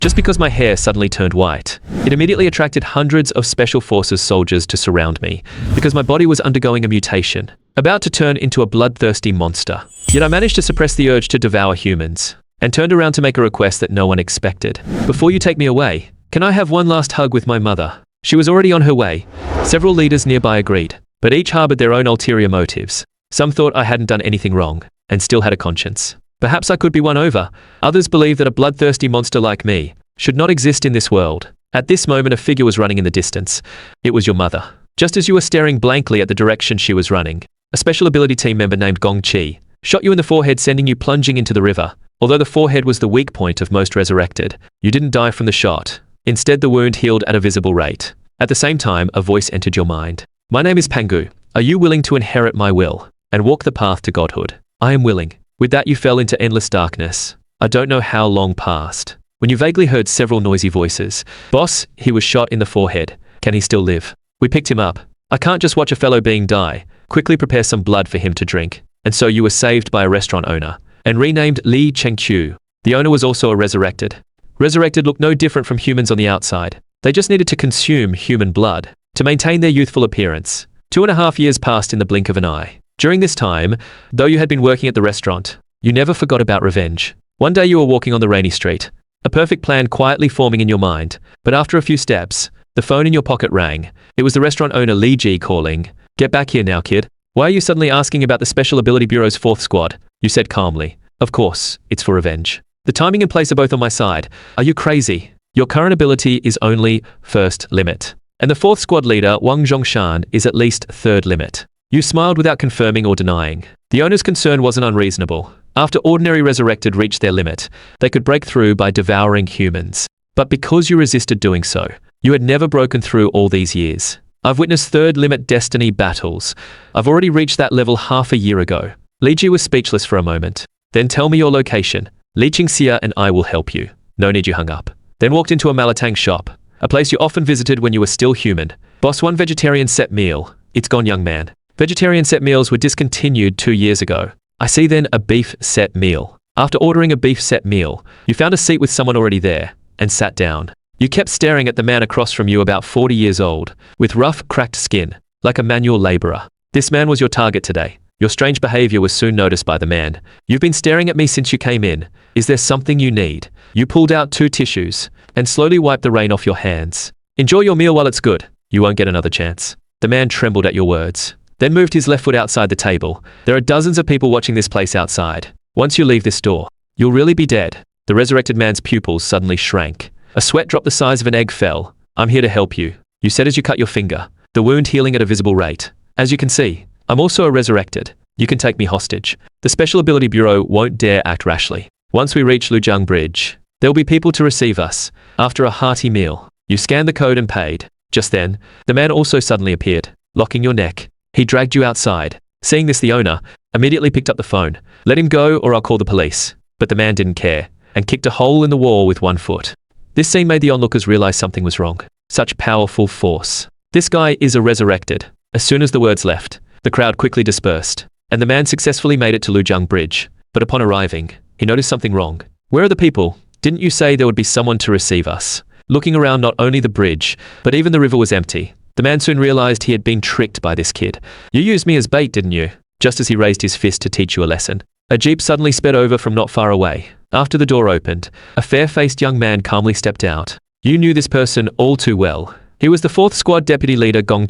just because my hair suddenly turned white. It immediately attracted hundreds of Special Forces soldiers to surround me, because my body was undergoing a mutation, about to turn into a bloodthirsty monster. Yet I managed to suppress the urge to devour humans, and turned around to make a request that no one expected. Before you take me away, can I have one last hug with my mother? She was already on her way. Several leaders nearby agreed, but each harbored their own ulterior motives. Some thought I hadn't done anything wrong, and still had a conscience. Perhaps I could be won over. Others believed that a bloodthirsty monster like me should not exist in this world. At this moment, a figure was running in the distance. It was your mother. Just as you were staring blankly at the direction she was running, a special ability team member named Gong shot you in the forehead, sending you plunging into the river. Although the forehead was the weak point of most resurrected, you didn't die from the shot. Instead, the wound healed at a visible rate. At the same time, a voice entered your mind. My name is Pangu. Are you willing to inherit my will and walk the path to godhood? I am willing. With that, you fell into endless darkness. I don't know how long passed, when you vaguely heard several noisy voices. Boss, he was shot in the forehead. Can he still live? We picked him up. I can't just watch a fellow being die. Quickly prepare some blood for him to drink. And so you were saved by a restaurant owner, and renamed Li Chenqiu. The owner was also a resurrected. Resurrected looked no different from humans on the outside. They just needed to consume human blood to maintain their youthful appearance. 2.5 years passed in the blink of an eye. During this time, though you had been working at the restaurant, you never forgot about revenge. One day you were walking on the rainy street, a perfect plan quietly forming in your mind, but after a few steps, the phone in your pocket rang. It was the restaurant owner Li Ji calling. Get back here now, kid. Why are you suddenly asking about the Special Ability Bureau's 4th squad? You said calmly. Of course, it's for revenge. The timing and place are both on my side. Are you crazy? Your current ability is only 1st limit. And the 4th squad leader, Wang Zhongshan, is at least 3rd limit. You smiled without confirming or denying. The owner's concern wasn't unreasonable. After ordinary resurrected reached their limit, they could break through by devouring humans. But because you resisted doing so, you had never broken through all these years. I've witnessed 3rd limit destiny battles. I've already reached that level half a year ago. Li Ji was speechless for a moment. Then tell me your location. Li Chenqiu and I will help you. No need, you hung up. Then walked into a Malatang shop, a place you often visited when you were still human. Boss, one vegetarian set meal. It's gone, young man. Vegetarian set meals were discontinued 2 years ago. I see then a beef set meal. After ordering a beef set meal, you found a seat with someone already there, and sat down. You kept staring at the man across from you, about 40 years old, with rough, cracked skin, like a manual laborer. This man was your target today. Your strange behavior was soon noticed by the man. You've been staring at me since you came in. Is there something you need? You pulled out 2 tissues, and slowly wiped the rain off your hands. Enjoy your meal while it's good. You won't get another chance. The man trembled at your words, then moved his left foot outside the table. There are dozens of people watching this place outside. Once you leave this door, you'll really be dead. The resurrected man's pupils suddenly shrank. A sweat drop the size of an egg fell. I'm here to help you, you said as you cut your finger, the wound healing at a visible rate. As you can see, I'm also a resurrected. You can take me hostage. The Special Ability Bureau won't dare act rashly. Once we reach Lujiang Bridge, there'll be people to receive us. After a hearty meal, you scanned the code and paid. Just then, the man also suddenly appeared, locking your neck. He dragged you outside. Seeing this, the owner immediately picked up the phone. Let him go or I'll call the police. But the man didn't care, and kicked a hole in the wall with one foot. This scene made the onlookers realize something was wrong. Such powerful force. This guy is a resurrected. As soon as the words left, the crowd quickly dispersed, and the man successfully made it to Lujiang Bridge. But upon arriving, he noticed something wrong. Where are the people? Didn't you say there would be someone to receive us? Looking around, not only the bridge, but even the river was empty. The man soon realized he had been tricked by this kid. You used me as bait, didn't you? Just as he raised his fist to teach you a lesson, a jeep suddenly sped over from not far away. After the door opened, a fair-faced young man calmly stepped out. You knew this person all too well. He was the 4th squad deputy leader, Gong.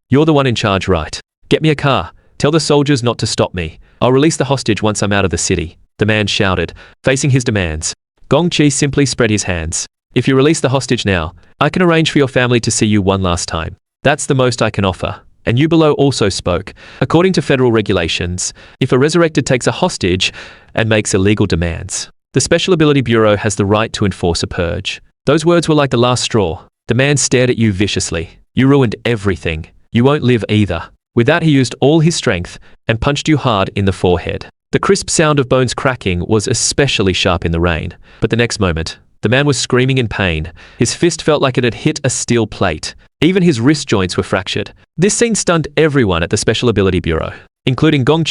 You're the one in charge, right? Get me a car. Tell the soldiers not to stop me. I'll release the hostage once I'm out of the city, the man shouted, facing his demands. Gong simply spread his hands. If you release the hostage now, I can arrange for your family to see you one last time. That's the most I can offer. And you below also spoke. According to federal regulations, if a resurrected takes a hostage and makes illegal demands, the Special Ability Bureau has the right to enforce a purge. Those words were like the last straw. The man stared at you viciously. You ruined everything. You won't live either. With that, he used all his strength and punched you hard in the forehead. The crisp sound of bones cracking was especially sharp in the rain. But the next moment, the man was screaming in pain. His fist felt like it had hit a steel plate. Even his wrist joints were fractured. This scene stunned everyone at the Special Ability Bureau, including Gong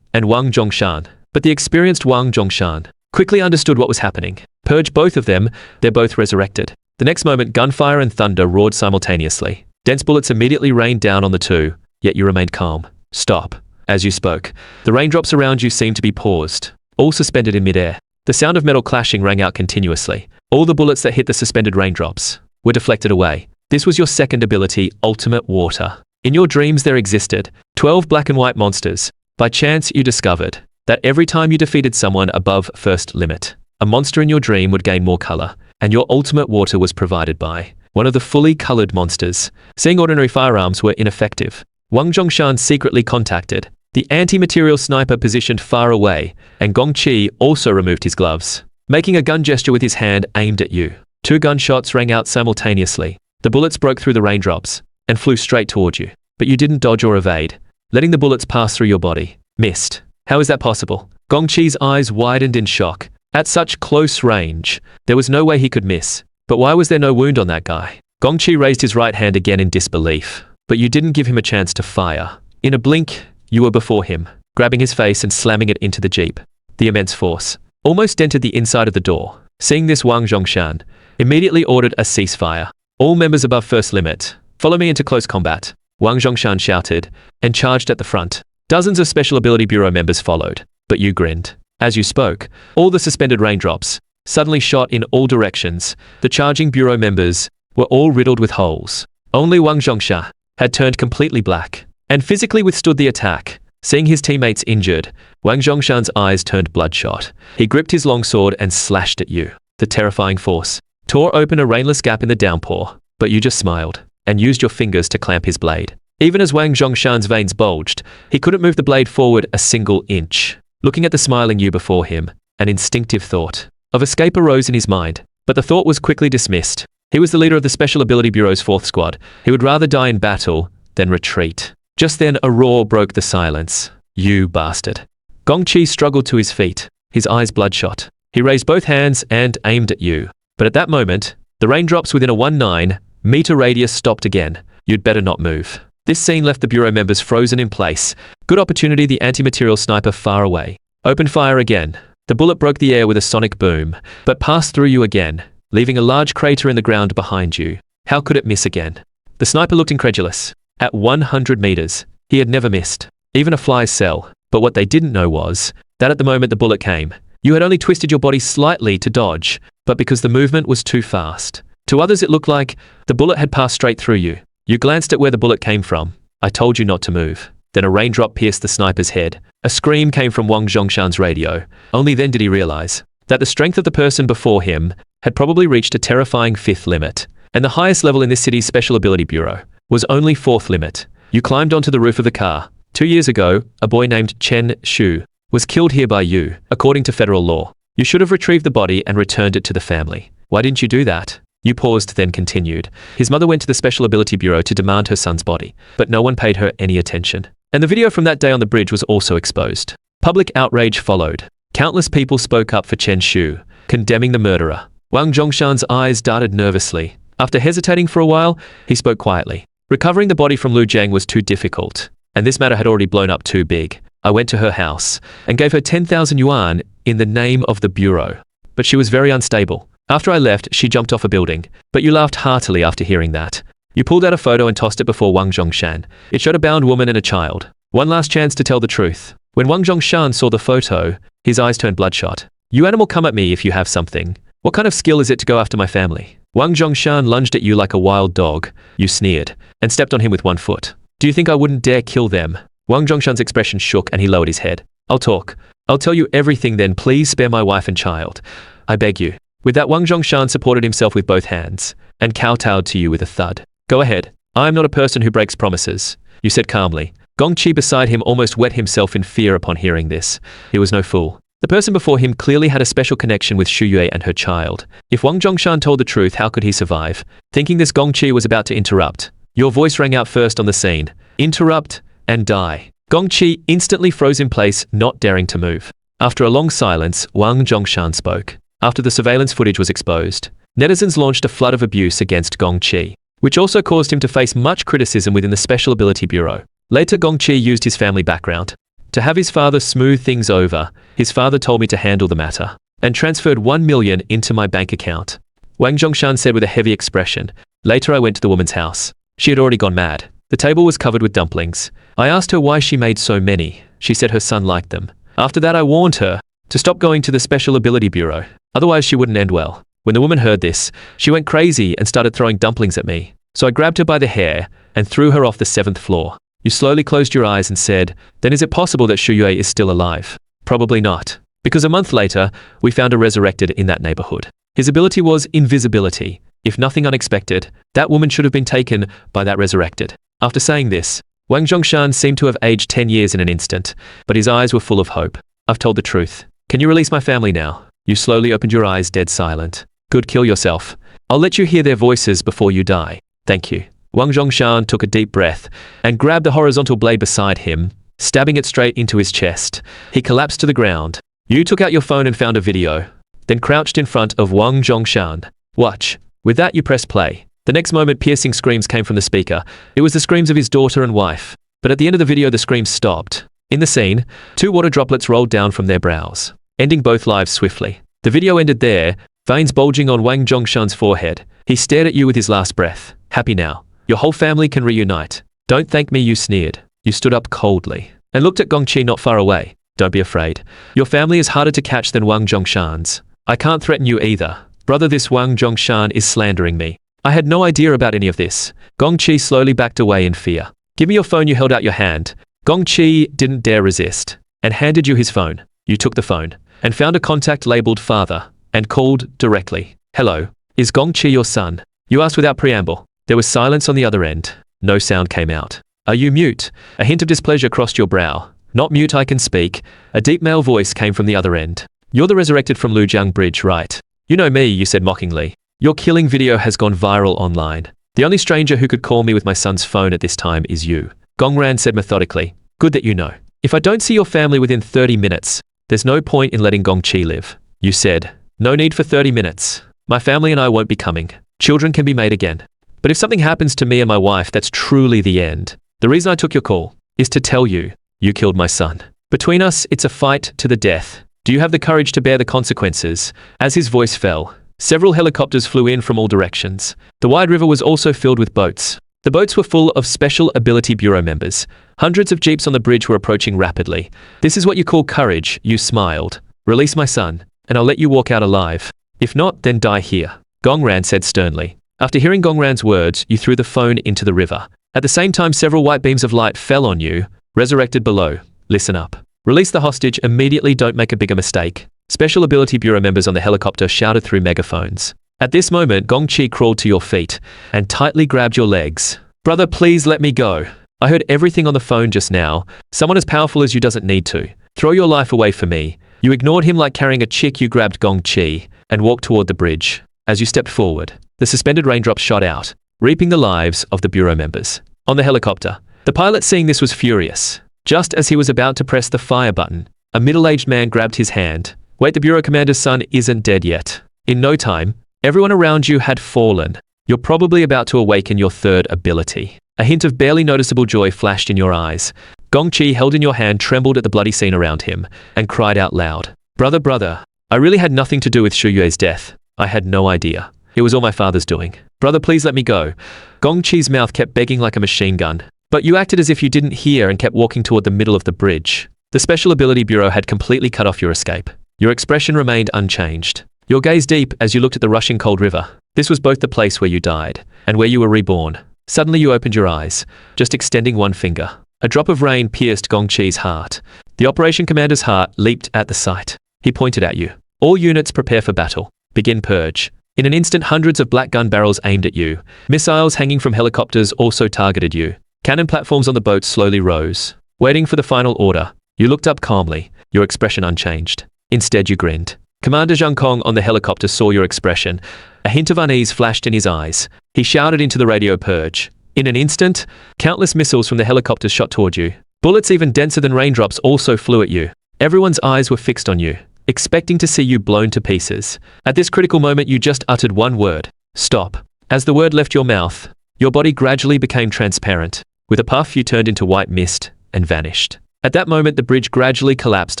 and Wang Zhongshan. But the experienced Wang Zhongshan quickly understood what was happening. Purge both of them, they're both resurrected. The next moment, gunfire and thunder roared simultaneously. Dense bullets immediately rained down on the two, yet you remained calm. Stop. As you spoke, the raindrops around you seemed to be paused, all suspended in midair. The sound of metal clashing rang out continuously. All the bullets that hit the suspended raindrops were deflected away. This was your second ability, Ultimate Water. In your dreams there existed 12 black and white monsters. By chance you discovered that every time you defeated someone above first limit, a monster in your dream would gain more color, and your ultimate water was provided by one of the fully colored monsters. Seeing ordinary firearms were ineffective, Wang Zhongshan secretly contacted the anti-material sniper positioned far away, and Gong also removed his gloves, making a gun gesture with his hand aimed at you. 2 gunshots rang out simultaneously. The bullets broke through the raindrops and flew straight toward you, but you didn't dodge or evade, letting the bullets pass through your body. Missed. How is that possible? Gong Qi's eyes widened in shock. At such close range, there was no way he could miss. But why was there no wound on that guy? Gong Qi raised his right hand again in disbelief, but you didn't give him a chance to fire. In a blink, you were before him, grabbing his face and slamming it into the jeep. The immense force almost dented the inside of the door. Seeing this, Wang Zhongshan immediately ordered a ceasefire. All members above first limit, follow me into close combat. Wang Zhongshan shouted and charged at the front. Dozens of Special Ability Bureau members followed, but you grinned. As you spoke, all the suspended raindrops suddenly shot in all directions. The charging Bureau members were all riddled with holes. Only Wang Zhongshan had turned completely black and physically withstood the attack. Seeing his teammates injured, Wang Zhongshan's eyes turned bloodshot. He gripped his longsword and slashed at you. The terrifying force tore open a rainless gap in the downpour, but you just smiled and used your fingers to clamp his blade. Even as Wang Zhongshan's veins bulged, he couldn't move the blade forward a single inch. Looking at the smiling you before him, an instinctive thought of escape arose in his mind, but the thought was quickly dismissed. He was the leader of the Special Ability Bureau's 4th squad. He would rather die in battle than retreat. Just then, a roar broke the silence. You bastard. Gong Qi struggled to his feet, his eyes bloodshot. He raised both hands and aimed at you. But at that moment, the raindrops within a 19-meter radius stopped again. You'd better not move. This scene left the Bureau members frozen in place. Good opportunity, the anti-material sniper far away opened fire again. The bullet broke the air with a sonic boom, but passed through you again, leaving a large crater in the ground behind you. How could it miss again? The sniper looked incredulous. At 100 meters, he had never missed, even a fly's cell. But what they didn't know was that at the moment the bullet came, you had only twisted your body slightly to dodge, but because the movement was too fast. To others it looked like the bullet had passed straight through you. You glanced at where the bullet came from. I told you not to move. Then a raindrop pierced the sniper's head. A scream came from Wang Zhongshan's radio. Only then did he realize that the strength of the person before him had probably reached a terrifying 5th limit, and the highest level in this city's Special Ability Bureau was only 4th limit. You climbed onto the roof of the car. 2 years ago, a boy named Chen Shu was killed here by you, according to federal law. You should have retrieved the body and returned it to the family. Why didn't you do that? You paused, then continued. His mother went to the Special Ability Bureau to demand her son's body, but no one paid her any attention. And the video from that day on the bridge was also exposed. Public outrage followed. Countless people spoke up for Chen Shu, condemning the murderer. Wang Zhongshan's eyes darted nervously. After hesitating for a while, he spoke quietly. Recovering the body from Lujiang was too difficult, and this matter had already blown up too big. I went to her house and gave her 10,000 yuan in the name of the Bureau. But she was very unstable. After I left, she jumped off a building, but you laughed heartily after hearing that. You pulled out a photo and tossed it before Wang Zhongshan. It showed a bound woman and a child. One last chance to tell the truth. When Wang Zhongshan saw the photo, his eyes turned bloodshot. You animal, come at me if you have something. What kind of skill is it to go after my family? Wang Zhongshan lunged at you like a wild dog. You sneered and stepped on him with 1 foot. Do you think I wouldn't dare kill them? Wang Zhongshan's expression shook and he lowered his head. I'll talk. I'll tell you everything, then please spare my wife and child. I beg you. With that, Wang Zhongshan supported himself with both hands and kowtowed to you with a thud. Go ahead. I am not a person who breaks promises, you said calmly. Gong Qi beside him almost wet himself in fear upon hearing this. He was no fool. The person before him clearly had a special connection with Shu Yue and her child. If Wang Zhongshan told the truth, how could he survive? Thinking this, Gong Qi was about to interrupt. Your voice rang out first on the scene. Interrupt and die. Gong Qi instantly froze in place, not daring to move. After a long silence, Wang Zhongshan spoke. After the surveillance footage was exposed, netizens launched a flood of abuse against Gong Qi, which also caused him to face much criticism within the Special Ability Bureau. Later, Gong Qi used his family background to have his father smooth things over. His father told me to handle the matter. and transferred 1 million into my bank account. Wang Zhongshan said with a heavy expression. Later I went to the woman's house. She had already gone mad. The table was covered with dumplings. I asked her why she made so many. She said her son liked them. After that I warned her to stop going to the Special Ability Bureau. Otherwise she wouldn't end well. When the woman heard this, she went crazy and started throwing dumplings at me. So I grabbed her by the hair and threw her off the 7th floor. You slowly closed your eyes and said, then is it possible that Shu Yue is still alive? Probably not. Because a month later, we found a resurrected in that neighborhood. His ability was invisibility. If nothing unexpected, that woman should have been taken by that resurrected. After saying this, Wang Zhongshan seemed to have aged 10 years in an instant, but his eyes were full of hope. I've told the truth. Can you release my family now? You slowly opened your eyes, dead silent. Good, kill yourself. I'll let you hear their voices before you die. Thank you. Wang Zhongshan took a deep breath and grabbed the horizontal blade beside him, stabbing it straight into his chest. He collapsed to the ground. You took out your phone and found a video, then crouched in front of Wang Zhongshan. Watch. With that you pressed play. The next moment piercing screams came from the speaker. It was the screams of his daughter and wife. But at the end of the video the screams stopped. In the scene, 2 water droplets rolled down from their brows, ending both lives swiftly. The video ended there, veins bulging on Wang Zhongshan's forehead. He stared at you with his last breath. Happy now. Your whole family can reunite. Don't thank me, you sneered. You stood up coldly and looked at Gongqi not far away. Don't be afraid. Your family is harder to catch than Wang Zhongshan's. I can't threaten you either. Brother, this Wang Zhongshan is slandering me. I had no idea about any of this. Gongqi slowly backed away in fear. Give me your phone. You held out your hand. Gongqi didn't dare resist and handed you his phone. You took the phone and found a contact labeled father and called directly. Hello. Is Gongqi your son? You asked without preamble. There was silence on the other end. No sound came out. Are you mute? A hint of displeasure crossed your brow. Not mute, I can speak. A deep male voice came from the other end. You're the resurrected from Lujiang Bridge, right? You know me, you said mockingly. Your killing video has gone viral online. The only stranger who could call me with my son's phone at this time is you. Gongran said methodically. Good that you know. If I don't see your family within 30 minutes, there's no point in letting Gongqi live. You said. No need for 30 minutes. My family and I won't be coming. Children can be made again. But if something happens to me and my wife, that's truly the end. The reason I took your call is to tell you, you killed my son. Between us, it's a fight to the death. Do you have the courage to bear the consequences? As his voice fell, several helicopters flew in from all directions. The wide river was also filled with boats. The boats were full of Special Ability Bureau members. Hundreds of jeeps on the bridge were approaching rapidly. This is what you call courage, you smiled. Release my son, and I'll let you walk out alive. If not, then die here. Gongran said sternly. After hearing Gongran's words, you threw the phone into the river. At the same time, several white beams of light fell on you, resurrected below. Listen up. Release the hostage immediately, don't make a bigger mistake. Special Ability Bureau members on the helicopter shouted through megaphones. At this moment, Gongqi crawled to your feet and tightly grabbed your legs. Brother, please let me go. I heard everything on the phone just now. Someone as powerful as you doesn't need to. Throw your life away for me. You ignored him like carrying a chick. You grabbed Gongqi and walked toward the bridge. As you stepped forward, the suspended raindrops shot out, reaping the lives of the Bureau members. On the helicopter, the pilot, seeing this, was furious. Just as he was about to press the fire button, a middle-aged man grabbed his hand. Wait, the Bureau Commander's son isn't dead yet. In no time, everyone around you had fallen. You're probably about to awaken your third ability. A hint of barely noticeable joy flashed in your eyes. Gongqi, held in your hand, trembled at the bloody scene around him and cried out loud. Brother, I really had nothing to do with Shu Yue's death. I had no idea. It was all my father's doing. Brother, please let me go. Gongqi's mouth kept begging like a machine gun. But you acted as if you didn't hear and kept walking toward the middle of the bridge. The Special Ability Bureau had completely cut off your escape. Your expression remained unchanged. Your gaze deep as you looked at the rushing cold river. This was both the place where you died and where you were reborn. Suddenly you opened your eyes, just extending one finger. A drop of rain pierced Gongqi's heart. The Operation Commander's heart leaped at the sight. He pointed at you. All units prepare for battle. Begin purge. In an instant, hundreds of black gun barrels aimed at you. Missiles hanging from helicopters also targeted you. Cannon platforms on the boat slowly rose. Waiting for the final order, you looked up calmly, your expression unchanged. Instead, you grinned. Commander Zhang Kong on the helicopter saw your expression. A hint of unease flashed in his eyes. He shouted into the radio purge. In an instant, countless missiles from the helicopters shot toward you. Bullets even denser than raindrops also flew at you. Everyone's eyes were fixed on you, expecting to see you blown to pieces. At this critical moment, you just uttered one word. Stop. As the word left your mouth, your body gradually became transparent. With a puff, you turned into white mist and vanished. At that moment, the bridge gradually collapsed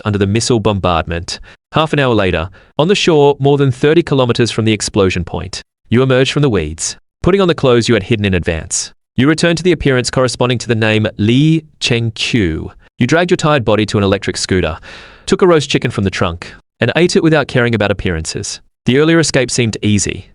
under the missile bombardment. Half an hour later, on the shore, more than 30 kilometers from the explosion point, you emerge from the weeds, putting on the clothes you had hidden in advance. You return to the appearance corresponding to the name Li Chenqiu. You dragged your tired body to an electric scooter, took a roast chicken from the trunk, and ate it without caring about appearances. The earlier escape seemed easy,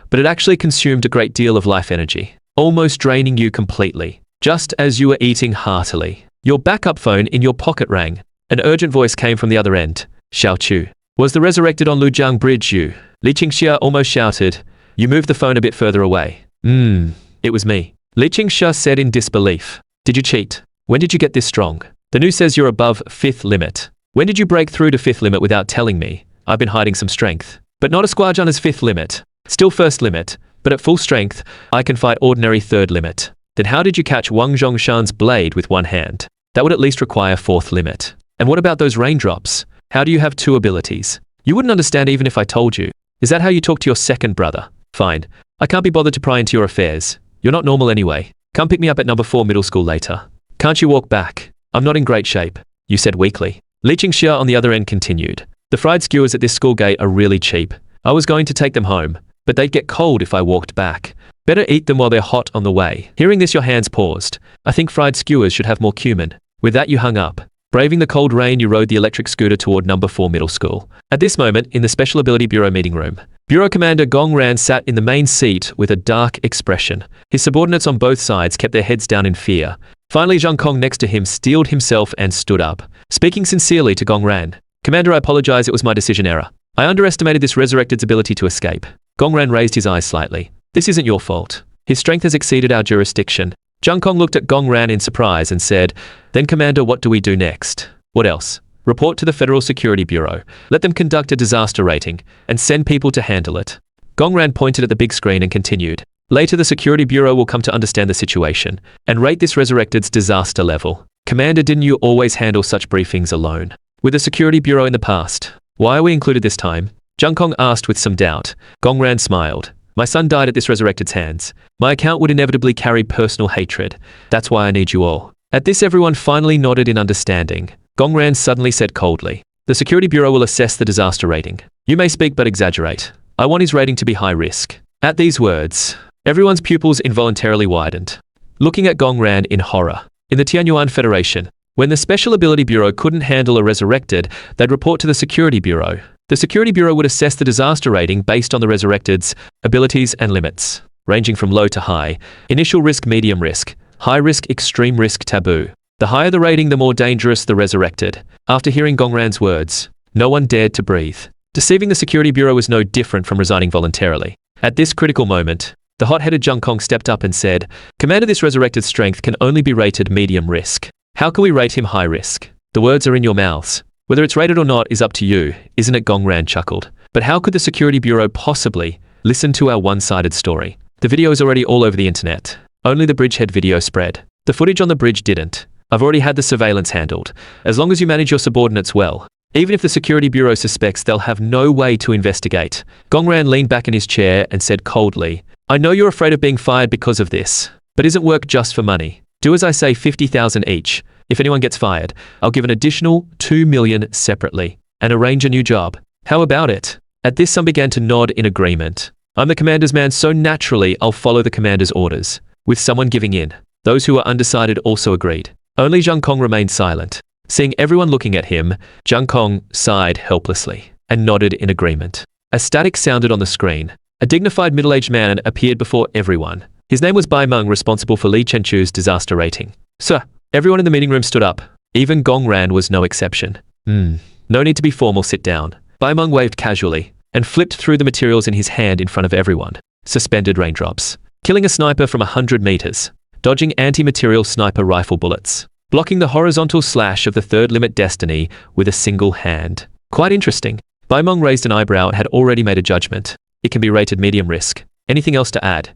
but it actually consumed a great deal of life energy, almost draining you completely. Just as you were eating heartily, your backup phone in your pocket rang. An urgent voice came from the other end. Xiaochu. Was the resurrected on Lujiang Bridge you? Li Chenqiu almost shouted. You moved the phone a bit further away. It was me. Li Chenqiu said in disbelief. Did you cheat? When did you get this strong? The news says you're above 5th limit. When did you break through to 5th limit without telling me? I've been hiding some strength. But not as Squadjun's 5th limit. Still 1st limit, but at full strength, I can fight ordinary 3rd limit. Then how did you catch Wang Zhongshan's blade with one hand? That would at least require 4th limit. And what about those raindrops? How do you have 2 abilities? You wouldn't understand even if I told you. Is that how you talk to your second brother? Fine. I can't be bothered to pry into your affairs. You're not normal anyway. Come pick me up at number 4 middle school later. Can't you walk back? I'm not in great shape, you said weakly. Li Chenqiu on the other end continued. The fried skewers at this school gate are really cheap. I was going to take them home, but they'd get cold if I walked back. Better eat them while they're hot on the way. Hearing this, your hands paused. I think fried skewers should have more cumin. With that, you hung up. Braving the cold rain, you rode the electric scooter toward number 4 middle school. At this moment, in the Special Ability Bureau meeting room, Bureau Commander Gong sat in the main seat with a dark expression. His subordinates on both sides kept their heads down in fear. Finally, Zhang next to him steeled himself and stood up. Speaking sincerely to Gong, Commander, I apologize, it was my decision error. I underestimated this resurrected's ability to escape. Gong raised his eyes slightly. This isn't your fault. His strength has exceeded our jurisdiction. Zhang looked at Gong in surprise and said, Then Commander, what do we do next? What else? Report to the Federal Security Bureau. Let them conduct a disaster rating and send people to handle it. Gong pointed at the big screen and continued. Later, the Security Bureau will come to understand the situation and rate this resurrected's disaster level. Commander, didn't you always handle such briefings alone? With the Security Bureau in the past. Why are we included this time? Zhang asked with some doubt. Gong smiled. My son died at this resurrected's hands. My account would inevitably carry personal hatred. That's why I need you all. At this, everyone finally nodded in understanding. Gong suddenly said coldly. The Security Bureau will assess the disaster rating. You may speak but exaggerate. I want his rating to be high risk. At these words, everyone's pupils involuntarily widened, looking at Gong in horror. In the Tianyuan Federation, when the Special Ability Bureau couldn't handle a resurrected, they'd report to the Security Bureau. The Security Bureau would assess the disaster rating based on the resurrected's abilities and limits, ranging from low to high, initial risk, medium risk, high risk, extreme risk, taboo. The higher the rating, the more dangerous the resurrected. After hearing Gong words, no one dared to breathe. Deceiving the Security Bureau was no different from resigning voluntarily. At this critical moment, the hot-headed Zhang stepped up and said, Commander, this resurrected strength can only be rated medium risk. How can we rate him high risk? The words are in your mouths. Whether it's rated or not is up to you, isn't it? Gong chuckled. But how could the Security Bureau possibly listen to our one-sided story? The video is already all over the internet. Only the bridgehead video spread. The footage on the bridge didn't. I've already had the surveillance handled. As long as you manage your subordinates well. Even if the Security Bureau suspects, they'll have no way to investigate. Gong leaned back in his chair and said coldly, I know you're afraid of being fired because of this, but isn't work just for money? Do as I say, 50,000 each. If anyone gets fired, I'll give an additional 2 million separately and arrange a new job. How about it? At this, some began to nod in agreement. I'm the commander's man, so naturally I'll follow the commander's orders. With someone giving in. Those who were undecided also agreed. Only Zhang remained silent. Seeing everyone looking at him, Zhang sighed helplessly and nodded in agreement. A static sounded on the screen. A dignified middle-aged man appeared before everyone. His name was Bai Meng, responsible for Li Chenqiu's disaster rating. Sir. Everyone in the meeting room stood up. Even Gong was no exception. No need to be formal, sit down. Bai Meng waved casually and flipped through the materials in his hand in front of everyone. Suspended raindrops. Killing a sniper from 100 meters. Dodging anti-material sniper rifle bullets. Blocking the horizontal slash of the 3rd limit destiny with a single hand. Quite interesting. Bai Meng raised an eyebrow and had already made a judgment. It can be rated medium risk. Anything else to add?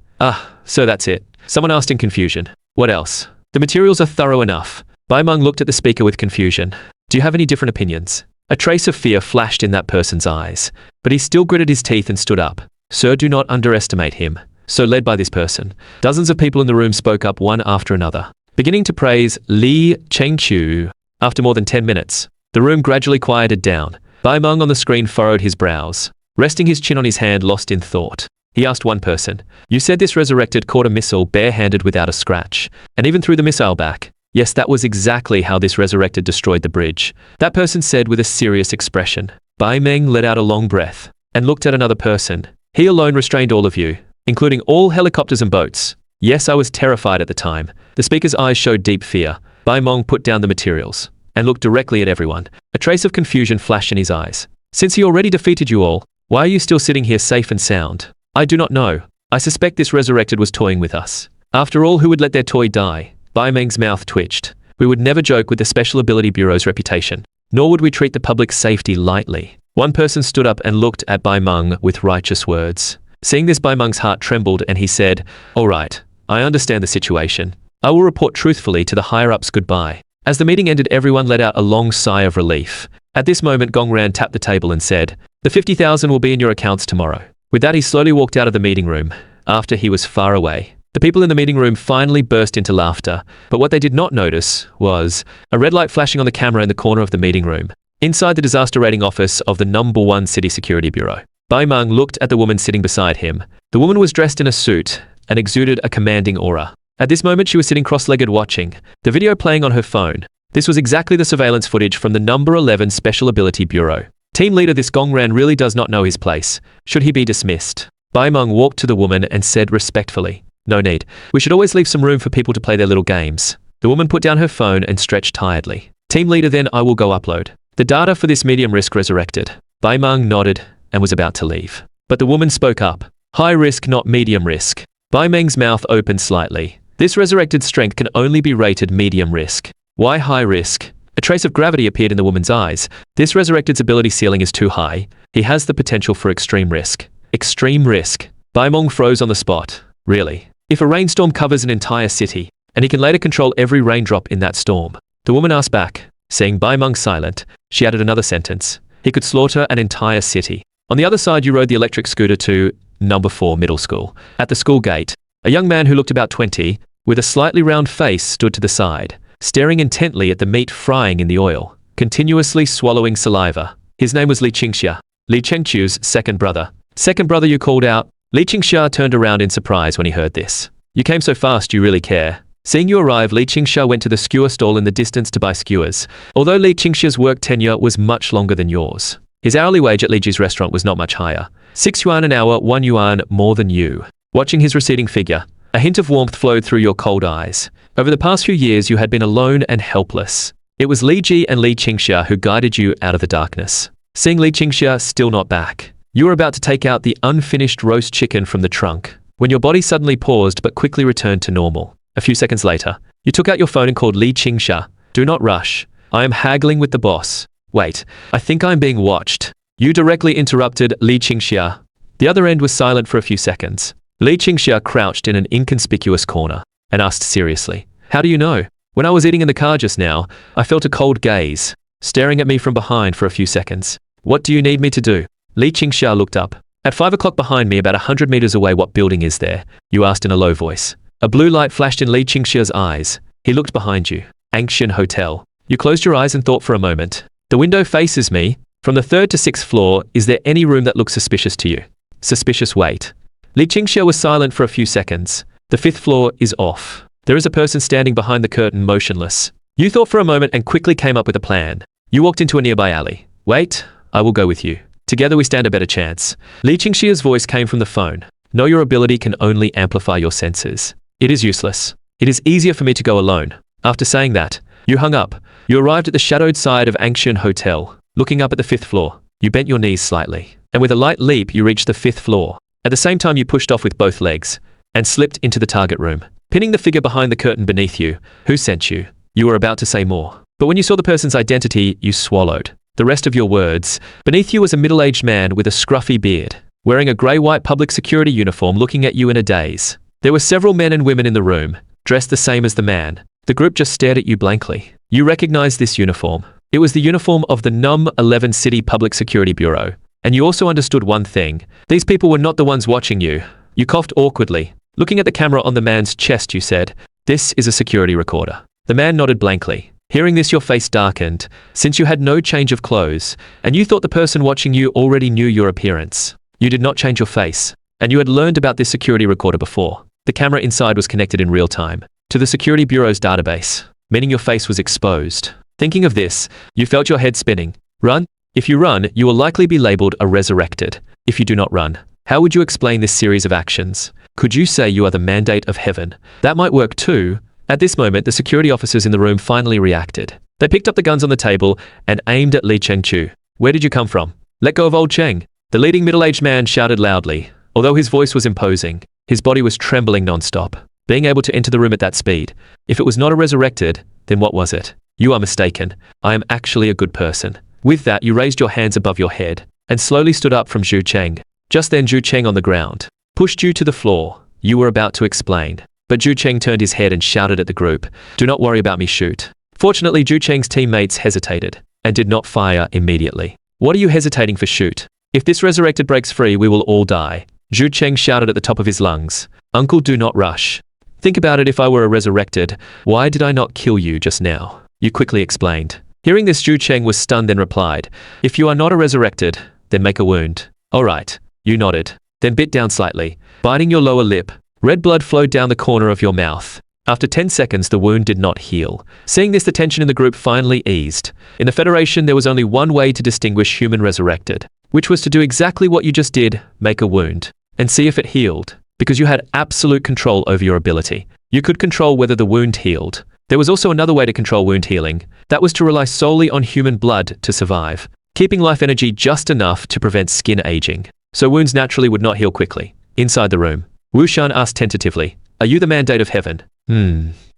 So that's it. Someone asked in confusion. What else? The materials are thorough enough. Bai Meng looked at the speaker with confusion. Do you have any different opinions? A trace of fear flashed in that person's eyes, but he still gritted his teeth and stood up. Sir, do not underestimate him. So led by this person, dozens of people in the room spoke up one after another, beginning to praise Li Chenqiu. After more than 10 minutes, the room gradually quieted down. Bai Meng on the screen furrowed his brows, resting his chin on his hand, lost in thought. He asked one person, "You said this resurrected caught a missile barehanded without a scratch, and even threw the missile back." "Yes, that was exactly how this resurrected destroyed the bridge," that person said with a serious expression. Bai Meng let out a long breath and looked at another person. "He alone restrained all of you, including all helicopters and boats." "Yes, I was terrified at the time." The speaker's eyes showed deep fear. Bai Meng put down the materials and looked directly at everyone. A trace of confusion flashed in his eyes. "Since he already defeated you all, why are you still sitting here safe and sound?" "I do not know. I suspect this resurrected was toying with us." "After all, who would let their toy die?" Bai Meng's mouth twitched. "We would never joke with the Special Ability Bureau's reputation, nor would we treat the public's safety lightly." One person stood up and looked at Bai Meng with righteous words. Seeing this, Bai Meng's heart trembled and he said, "All right, I understand the situation. I will report truthfully to the higher-ups. Goodbye." As the meeting ended, everyone let out a long sigh of relief. At this moment, Gong Ran tapped the table and said, "The 50,000 will be in your accounts tomorrow." With that, he slowly walked out of the meeting room. After he was far away, the people in the meeting room finally burst into laughter, but what they did not notice was a red light flashing on the camera in the corner of the meeting room, inside the disaster rating office of the #1 City Security Bureau. Bai Meng looked at the woman sitting beside him. The woman was dressed in a suit and exuded a commanding aura. At this moment, she was sitting cross-legged watching the video playing on her phone. This was exactly the surveillance footage from the #11 Special Ability Bureau. Team leader, this Gong Ran really does not know his place. Should he be dismissed? Bai Meng walked to the woman and said respectfully, "No need. We should always leave some room for people to play their little games." The woman put down her phone and stretched tiredly. "Team leader, then I will go upload the data for this medium risk resurrected." Bai Meng nodded and was about to leave, but the woman spoke up. "High risk, not medium risk." Bai Meng's mouth opened slightly. This resurrected strength can only be rated medium risk. Why high risk? A trace of gravity appeared in the woman's eyes. This resurrected's ability ceiling is too high. He has the potential for extreme risk. Extreme risk. Bai Meng froze on the spot. Really? If a rainstorm covers an entire city, and he can later control every raindrop in that storm? The woman asked back. Seeing Bai Meng silent, she added another sentence. He could slaughter an entire city. On the other side, you rode the electric scooter to #4 middle school. At the school gate, a young man who looked about 20, with a slightly round face, stood to the side, staring intently at the meat frying in the oil, continuously swallowing saliva. His name was Li Chenqiu, Li Chenqiu's second brother. "Second brother, you called out?" Li Chenqiu turned around in surprise when he heard this. "You came so fast, you really care." Seeing you arrive, Li Chenqiu went to the skewer stall in the distance to buy skewers. Although Li Chenqiu's work tenure was much longer than yours, his hourly wage at Li Ji's restaurant was not much higher. 6 yuan an hour, 1 yuan more than you. Watching his receding figure, a hint of warmth flowed through your cold eyes. Over the past few years, you had been alone and helpless. It was Li Ji and Li Chenqiu who guided you out of the darkness. Seeing Li Chenqiu still not back, you were about to take out the unfinished roast chicken from the trunk, when your body suddenly paused but quickly returned to normal. A few seconds later, you took out your phone and called Li Chenqiu. "Do not rush. I am haggling with the boss." "Wait, I think I'm being watched." You directly interrupted Li Chenqiu. The other end was silent for a few seconds. Li Chenqiu crouched in an inconspicuous corner and asked seriously, "How do you know?" "When I was eating in the car just now, I felt a cold gaze staring at me from behind for a few seconds." "What do you need me to do?" Li Chenqiu looked up. "At 5 o'clock behind me, about 100 meters away, what building is there?" you asked in a low voice. A blue light flashed in Li Chenqiu's eyes. He looked behind you. Ancient Hotel. You closed your eyes and thought for a moment. "The window faces me. From the 3rd to 6th floor, is there any room that looks suspicious to you?" Suspicious, wait. Li Chenqiu was silent for a few seconds. "The 5th floor is off. There is a person standing behind the curtain, motionless." You thought for a moment and quickly came up with a plan. You walked into a nearby alley. "Wait, I will go with you. Together we stand a better chance." Li Chenqiu's voice came from the phone. "Know your ability can only amplify your senses. It is useless. It is easier for me to go alone." After saying that, you hung up. You arrived at the shadowed side of Ancient Hotel. Looking up at the 5th floor, you bent your knees slightly, and with a light leap you reached the 5th floor. At the same time, you pushed off with both legs and slipped into the target room, pinning the figure behind the curtain beneath you. "Who sent you?" You were about to say more, but when you saw the person's identity, you swallowed the rest of your words. Beneath you was a middle-aged man with a scruffy beard, wearing a grey-white public security uniform, looking at you in a daze. There were several men and women in the room, dressed the same as the man. The group just stared at you blankly. You recognized this uniform. It was the uniform of the #11 City Public Security Bureau. And you also understood one thing. These people were not the ones watching you. You coughed awkwardly. Looking at the camera on the man's chest, you said, "This is a security recorder." The man nodded blankly. Hearing this, your face darkened, since you had no change of clothes, and you thought the person watching you already knew your appearance. You did not change your face, and you had learned about this security recorder before. The camera inside was connected in real time to the Security Bureau's database, meaning your face was exposed. Thinking of this, you felt your head spinning. Run? If you run, you will likely be labeled a resurrected. If you do not run, how would you explain this series of actions? Could you say you are the mandate of heaven? That might work too. At this moment, the security officers in the room finally reacted. They picked up the guns on the table and aimed at Li Chenqiu. Where did you come from? Let go of old Cheng. The leading middle-aged man shouted loudly. Although his voice was imposing, his body was trembling non-stop. Being able to enter the room at that speed, if it was not a resurrected, then what was it? You are mistaken. I am actually a good person. With that, you raised your hands above your head and slowly stood up from Zhu Cheng. Just then, Zhu Cheng on the ground pushed you to the floor. You were about to explain, but Zhu Cheng turned his head and shouted at the group, "Do not worry about me, shoot." Fortunately, Zhu Cheng's teammates hesitated and did not fire immediately. What are you hesitating for, shoot? If this resurrected breaks free, we will all die. Zhu Cheng shouted at the top of his lungs. Uncle, do not rush. Think about it. If I were a resurrected, why did I not kill you just now? You quickly explained. Hearing this, Zhu Cheng was stunned, then replied, "If you are not a resurrected, then make a wound." All right. You nodded, then bit down slightly, biting your lower lip. Red blood flowed down the corner of your mouth. After 10 seconds, the wound did not heal. Seeing this, the tension in the group finally eased. In the Federation, there was only one way to distinguish human resurrected, which was to do exactly what you just did, make a wound, and see if it healed, because you had absolute control over your ability. You could control whether the wound healed. There was also another way to control wound healing. That was to rely solely on human blood to survive, keeping life energy just enough to prevent skin aging, so wounds naturally would not heal quickly. Inside the room, Wu Shan asked tentatively, "Are you the mandate of heaven?"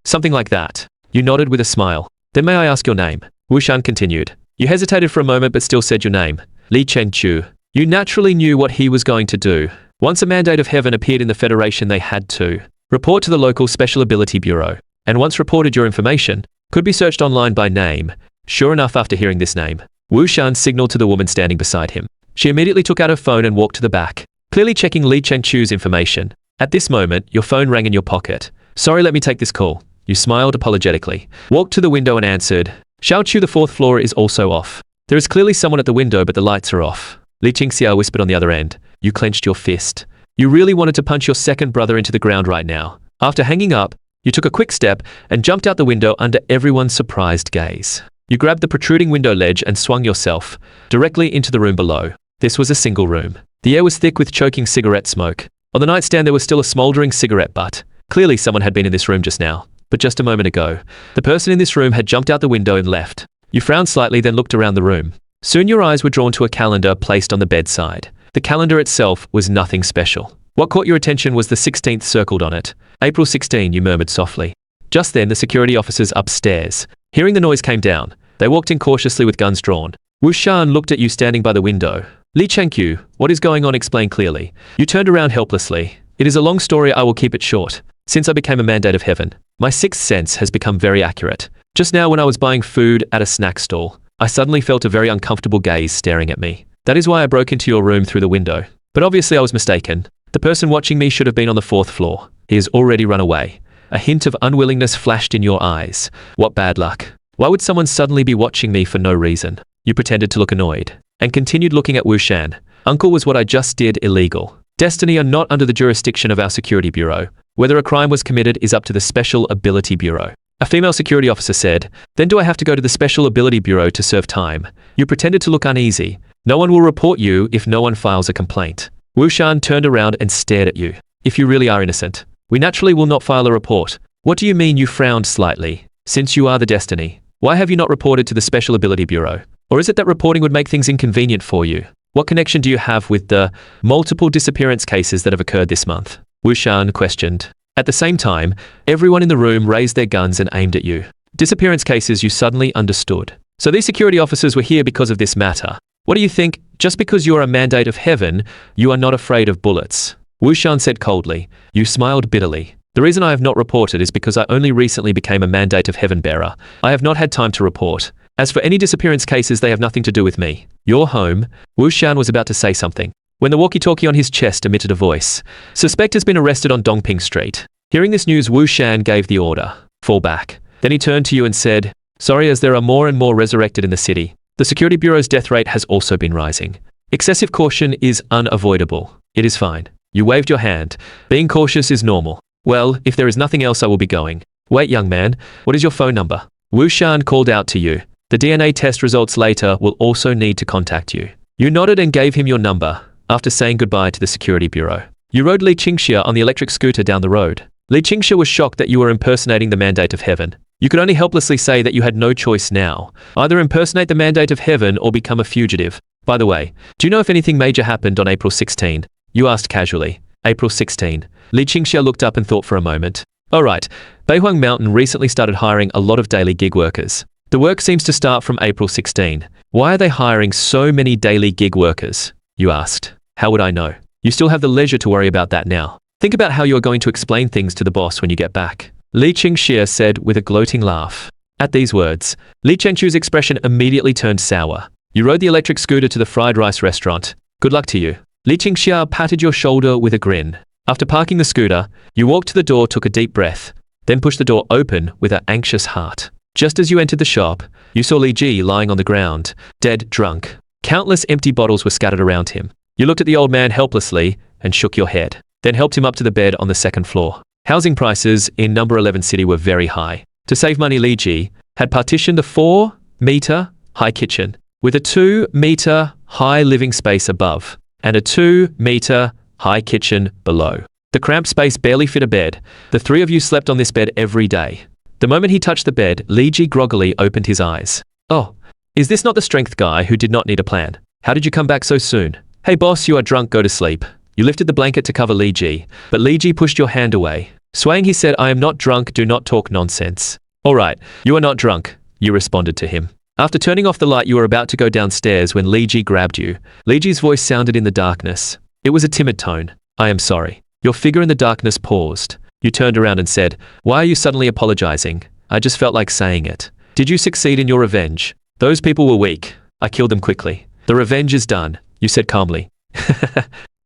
Something like that. You nodded with a smile. "Then may I ask your name?" Wu Shan continued. You hesitated for a moment but still said your name. Li Chenqiu. You naturally knew what he was going to do. Once a mandate of heaven appeared in the Federation, they had to report to the local Special Ability Bureau, and once reported, your information could be searched online by name. Sure enough, after hearing this name, Wu Shan signaled to the woman standing beside him. She immediately took out her phone and walked to the back, clearly checking Li Chenqiu's information. At this moment, your phone rang in your pocket. "Sorry, let me take this call." You smiled apologetically, walked to the window and answered. "Xiaoqiu, the 4th floor is also off. There is clearly someone at the window, but the lights are off." Li Chenqiu whispered on the other end. You clenched your fist. You really wanted to punch your second brother into the ground right now. After hanging up, you took a quick step and jumped out the window under everyone's surprised gaze. You grabbed the protruding window ledge and swung yourself directly into the room below. This was a single room. The air was thick with choking cigarette smoke. On the nightstand, there was still a smoldering cigarette butt. Clearly, someone had been in this room just now. But just a moment ago, the person in this room had jumped out the window and left. You frowned slightly, then looked around the room. Soon your eyes were drawn to a calendar placed on the bedside. The calendar itself was nothing special. What caught your attention was the 16th circled on it. April 16, you murmured softly. Just then, the security officers upstairs, hearing the noise, came down. They walked in cautiously with guns drawn. Wu Shan looked at you standing by the window. Li Chenqiu, what is going on? Explain clearly. You turned around helplessly. It is a long story, I will keep it short. Since I became a mandate of heaven, my sixth sense has become very accurate. Just now when I was buying food at a snack stall, I suddenly felt a very uncomfortable gaze staring at me. That is why I broke into your room through the window. But obviously I was mistaken. The person watching me should have been on the 4th floor. He has already run away. A hint of unwillingness flashed in your eyes. What bad luck. Why would someone suddenly be watching me for no reason? You pretended to look annoyed and continued looking at Wu Shan. Uncle, was what I just did illegal? Destiny are not under the jurisdiction of our security bureau. Whether a crime was committed is up to the Special Ability Bureau. A female security officer said. Then do I have to go to the Special Ability Bureau to serve time? You pretended to look uneasy. No one will report you if no one files a complaint. Wu Shan turned around and stared at you. If you really are innocent, we naturally will not file a report. What do you mean? You frowned slightly. Since you are the Destiny, why have you not reported to the Special Ability Bureau? Or is it that reporting would make things inconvenient for you? What connection do you have with the multiple disappearance cases that have occurred this month? Wu Shan questioned. At the same time, everyone in the room raised their guns and aimed at you. Disappearance cases, you suddenly understood. So these security officers were here because of this matter. What do you think? Just because you are a mandate of heaven, you are not afraid of bullets? Wu Shan said coldly. You smiled bitterly. The reason I have not reported is because I only recently became a mandate of heaven bearer. I have not had time to report. As for any disappearance cases, they have nothing to do with me. Your home. Wu Shan was about to say something when the walkie-talkie on his chest emitted a voice. Suspect has been arrested on Dongping Street. Hearing this news, Wu Shan gave the order. Fall back. Then he turned to you and said, Sorry, as there are more and more resurrected in the city. The security bureau's death rate has also been rising. Excessive caution is unavoidable. It is fine. You waved your hand. Being cautious is normal. Well, if there is nothing else, I will be going. Wait, young man, what is your phone number? Wu Shan called out to you. The DNA test results later will also need to contact you. You nodded and gave him your number, after saying goodbye to the security bureau. You rode Li Chenqiu on the electric scooter down the road. Li Chenqiu was shocked that you were impersonating the mandate of heaven. You could only helplessly say that you had no choice now. Either impersonate the mandate of heaven or become a fugitive. By the way, do you know if anything major happened on April 16? You asked casually. April 16. Li Chenqiu looked up and thought for a moment. Oh right, Beihuang Mountain recently started hiring a lot of daily gig workers. The work seems to start from April 16. Why are they hiring so many daily gig workers? You asked. How would I know? You still have the leisure to worry about that now. Think about how you are going to explain things to the boss when you get back. Li Chenqiu said with a gloating laugh. At these words, Li Chenqiu's expression immediately turned sour. You rode the electric scooter to the fried rice restaurant. Good luck to you. Li Chenqiu patted your shoulder with a grin. After parking the scooter, you walked to the door, took a deep breath, then pushed the door open with an anxious heart. Just as you entered the shop, you saw Li Ji lying on the ground, dead drunk. Countless empty bottles were scattered around him. You looked at the old man helplessly and shook your head, then helped him up to the bed on the second floor. Housing prices in number 11 city were very high. To save money, Li Ji had partitioned a 4-meter high kitchen with a 2-meter high living space above and a 2-meter high kitchen below. The cramped space barely fit a bed. The three of you slept on this bed every day. The moment he touched the bed, Li Ji groggily opened his eyes. Oh, is this not the strength guy who did not need a plan? How did you come back so soon? Hey boss, you are drunk, go to sleep. You lifted the blanket to cover Li Ji, but Li Ji pushed your hand away. Swaying, he said, I am not drunk, do not talk nonsense. All right, you are not drunk, you responded to him. After turning off the light, you were about to go downstairs when Li Ji grabbed you. Li Ji's voice sounded in the darkness. It was a timid tone. I am sorry. Your figure in the darkness paused. You turned around and said, why are you suddenly apologizing? I just felt like saying it. Did you succeed in your revenge? Those people were weak. I killed them quickly. The revenge is done, you said calmly.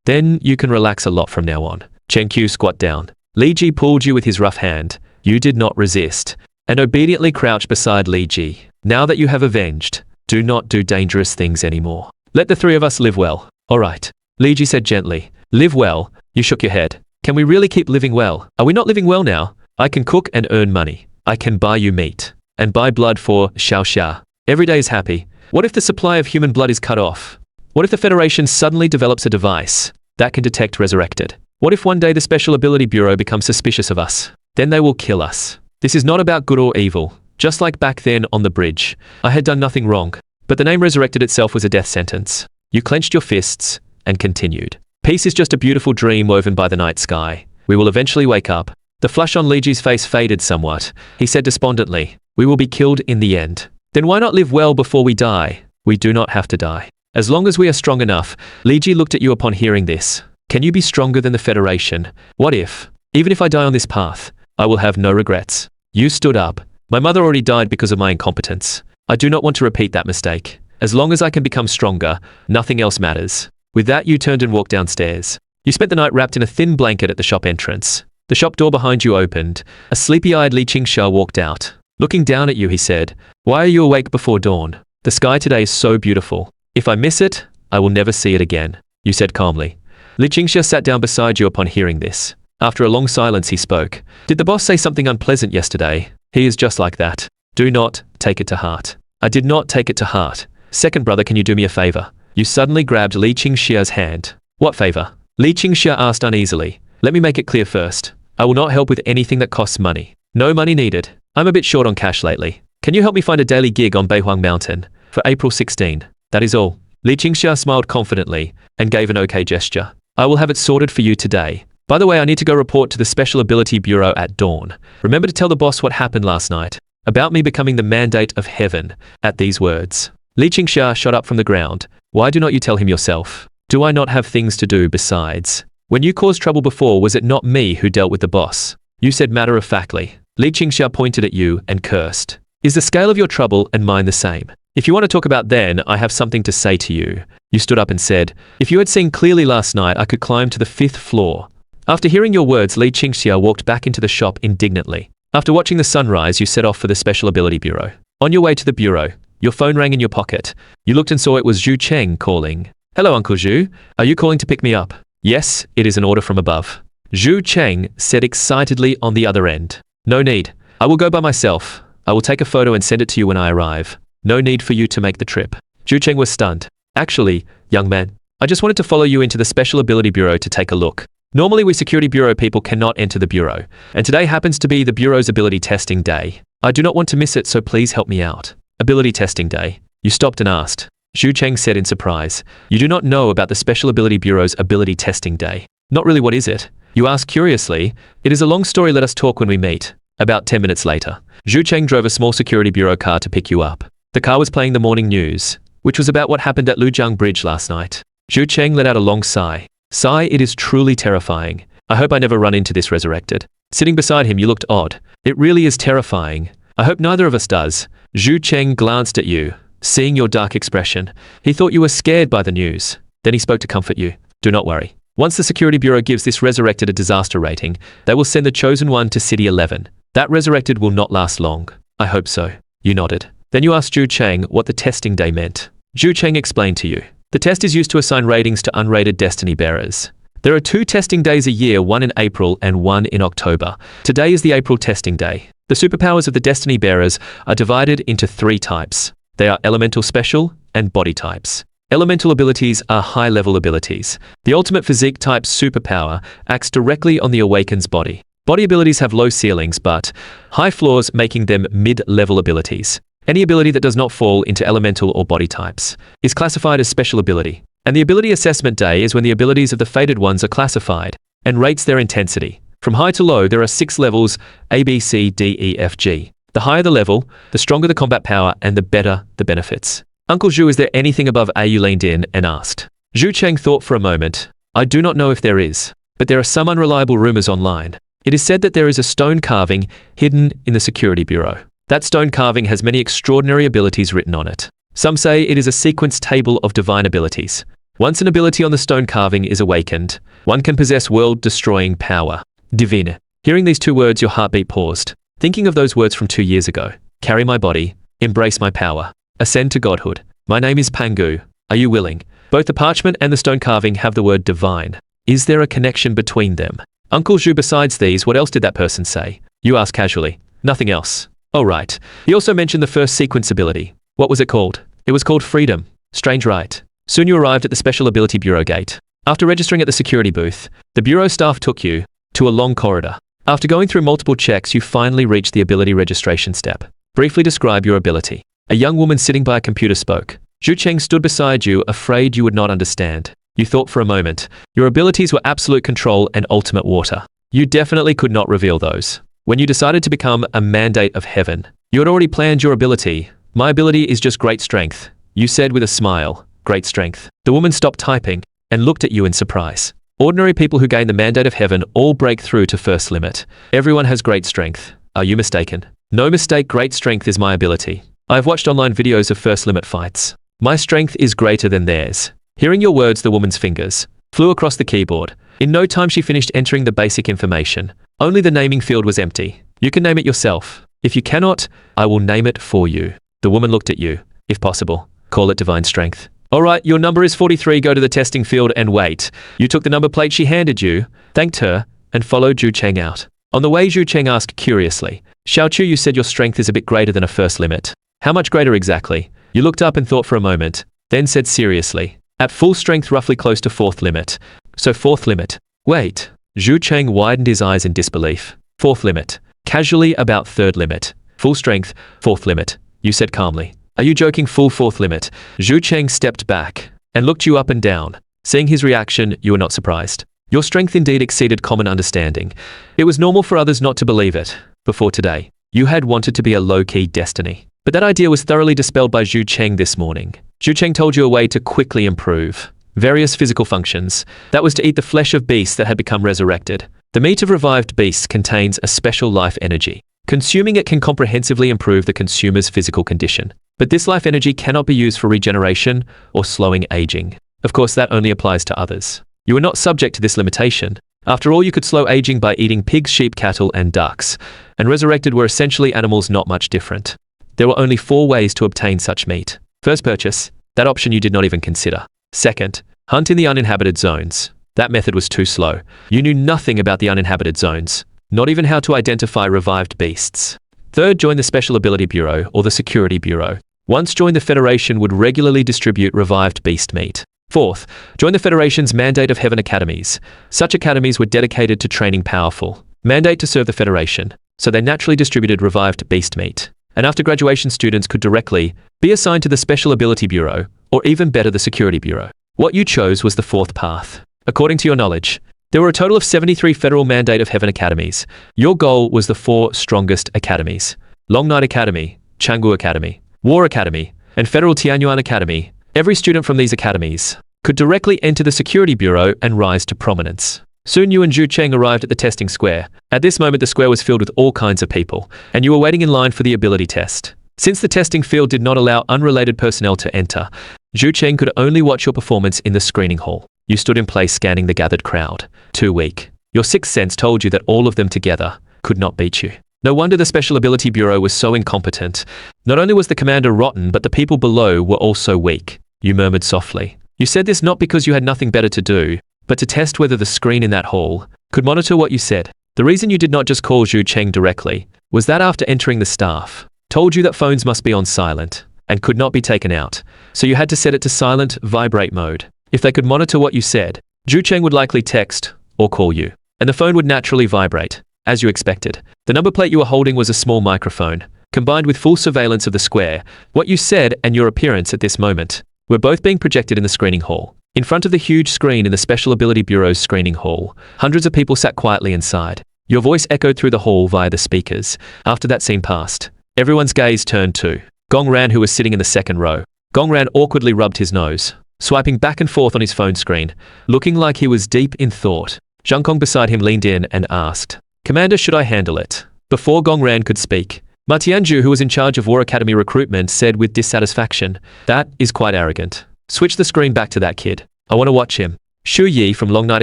Then you can relax a lot from now on. Chenqiu squat down. Li Ji pulled you with his rough hand. You did not resist, and obediently crouched beside Li Ji. Now that you have avenged, do not do dangerous things anymore. Let the three of us live well. All right. Li Ji said gently. Live well? You shook your head. Can we really keep living well? Are we not living well now? I can cook and earn money. I can buy you meat. And buy blood for Xiaoxia. Every day is happy. What if the supply of human blood is cut off? What if the Federation suddenly develops a device that can detect resurrected? What if one day the Special Ability Bureau becomes suspicious of us? Then they will kill us. This is not about good or evil. Just like back then on the bridge, I had done nothing wrong. But the name resurrected itself was a death sentence. You clenched your fists and continued. Peace is just a beautiful dream woven by the night sky. We will eventually wake up. The flush on Li Ji's face faded somewhat. He said despondently, we will be killed in the end. Then why not live well before we die? We do not have to die. As long as we are strong enough. Li Ji looked at you upon hearing this. Can you be stronger than the Federation? What if, even if I die on this path, I will have no regrets? You stood up. My mother already died because of my incompetence. I do not want to repeat that mistake. As long as I can become stronger, nothing else matters. With that, you turned and walked downstairs. You spent the night wrapped in a thin blanket at the shop entrance. The shop door behind you opened. A sleepy-eyed Li Chenqiu walked out. Looking down at you, he said, why are you awake before dawn? The sky today is so beautiful. If I miss it, I will never see it again, you said calmly. Li Chenqiu sat down beside you upon hearing this. After a long silence, he spoke. Did the boss say something unpleasant yesterday? He is just like that. Do not take it to heart. I did not take it to heart. Second brother, can you do me a favor? You suddenly grabbed Li Chenqiu's hand. What favor? Li Chenqiu asked uneasily. Let me make it clear first. I will not help with anything that costs money. No money needed. I'm a bit short on cash lately. Can you help me find a daily gig on Beihuang Mountain for April 16? That is all. Li Chenqiu smiled confidently and gave an okay gesture. I will have it sorted for you today. By the way, I need to go report to the Special Ability Bureau at dawn. Remember to tell the boss what happened last night. About me becoming the mandate of heaven. At these words, Li Chenqiu shot up from the ground. Why do not you tell him yourself? Do I not have things to do besides? When you caused trouble before, was it not me who dealt with the boss? You said matter-of-factly. Li Chenqiu pointed at you and cursed. Is the scale of your trouble and mine the same? If you want to talk about then, I have something to say to you. You stood up and said, if you had seen clearly last night, I could climb to the 5th floor. After hearing your words, Li Chenqiu walked back into the shop indignantly. After watching the sunrise, you set off for the Special Ability Bureau. On your way to the bureau, your phone rang in your pocket. You looked and saw it was Zhu Cheng calling. Hello, Uncle Zhu. Are you calling to pick me up? Yes, it is an order from above. Zhu Cheng said excitedly on the other end. No need. I will go by myself. I will take a photo and send it to you when I arrive. No need for you to make the trip. Zhu Cheng was stunned. Actually, young man, I just wanted to follow you into the Special Ability Bureau to take a look. Normally we Security Bureau people cannot enter the Bureau, and today happens to be the Bureau's ability testing day. I do not want to miss it, so please help me out. Ability testing day. You stopped and asked. Zhu Cheng said in surprise. You do not know about the Special Ability Bureau's ability testing day. Not really, what is it? You ask curiously. It is a long story, let us talk when we meet. About 10 minutes later, Zhu Cheng drove a small Security Bureau car to pick you up. The car was playing the morning news, which was about what happened at Lujiang Bridge last night. Zhu Cheng let out a long sigh. Sigh, it is truly terrifying. I hope I never run into this resurrected. Sitting beside him, you looked odd. It really is terrifying. I hope neither of us does. Zhu Cheng glanced at you, seeing your dark expression. He thought you were scared by the news. Then he spoke to comfort you. Do not worry. Once the Security Bureau gives this resurrected a disaster rating, they will send the chosen one to City 11. That resurrected will not last long. I hope so. You nodded. Then you asked Zhu Cheng what the testing day meant. Zhu Cheng explained to you. The test is used to assign ratings to unrated destiny bearers. There are 2 testing days a year, one in April and one in October. Today is the April testing day. The superpowers of the destiny bearers are divided into 3 types. They are elemental special and body types. Elemental abilities are high-level abilities. The ultimate physique type superpower acts directly on the awakened's body. Body abilities have low ceilings but high floors, making them mid-level abilities. Any ability that does not fall into elemental or body types is classified as special ability. And the ability assessment day is when the abilities of the fated ones are classified and rates their intensity. From high to low, there are 6 levels, A, B, C, D, E, F, G. The higher the level, the stronger the combat power and the better the benefits. Uncle Zhu, is there anything above A? You leaned in and asked. Zhu Cheng thought for a moment. I do not know if there is, but there are some unreliable rumors online. It is said that there is a stone carving hidden in the Security Bureau. That stone carving has many extraordinary abilities written on it. Some say it is a sequence table of divine abilities. Once an ability on the stone carving is awakened, one can possess world-destroying power. Divine. Hearing these 2 words, your heartbeat paused. Thinking of those words from 2 years ago. Carry my body. Embrace my power. Ascend to godhood. My name is Pangu. Are you willing? Both the parchment and the stone carving have the word divine. Is there a connection between them? Uncle Zhu, besides these, what else did that person say? You asked casually. Nothing else. Oh right. He also mentioned the first sequence ability. What was it called? It was called freedom. Strange, right? Soon you arrived at the Special Ability Bureau gate. After registering at the security booth, the bureau staff took you to a long corridor. After going through multiple checks, you finally reached the ability registration step. Briefly describe your ability. A young woman sitting by a computer spoke. Zhu Cheng stood beside you, afraid you would not understand. You thought for a moment. Your abilities were absolute control and ultimate water. You definitely could not reveal those. When you decided to become a mandate of heaven, you had already planned your ability. My ability is just great strength. You said with a smile. Great strength. The woman stopped typing and looked at you in surprise. Ordinary people who gain the mandate of heaven all break through to first limit. Everyone has great strength. Are you mistaken? No mistake, great strength is my ability. I have watched online videos of first limit fights. My strength is greater than theirs. Hearing your words, the woman's fingers flew across the keyboard. In no time she finished entering the basic information. Only the naming field was empty. You can name it yourself. If you cannot, I will name it for you. The woman looked at you. If possible, call it divine strength. Alright, your number is 43, go to the testing field and wait. You took the number plate she handed you, thanked her, and followed Zhu Cheng out. On the way, Zhu Cheng asked curiously, Xiaochu, you said your strength is a bit greater than a first limit. How much greater exactly? You looked up and thought for a moment, then said seriously, at full strength roughly close to 4th limit. So 4th limit. Wait. Zhu Cheng widened his eyes in disbelief. 4th limit. Casually about 3rd limit. Full strength, 4th limit. You said calmly. Are you joking? Full 4th limit. Zhu Cheng stepped back and looked you up and down. Seeing his reaction, you were not surprised. Your strength indeed exceeded common understanding. It was normal for others not to believe it. Before today, you had wanted to be a low-key destiny. But that idea was thoroughly dispelled by Zhu Cheng this morning. Zhu Cheng told you a way to quickly improve various physical functions. That was to eat the flesh of beasts that had become resurrected. The meat of revived beasts contains a special life energy. Consuming it can comprehensively improve the consumer's physical condition. But this life energy cannot be used for regeneration or slowing aging. Of course, that only applies to others. You are not subject to this limitation. After all, you could slow aging by eating pigs, sheep, cattle, and ducks. And resurrected were essentially animals not much different. There were only 4 ways to obtain such meat. First, purchase. That option you did not even consider. Second, hunt in the uninhabited zones. That method was too slow. You knew nothing about the uninhabited zones, not even how to identify revived beasts. Third, join the Special Ability Bureau or the Security Bureau. Once joined, the Federation would regularly distribute revived beast meat. Fourth, join the Federation's Mandate of Heaven Academies. Such academies were dedicated to training powerful. Mandate to serve the Federation, so they naturally distributed revived beast meat. And after graduation, students could directly be assigned to the Special Ability Bureau, or even better, the Security Bureau. What you chose was the fourth path. According to your knowledge, there were a total of 73 Federal Mandate of Heaven Academies. Your goal was the 4 strongest academies: Long Night Academy, Canggu Academy, War Academy, and Federal Tianyuan Academy. Every student from these academies could directly enter the Security Bureau and rise to prominence. Soon you and Zhu Cheng arrived at the testing square. At this moment, the square was filled with all kinds of people, and you were waiting in line for the ability test. Since the testing field did not allow unrelated personnel to enter, Zhu Cheng could only watch your performance in the screening hall. You stood in place scanning the gathered crowd. Too weak. Your sixth sense told you that all of them together could not beat you. No wonder the Special Ability Bureau was so incompetent. Not only was the commander rotten, but the people below were also weak. You murmured softly. You said this not because you had nothing better to do, but to test whether the screen in that hall could monitor what you said. The reason you did not just call Zhu Cheng directly was that after entering, the staff told you that phones must be on silent and could not be taken out, so you had to set it to silent vibrate mode. If they could monitor what you said, Zhu Cheng would likely text or call you, and the phone would naturally vibrate, as you expected. The number plate you were holding was a small microphone, combined with full surveillance of the square. What you said and your appearance at this moment were both being projected in the screening hall. In front of the huge screen in the Special Ability Bureau's screening hall, hundreds of people sat quietly inside. Your voice echoed through the hall via the speakers. After that scene passed, everyone's gaze turned to Gong Ran, who was sitting in the second row. Gong Ran awkwardly rubbed his nose, swiping back and forth on his phone screen, looking like he was deep in thought. Zhang Kong beside him leaned in and asked, "Commander, should I handle it?" Before Gong Ran could speak, Ma Tianju, who was in charge of War Academy recruitment, said with dissatisfaction, "That is quite arrogant. Switch the screen back to that kid. I want to watch him." Shu Yi from Long Night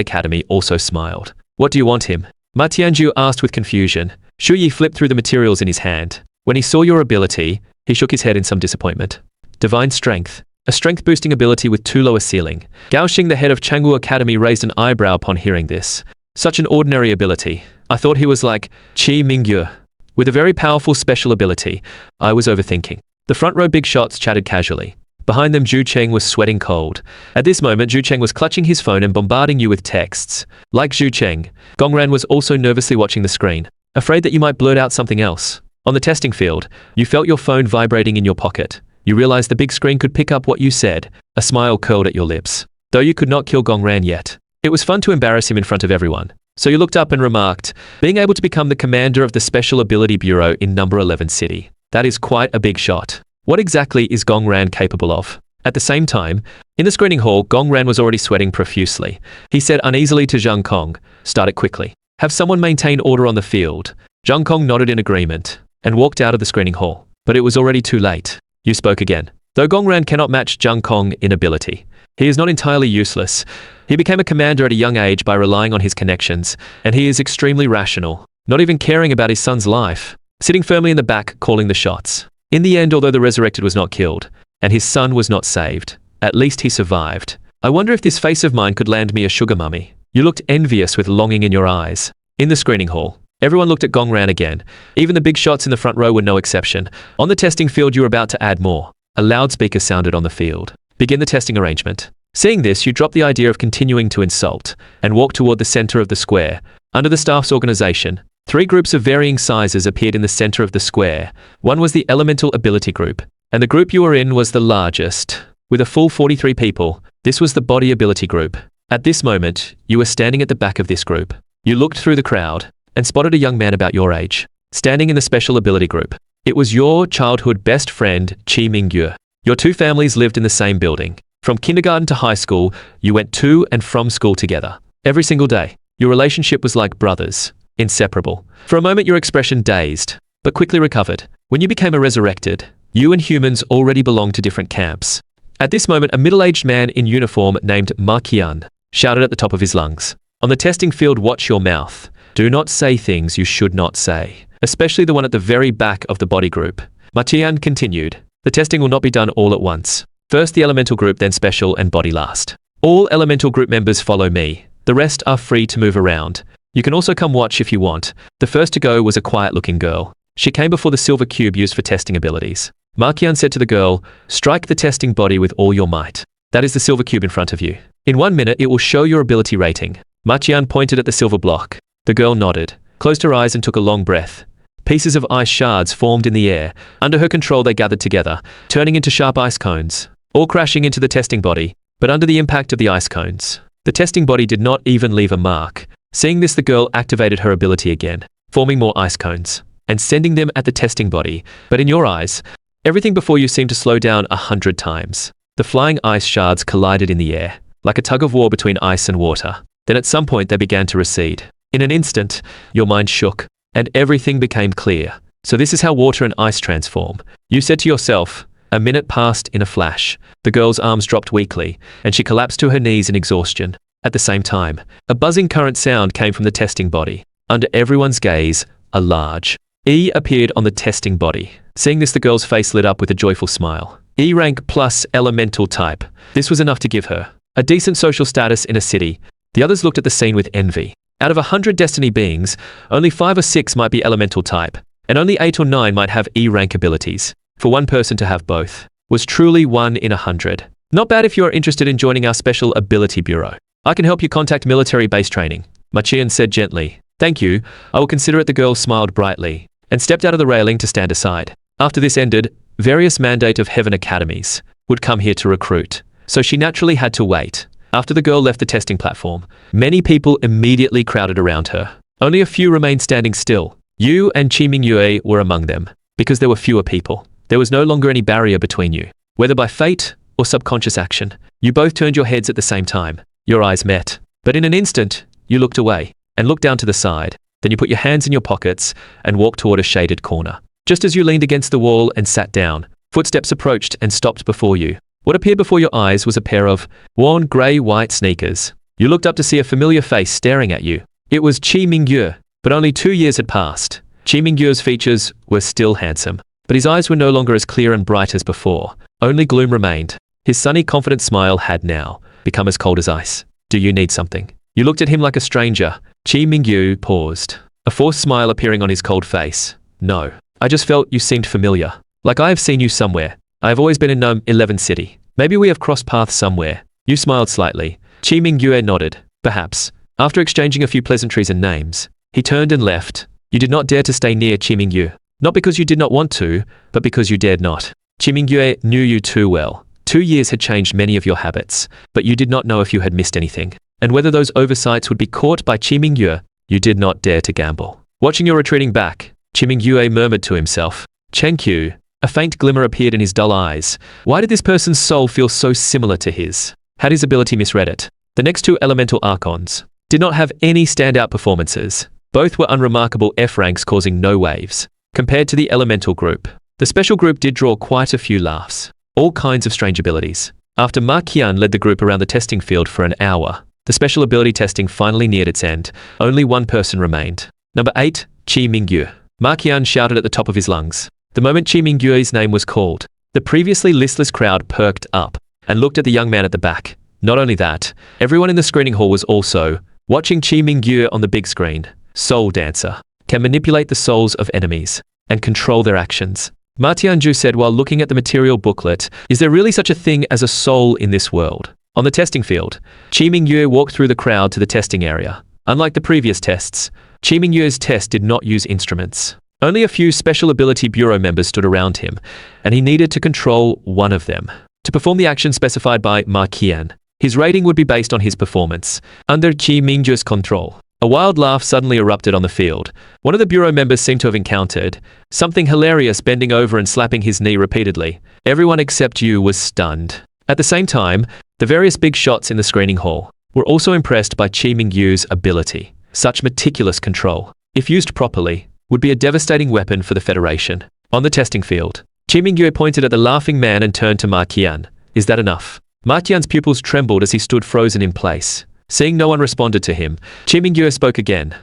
Academy also smiled. "What do you want him?" Ma Tianju asked with confusion. Shu Yi flipped through the materials in his hand. When he saw your ability, he shook his head in some disappointment. Divine Strength. A strength-boosting ability with 2 lower ceiling. Gao Xing, the head of Canggu Academy, raised an eyebrow upon hearing this. Such an ordinary ability. I thought he was like Qi Mingyue, with a very powerful special ability. I was overthinking. The front row big shots chatted casually. Behind them, Zhu Cheng was sweating cold. At this moment, Zhu Cheng was clutching his phone and bombarding you with texts. Like Zhu Cheng, Gong Ran was also nervously watching the screen, afraid that you might blurt out something else. On the testing field, you felt your phone vibrating in your pocket. You realized the big screen could pick up what you said. A smile curled at your lips. Though you could not kill Gong Ran yet, it was fun to embarrass him in front of everyone. So you looked up and remarked, "Being able to become the commander of the Special Ability Bureau in number 11 city. That is quite a big shot. What exactly is Gong Ran capable of?" At the same time, in the screening hall, Gong Ran was already sweating profusely. He said uneasily to Zhang Kong, "Start it quickly. Have someone maintain order on the field." Zhang Kong nodded in agreement and walked out of the screening hall. But it was already too late. You spoke again. Though Gong Ran cannot match Zhang Kong in ability, he is not entirely useless. He became a commander at a young age by relying on his connections, and he is extremely rational, not even caring about his son's life, sitting firmly in the back, calling the shots. In the end, although the resurrected was not killed, and his son was not saved, at least he survived. I wonder if this face of mine could land me a sugar mummy. You looked envious with longing in your eyes. In the screening hall, everyone looked at Gong Ran again. Even the big shots in the front row were no exception. On the testing field, you were about to add more. A loudspeaker sounded on the field. Begin the testing arrangement. Seeing this, you dropped the idea of continuing to insult and walked toward the center of the square. Under the staff's organization, 3 groups of varying sizes appeared in the center of the square. One was the Elemental Ability Group, and the group you were in was the largest, with a full 43 people. This was the Body Ability Group. At this moment, you were standing at the back of this group. You looked through the crowd and spotted a young man about your age, standing in the Special Ability Group. It was your childhood best friend, Qi Mingyue. Your 2 families lived in the same building. From kindergarten to high school, you went to and from school together. Every single day, your relationship was like brothers, inseparable. For a moment, your expression dazed, but quickly recovered. When you became a resurrected, you and humans already belonged to different camps. At this moment, a middle-aged man in uniform named Ma Qian shouted at the top of his lungs, "On the testing field, watch your mouth. Do not say things you should not say," especially the one at the very back of the body group. Ma Qian continued. The testing will not be done all at once. First the elemental group, then special and body last. All elemental group members follow me. The rest are free to move around. You can also come watch if you want. The first to go was a quiet-looking girl. She came before the silver cube used for testing abilities. Ma Qian said to the girl, strike the testing body with all your might. That is the silver cube in front of you. In 1 minute, it will show your ability rating. Ma Qian pointed at the silver block. The girl nodded, closed her eyes and took a long breath. Pieces of ice shards formed in the air. Under her control, they gathered together, turning into sharp ice cones, all crashing into the testing body, but under the impact of the ice cones. The testing body did not even leave a mark. Seeing this, the girl activated her ability again, forming more ice cones, and sending them at the testing body. But in your eyes, everything before you seemed to slow down 100 times. The flying ice shards collided in the air, like a tug of war between ice and water. Then at some point they began to recede. In an instant, your mind shook, and everything became clear. So this is how water and ice transform. You said to yourself. A minute passed in a flash. The girl's arms dropped weakly, and she collapsed to her knees in exhaustion. At the same time, a buzzing current sound came from the testing body. Under everyone's gaze, a large E appeared on the testing body. Seeing this, the girl's face lit up with a joyful smile. E rank plus elemental type. This was enough to give her a decent social status in a city. The others looked at the scene with envy. Out of 100 destiny beings, only 5 or 6 might be elemental type, and only 8 or 9 might have E rank abilities. For one person to have both was truly 1 in 100. Not bad if you are interested in joining our special ability bureau. I can help you contact military base training. Ma Qian said gently. Thank you, I will consider it. The girl smiled brightly and stepped out of the railing to stand aside. After this ended, various mandate of heaven academies would come here to recruit, so she naturally had to wait. After the girl left the testing platform, many people immediately crowded around her. Only a few remained standing still. You and Qi Mingyue were among them. Because there were fewer people, there was no longer any barrier between you. Whether by fate or subconscious action, you both turned your heads at the same time. Your eyes met. But in an instant, you looked away and looked down to the side. Then you put your hands in your pockets and walked toward a shaded corner. Just as you leaned against the wall and sat down, footsteps approached and stopped before you. What appeared before your eyes was a pair of worn grey-white sneakers. You looked up to see a familiar face staring at you. It was Qi Mingyue, but only 2 years had passed. Qi Mingyue's features were still handsome, but his eyes were no longer as clear and bright as before. Only gloom remained. His sunny, confident smile had now become as cold as ice. Do you need something? You looked at him like a stranger. Qi Mingyue paused, a forced smile appearing on his cold face. No, I just felt you seemed familiar. Like I have seen you somewhere. I have always been in Gnome 11 City. Maybe we have crossed paths somewhere. You smiled slightly. Qi Mingyue nodded. Perhaps. After exchanging a few pleasantries and names, he turned and left. You did not dare to stay near Qi Mingyue. Not because you did not want to, but because you dared not. Qi Mingyue knew you too well. 2 years had changed many of your habits, but you did not know if you had missed anything. And whether those oversights would be caught by Qi Mingyue, you did not dare to gamble. Watching your retreating back, Qi Mingyue murmured to himself. Chenqiu. A faint glimmer appeared in his dull eyes. Why did this person's soul feel so similar to his? Had his ability misread it? The next 2 elemental archons did not have any standout performances. Both were unremarkable F ranks causing no waves. Compared to the elemental group, the special group did draw quite a few laughs. All kinds of strange abilities. After Ma Qian led the group around the testing field for an hour, the special ability testing finally neared its end. Only one person remained. Number 8, Qi Mingyue. Ma Qian shouted at the top of his lungs. The moment Qi Mingyue's name was called, the previously listless crowd perked up and looked at the young man at the back. Not only that, everyone in the screening hall was also watching Qi Mingyue on the big screen. Soul Dancer can manipulate the souls of enemies and control their actions. Ma Tianju said while looking at the material booklet, is there really such a thing as a soul in this world? On the testing field, Qi Mingyue walked through the crowd to the testing area. Unlike the previous tests, Qi Mingyue's test did not use instruments. Only a few Special Ability Bureau members stood around him, and he needed to control one of them to perform the action specified by Ma Qian. His rating would be based on his performance, under Qi Mingjue's control. A wild laugh suddenly erupted on the field. One of the Bureau members seemed to have encountered something hilarious, bending over and slapping his knee repeatedly. Everyone except you was stunned. At the same time, the various big shots in the screening hall were also impressed by Qi Mingyue's ability. Such meticulous control, if used properly, would be a devastating weapon for the Federation. On the testing field, Qi Mingyue pointed at the laughing man and turned to Ma Qian. Is that enough? Ma Qian's pupils trembled as he stood frozen in place. Seeing no one responded to him, Qi Mingyue spoke again.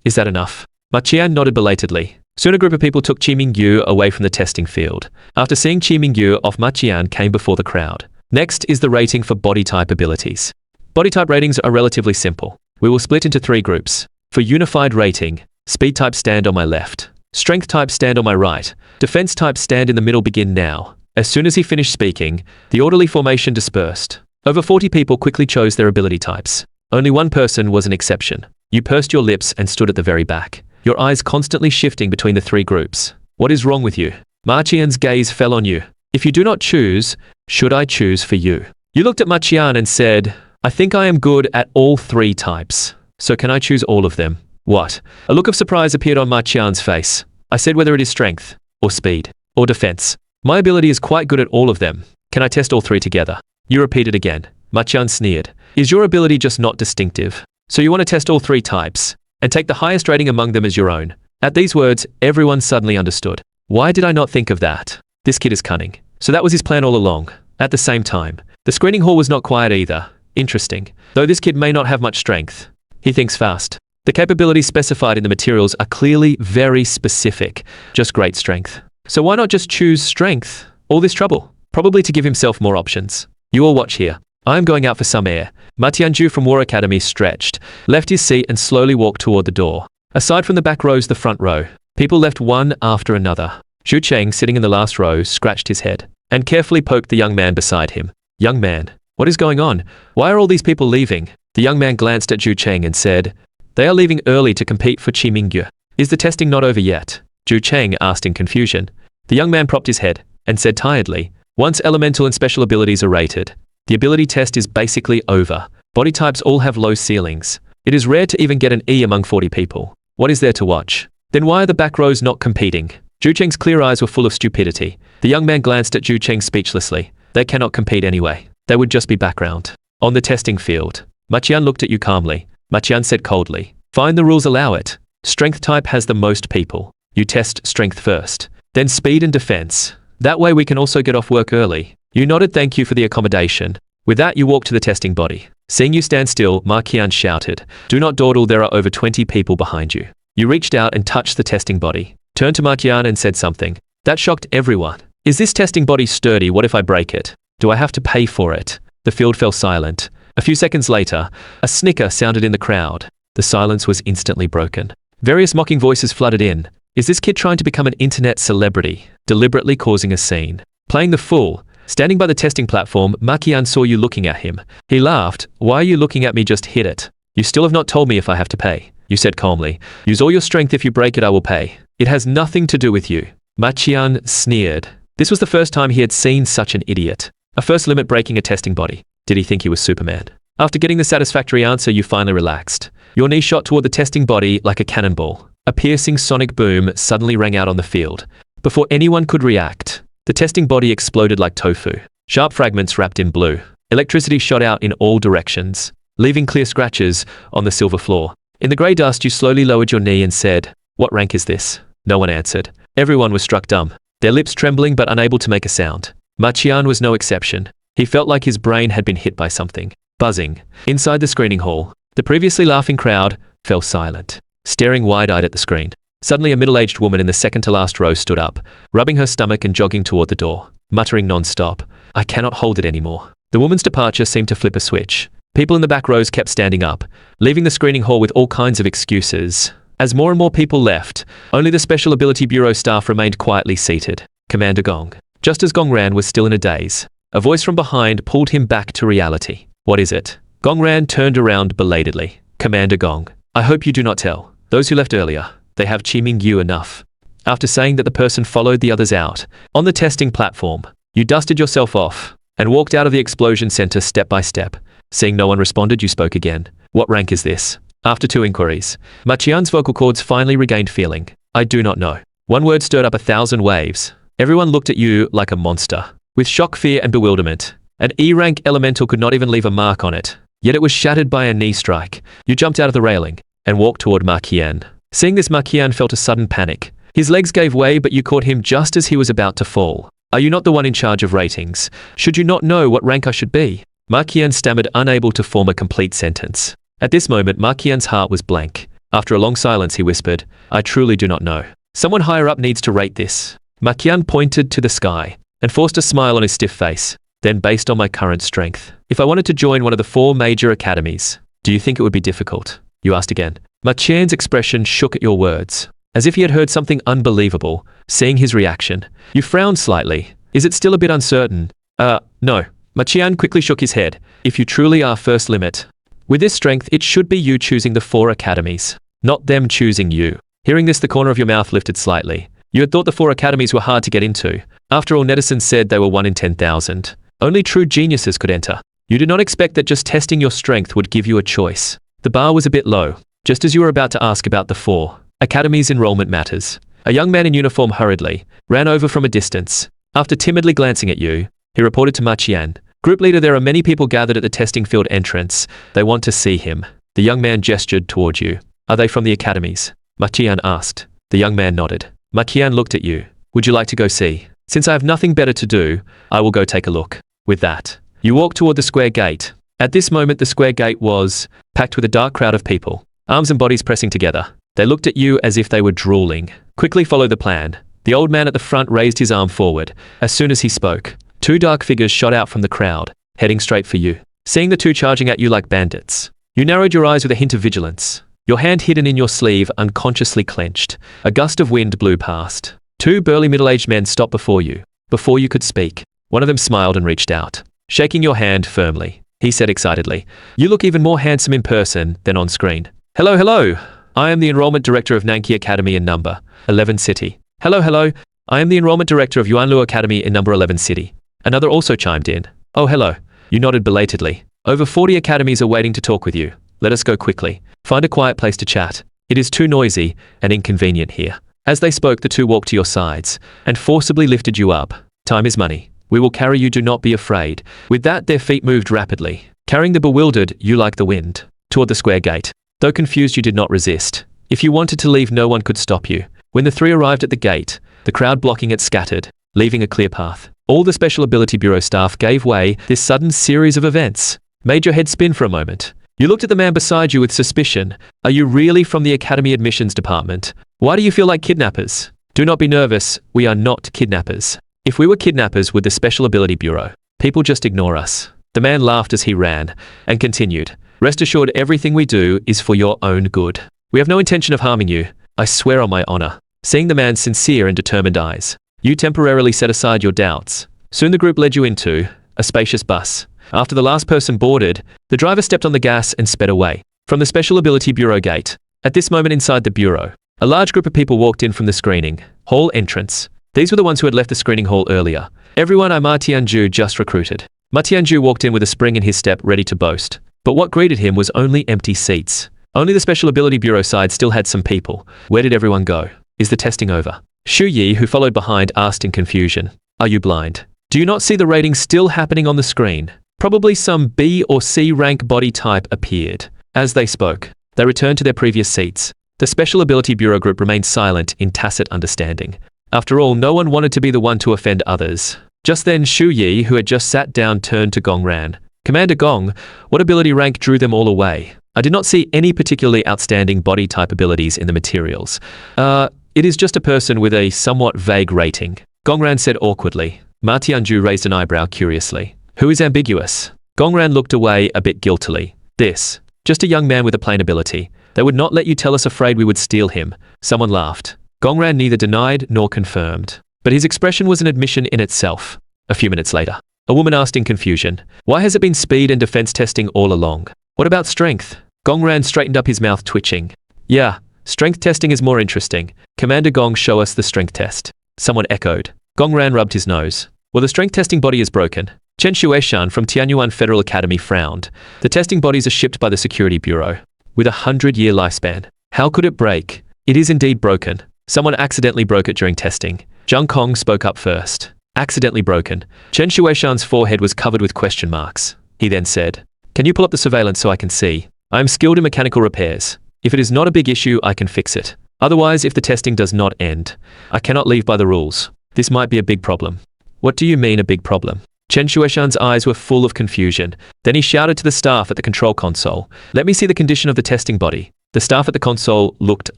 Is that enough? Ma Qian nodded belatedly. Soon a group of people took Mingyu away from the testing field. After seeing Mingyu off, Maqian came before the crowd. Next is the rating for body type abilities. Body type ratings are relatively simple. We will split into 3 groups. For unified rating, speed type stand on my left, strength type stand on my right, defense type stand in the middle. Begin now. As soon as he finished speaking, the orderly formation dispersed. Over 40 people quickly chose their ability types. Only one person was an exception. You pursed your lips and stood at the very back, your eyes constantly shifting between the 3 groups. What is wrong with you? Maqian's gaze fell on you. If you do not choose, should I choose for you? You looked at Maqian and said, I think I am good at all 3 types. So can I choose all of them? What? A look of surprise appeared on Maqian's face. I said whether it is strength, or speed, or defense. My ability is quite good at all of them. Can I test all 3 together? You repeated again. Maqian sneered. Is your ability just not distinctive? So you want to test all 3 types, and take the highest rating among them as your own? At these words, everyone suddenly understood. Why did I not think of that? This kid is cunning. So that was his plan all along. At the same time, the screening hall was not quiet either. Interesting. Though this kid may not have much strength, he thinks fast. The capabilities specified in the materials are clearly very specific. Just great strength. So why not just choose strength? All this trouble? Probably to give himself more options. You all watch here. I am going out for some air. Ma Tianju from War Academy stretched, left his seat and slowly walked toward the door. Aside from the back rows, the front row, people left one after another. Zhu Cheng, sitting in the last row, scratched his head and carefully poked the young man beside him. Young man, what is going on? Why are all these people leaving? The young man glanced at Zhu Cheng and said, they are leaving early to compete for Mingyu. Is the testing not over yet? Zhu Cheng asked in confusion. The young man propped his head and said tiredly, once elemental and special abilities are rated, the ability test is basically over. Body types all have low ceilings. It is rare to even get an E among 40 people. What is there to watch? Then why are the back rows not competing? Zhu Cheng's clear eyes were full of stupidity. The young man glanced at Zhu Cheng speechlessly. They cannot compete anyway. They would just be background. On the testing field, Maqian looked at you calmly. Maqian said coldly, fine, the rules allow it. Strength type has the most people. You test strength first, then speed and defense. That way we can also get off work early. You nodded, thank you for the accommodation. With that, you walked to the testing body. Seeing you stand still, Maqian shouted, do not dawdle, there are over 20 people behind you. You reached out and touched the testing body, turned to Maqian and said something. That shocked everyone. Is this testing body sturdy? What if I break it? Do I have to pay for it? The field fell silent. A few seconds later, a snicker sounded in the crowd. The silence was instantly broken. Various mocking voices flooded in. Is this kid trying to become an internet celebrity, deliberately causing a scene? Playing the fool. Standing by the testing platform, Maqian saw you looking at him. He laughed. Why are you looking at me? Just hit it. You still have not told me if I have to pay. You said calmly. Use all your strength. If you break it, I will pay. It has nothing to do with you. Maqian sneered. This was the first time he had seen such an idiot. A first limit breaking a testing body. Did he think he was Superman? After getting the satisfactory answer, you finally relaxed. Your knee shot toward the testing body like a cannonball. A piercing sonic boom suddenly rang out on the field. Before anyone could react, the testing body exploded like tofu. Sharp fragments wrapped in blue. Electricity shot out in all directions, leaving clear scratches on the silver floor. In the grey dust, you slowly lowered your knee and said, what rank is this? No one answered. Everyone was struck dumb, their lips trembling but unable to make a sound. Maqian was no exception. He felt like his brain had been hit by something. Buzzing. Inside the screening hall, the previously laughing crowd fell silent, staring wide-eyed at the screen. Suddenly, a middle-aged woman in the second-to-last row stood up, rubbing her stomach and jogging toward the door, muttering non-stop, I cannot hold it anymore. The woman's departure seemed to flip a switch. People in the back rows kept standing up, leaving the screening hall with all kinds of excuses. As more and more people left, only the Special Ability Bureau staff remained quietly seated. Commander Gong. Just as Gong Ran was still in a daze, a voice from behind pulled him back to reality. What is it? Gong Ran turned around belatedly. Commander Gong, I hope you do not tell those who left earlier. They have Mingyu enough. After saying that, the person followed the others out. On the testing platform, you dusted yourself off and walked out of the explosion center step by step. Seeing no one responded, you spoke again. What rank is this? After 2 inquiries, Maqian's vocal cords finally regained feeling. I do not know. One word stirred up 1,000 waves. Everyone looked at you like a monster. With shock, fear, and bewilderment. An E-rank elemental could not even leave a mark on it. Yet it was shattered by a knee strike. You jumped out of the railing and walked toward Maqian. Seeing this, Maqian felt a sudden panic. His legs gave way, but you caught him just as he was about to fall. Are you not the one in charge of ratings? Should you not know what rank I should be? Maqian stammered, unable to form a complete sentence. At this moment, Maqian's heart was blank. After a long silence, he whispered, I truly do not know. Someone higher up needs to rate this. Ma Qian pointed to the sky and forced a smile on his stiff face. Then, based on my current strength, if I wanted to join one of the 4 major academies, do you think it would be difficult? You asked again. Ma Qian's expression shook at your words, as if he had heard something unbelievable. Seeing his reaction, you frowned slightly. Is it still a bit uncertain? No. Ma Qian quickly shook his head. If you truly are first limit, with this strength, it should be you choosing the 4 academies, not them choosing you. Hearing this, the corner of your mouth lifted slightly. You had thought the 4 academies were hard to get into. After all, netizens said they were 1 in 10,000. Only true geniuses could enter. You did not expect that just testing your strength would give you a choice. The bar was a bit low. Just as you were about to ask about the 4 academies' enrollment matters, a young man in uniform hurriedly ran over from a distance. After timidly glancing at you, he reported to Ma Qian. Group leader, there are many people gathered at the testing field entrance. They want to see him. The young man gestured toward you. Are they from the academies? Ma Qian asked. The young man nodded. Ma Qian looked at you. Would you like to go see? Since I have nothing better to do, I will go take a look. With that, you walked toward the square gate. At this moment, the square gate was packed with a dark crowd of people, arms and bodies pressing together. They looked at you as if they were drooling. Quickly follow the plan. The old man at the front raised his arm forward. As soon as he spoke, 2 dark figures shot out from the crowd, heading straight for you. Seeing the 2 charging at you like bandits, you narrowed your eyes with a hint of vigilance. Your hand hidden in your sleeve unconsciously clenched. A gust of wind blew past. 2 burly middle-aged men stopped before you. Before you could speak, one of them smiled and reached out, shaking your hand firmly. He said excitedly, "You look even more handsome in person than on screen." "Hello, hello. I am the enrollment director of Nanqi Academy in number 11 city." "Hello, hello. I am the enrollment director of Yuanlu Academy in number 11 city." Another also chimed in. "Oh, hello." You nodded belatedly. "Over 40 academies are waiting to talk with you. Let us go quickly. Find a quiet place to chat. It is too noisy and inconvenient here." As they spoke, the 2 walked to your sides and forcibly lifted you up. "Time is money. We will carry you, do not be afraid." With that, their feet moved rapidly, carrying the bewildered you like the wind, toward the square gate. Though confused, you did not resist. If you wanted to leave, no one could stop you. When the 3 arrived at the gate, the crowd blocking it scattered, leaving a clear path. All the Special Ability Bureau staff gave way. This sudden series of events made your head spin for a moment. You looked at the man beside you with suspicion. "Are you really from the Academy Admissions Department? Why do you feel like kidnappers?" "Do not be nervous. We are not kidnappers. If we were kidnappers with the Special Ability Bureau, people just ignore us." The man laughed as he ran and continued. "Rest assured, everything we do is for your own good. We have no intention of harming you. I swear on my honor." Seeing the man's sincere and determined eyes, you temporarily set aside your doubts. Soon the group led you into a spacious bus. After the last person boarded, the driver stepped on the gas and sped away from the Special Ability Bureau gate. At this moment, inside the bureau, a large group of people walked in from the screening hall entrance. These were the ones who had left the screening hall earlier. Everyone Ma Tianju just recruited. Ma Tianju walked in with a spring in his step, ready to boast. But what greeted him was only empty seats. Only the Special Ability Bureau side still had some people. Where did everyone go? Is the testing over? Shu Yi, who followed behind, asked in confusion. Are you blind? Do you not see the ratings still happening on the screen? Probably some B or C rank body type appeared. As they spoke, they returned to their previous seats. The Special Ability Bureau group remained silent in tacit understanding. After all, no one wanted to be the one to offend others. Just then, Shu Yi, who had just sat down, turned to Gong ran. Commander Gong, what ability rank drew them all away? I did not see any particularly outstanding body type abilities in the materials. It is just a person with a somewhat vague rating. Gongran said awkwardly. Ma Tianju raised an eyebrow curiously. Who is ambiguous? Gongran looked away a bit guiltily. This. Just a young man with a plain ability. They would not let you tell us, afraid we would steal him. Someone laughed. Gongran neither denied nor confirmed. But his expression was an admission in itself. A few minutes later, a woman asked in confusion, why has it been speed and defense testing all along? What about strength? Gongran straightened up, his mouth twitching. Yeah, strength testing is more interesting. Commander Gong, show us the strength test. Someone echoed. Gongran rubbed his nose. Well, the strength testing body is broken. Chen Shueishan from Tianyuan Federal Academy frowned. The testing bodies are shipped by the Security Bureau. With a 100-year lifespan. How could it break? It is indeed broken. Someone accidentally broke it during testing. Zhang Kong spoke up first. Accidentally broken. Chen Shueishan's forehead was covered with question marks. He then said, can you pull up the surveillance so I can see? I am skilled in mechanical repairs. If it is not a big issue, I can fix it. Otherwise, if the testing does not end, I cannot leave by the rules. This might be a big problem. What do you mean a big problem? Chen Shueishan's eyes were full of confusion. Then he shouted to the staff at the control console, let me see the condition of the testing body. The staff at the console looked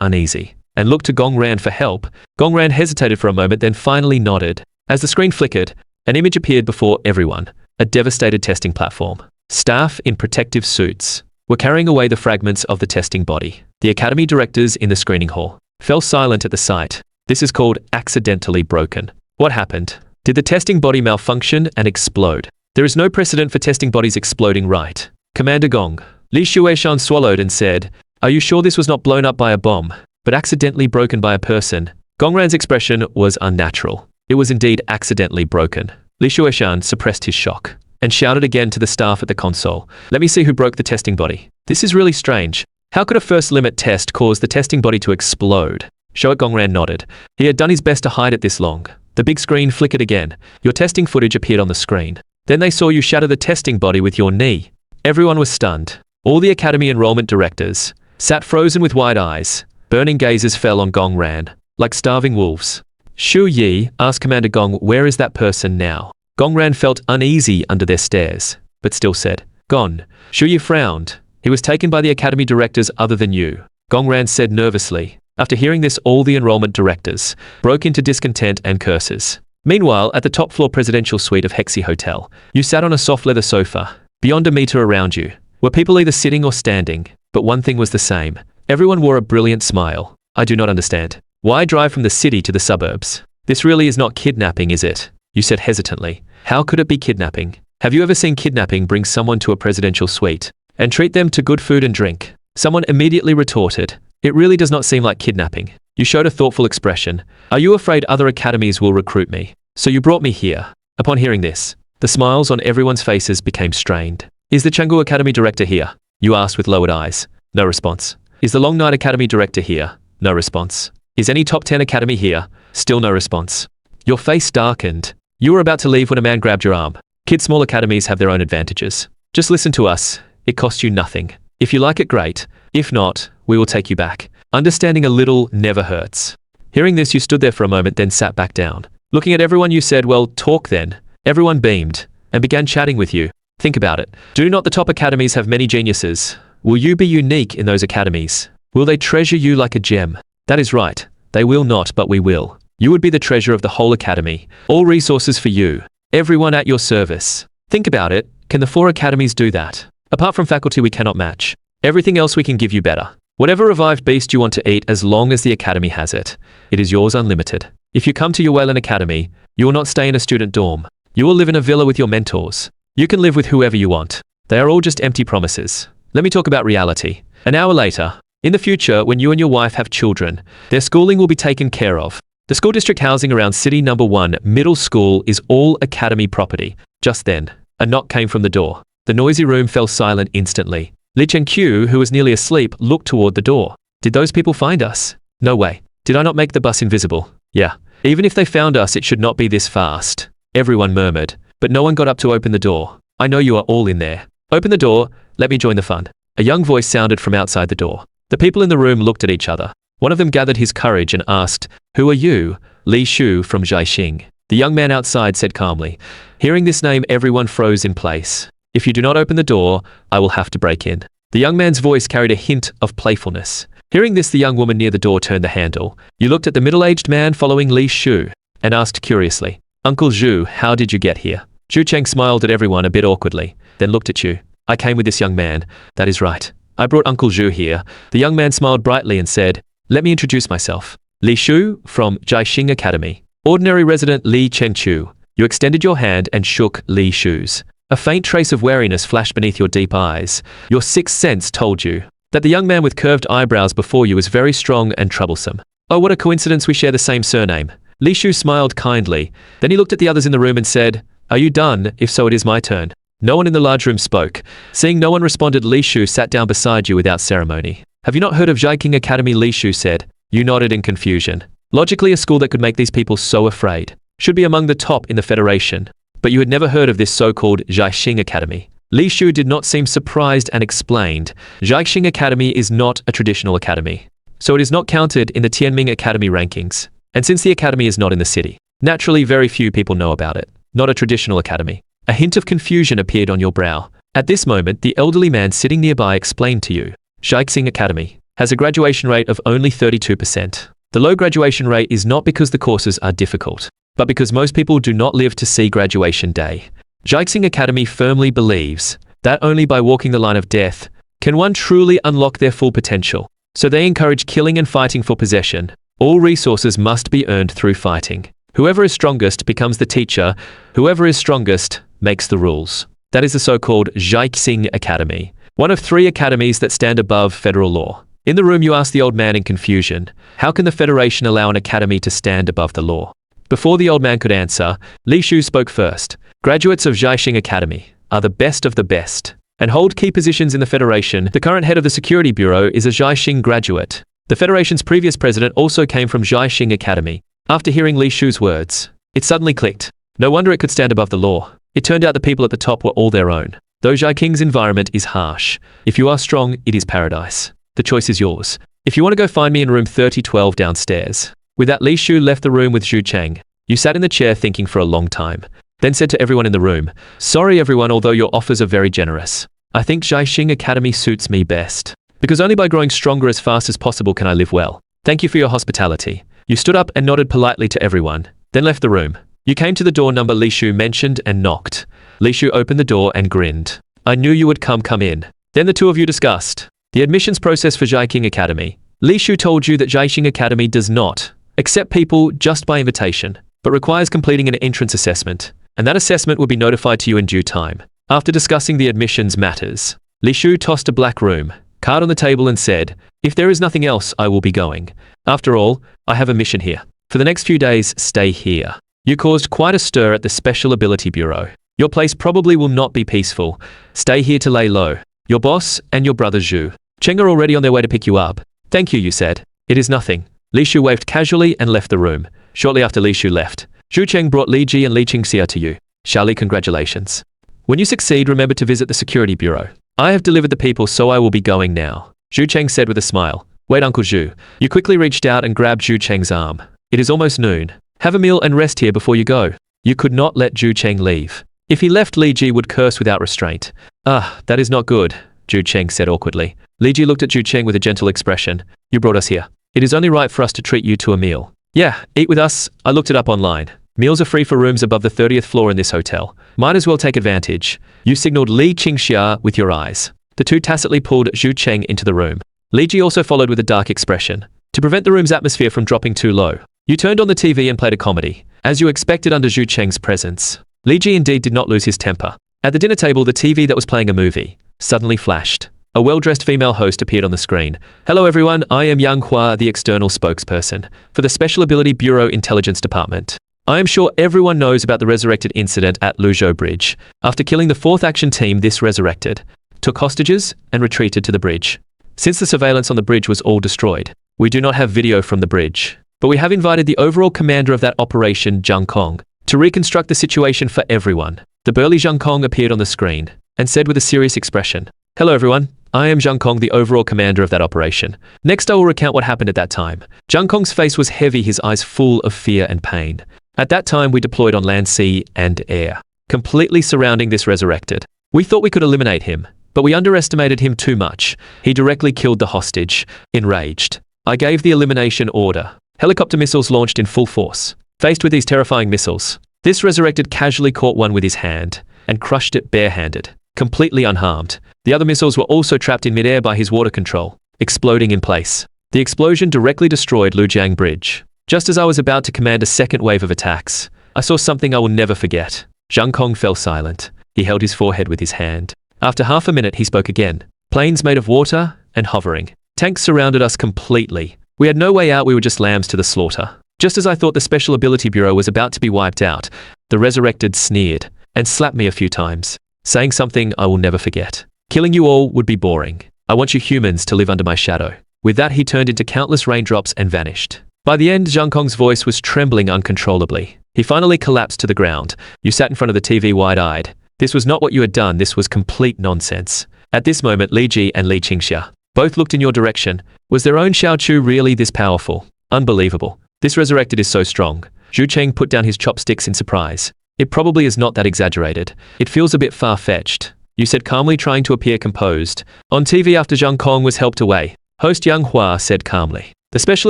uneasy. and looked to Gong Ran for help. Gong Ran hesitated for a moment, then finally nodded. As the screen flickered, an image appeared before everyone, a devastated testing platform. Staff in protective suits were carrying away the fragments of the testing body. The academy directors in the screening hall fell silent at the sight. This is called accidentally broken. What happened? Did the testing body malfunction and explode? There is no precedent for testing bodies exploding, right? Commander Gong. Li Shueishan swallowed and said, "Are you sure this was not blown up by a bomb, but accidentally broken by a person?" Gongran's expression was unnatural. It was indeed accidentally broken. Li Shueishan suppressed his shock and shouted again to the staff at the console, "Let me see who broke the testing body. This is really strange. How could a first limit test cause the testing body to explode?" Shoat Gongran nodded. He had done his best to hide it this long. The big screen flickered again. Your testing footage appeared on the screen. Then they saw you shatter the testing body with your knee. Everyone was stunned. All the academy enrollment directors sat frozen with wide eyes. Burning gazes fell on Gong Ran, like starving wolves. Shu Yi asked Commander Gong, "Where is that person now?" Gong Ran felt uneasy under their stares, but still said, "Gone." Shu Yi frowned. "He was taken by the academy directors other than you," Gong Ran said nervously. After hearing this, all the enrollment directors broke into discontent and curses. Meanwhile, at the top floor presidential suite of Hexi Hotel, you sat on a soft leather sofa. Beyond a meter around you were people either sitting or standing, but one thing was the same. Everyone wore a brilliant smile. "I do not understand. Why drive from the city to the suburbs? This really is not kidnapping, is it?" You said hesitantly. "How could it be kidnapping? Have you ever seen kidnapping bring someone to a presidential suite and treat them to good food and drink?" Someone immediately retorted, "It really does not seem like kidnapping." You showed a thoughtful expression. "Are you afraid other academies will recruit me? So you brought me here." Upon hearing this, the smiles on everyone's faces became strained. "Is the Chenggu Academy director here?" You asked with lowered eyes. No response. "Is the Long Night Academy director here?" No response. "Is any top 10 academy here?" Still no response. Your face darkened. You were about to leave when a man grabbed your arm. "Kid, small academies have their own advantages. Just listen to us. It costs you nothing. If you like it, great. If not, we will take you back. Understanding a little never hurts." Hearing this, you stood there for a moment, then sat back down. Looking at everyone, you said, "Well, talk then." Everyone beamed and began chatting with you. Think about it. Do not the top academies have many geniuses? Will you be unique in those academies? Will they treasure you like a gem? That is right. They will not, but we will. You would be the treasure of the whole academy. All resources for you. Everyone at your service. Think about it. Can the 4 academies do that? Apart from faculty we cannot match. Everything else we can give you better. Whatever revived beast you want to eat, as long as the academy has it, it is yours unlimited. If you come to Yuelin Academy, you will not stay in a student dorm. You will live in a villa with your mentors. You can live with whoever you want. They are all just empty promises. Let me talk about reality. An hour later, in the future, when you and your wife have children, their schooling will be taken care of. The school district housing around City Number 1 Middle School is all academy property. Just then, a knock came from the door. The noisy room fell silent instantly. Li Chenqiu, who was nearly asleep, looked toward the door. Did those people find us? No way. Did I not make the bus invisible? Yeah. Even if they found us, it should not be this fast. Everyone murmured, but no one got up to open the door. I know you are all in there. Open the door. Let me join the fun. A young voice sounded from outside the door. The people in the room looked at each other. One of them gathered his courage and asked, "Who are you?" Li Shu from Jiaxing. The young man outside said calmly. Hearing this name, everyone froze in place. "If you do not open the door, I will have to break in." The young man's voice carried a hint of playfulness. Hearing this, the young woman near the door turned the handle. You looked at the middle-aged man following Li Shu and asked curiously, "Uncle Zhu, how did you get here?" Zhu Cheng smiled at everyone a bit awkwardly, then looked at you. "I came with this young man." "That is right. I brought Uncle Zhu here." The young man smiled brightly and said, "Let me introduce myself. Li Shu from Jiaxing Academy. Ordinary resident Li Chenqiu." You extended your hand and shook Li Shu's. A faint trace of wariness flashed beneath your deep eyes. Your sixth sense told you that the young man with curved eyebrows before you was very strong and troublesome. "Oh, what a coincidence we share the same surname." Li Shu smiled kindly. Then he looked at the others in the room and said, "Are you done? If so, it is my turn." No one in the large room spoke. Seeing no one responded, Li Shu sat down beside you without ceremony. "Have you not heard of Jiaxing Academy?" Li Shu said. You nodded in confusion. Logically, a school that could make these people so afraid should be among the top in the Federation. But you had never heard of this so-called Jiaxing Academy. Li Shu did not seem surprised and explained, Jiaxing Academy is not a traditional academy. So it is not counted in the Tianming Academy rankings. And since the academy is not in the city, naturally very few people know about it. Not a traditional academy. A hint of confusion appeared on your brow. At this moment, the elderly man sitting nearby explained to you, Jiaxing Academy has a graduation rate of only 32%. The low graduation rate is not because the courses are difficult, but because most people do not live to see graduation day. Zhongshan Academy firmly believes that only by walking the line of death can one truly unlock their full potential. So they encourage killing and fighting for possession. All resources must be earned through fighting. Whoever is strongest becomes the teacher. Whoever is strongest makes the rules. That is the so-called Zhongshan Academy, one of 3 academies that stand above federal law. In the room you ask the old man in confusion, how can the Federation allow an academy to stand above the law? Before the old man could answer, Li Shu spoke first. Graduates of Zhongshan Academy are the best of the best and hold key positions in the Federation. The current head of the Security Bureau is a Zhongshan graduate. The Federation's previous president also came from Zhongshan Academy. After hearing Li Shu's words, it suddenly clicked. No wonder it could stand above the law. It turned out the people at the top were all their own. Though Zhongshan's environment is harsh, if you are strong, it is paradise. The choice is yours. If you want to go find me in room 3012 downstairs. With that, Li Shu left the room with Zhu Cheng. You sat in the chair thinking for a long time, then said to everyone in the room, sorry everyone, although your offers are very generous. I think Zhongshan Academy suits me best. Because only by growing stronger as fast as possible can I live well. Thank you for your hospitality. You stood up and nodded politely to everyone, then left the room. You came to the door number Li Shu mentioned and knocked. Li Shu opened the door and grinned. I knew you would come in. Then the two of you discussed the admissions process for Zhongshan Academy. Li Shu told you that Zhongshan Academy does not accept people just by invitation, but requires completing an entrance assessment, and that assessment will be notified to you in due time. After discussing the admissions matters, Li Shu tossed a black room card on the table and said, if there is nothing else, I will be going. After all, I have a mission here. For the next few days, stay here. You caused quite a stir at the Special Ability Bureau. Your place probably will not be peaceful. Stay here to lay low. Your boss and your brother Zhu Cheng are already on their way to pick you up. Thank you said. It is nothing. Li Shu waved casually and left the room. Shortly after Li Shu left, Zhu Cheng brought Li Ji and Li Chenqiu to you. Shali, congratulations. When you succeed, remember to visit the Security Bureau. I have delivered the people, so I will be going now. Zhu Cheng said with a smile. Wait, Uncle Zhu. You quickly reached out and grabbed Zhu Cheng's arm. It is almost noon. Have a meal and rest here before you go. You could not let Zhu Cheng leave. If he left, Li Ji would curse without restraint. That is not good, Zhu Cheng said awkwardly. Li Ji looked at Zhu Cheng with a gentle expression. You brought us here. It is only right for us to treat you to a meal. Yeah, eat with us. I looked it up online. Meals are free for rooms above the 30th floor in this hotel. Might as well take advantage. You signaled Li Chenqiu with your eyes. The two tacitly pulled Zhu Cheng into the room. Li Ji also followed with a dark expression. To prevent the room's atmosphere from dropping too low, you turned on the TV and played a comedy, as you expected under Zhu Cheng's presence. Li Ji indeed did not lose his temper. At the dinner table, the TV that was playing a movie suddenly flashed. A well-dressed female host appeared on the screen. Hello everyone, I am Yang Hua, the external spokesperson for the Special Ability Bureau Intelligence Department. I am sure everyone knows about the resurrected incident at Lujiang Bridge. After killing the 4th Action Team, this resurrected took hostages and retreated to the bridge. Since the surveillance on the bridge was all destroyed, we do not have video from the bridge, but we have invited the overall commander of that operation, Zhang Kong, to reconstruct the situation for everyone. The burly Zhang Kong appeared on the screen and said with a serious expression, hello everyone, I am Zhang Kong, the overall commander of that operation. Next I will recount what happened at that time. Zhang Kong's face was heavy, his eyes full of fear and pain. At that time we deployed on land, sea, and air, completely surrounding this resurrected. We thought we could eliminate him, but we underestimated him too much. He directly killed the hostage. Enraged, I gave the elimination order. Helicopter missiles launched in full force. Faced with these terrifying missiles, this resurrected casually caught one with his hand and crushed it barehanded, completely unharmed. The other missiles were also trapped in midair by his water control, exploding in place. The explosion directly destroyed Lujiang Bridge. Just as I was about to command a second wave of attacks, I saw something I will never forget. Zhang Kong fell silent. He held his forehead with his hand. After half a minute, he spoke again. Planes made of water and hovering. Tanks surrounded us completely. We had no way out, we were just lambs to the slaughter. Just as I thought the Special Ability Bureau was about to be wiped out, the resurrected sneered and slapped me a few times, saying something I will never forget. Killing you all would be boring. I want you humans to live under my shadow. With that, he turned into countless raindrops and vanished. By the end, Zhang Kong's voice was trembling uncontrollably. He finally collapsed to the ground. You sat in front of the TV wide-eyed. This was not what you had done, this was complete nonsense. At this moment, Li Ji and Li Chenqiu both looked in your direction. Was their own Xiaochu really this powerful? Unbelievable. This resurrected is so strong. Zhu Cheng put down his chopsticks in surprise. It probably is not that exaggerated. It feels a bit far-fetched. You said calmly, trying to appear composed. On TV after Zhang Kong was helped away, Host Yang Hua said calmly. The Special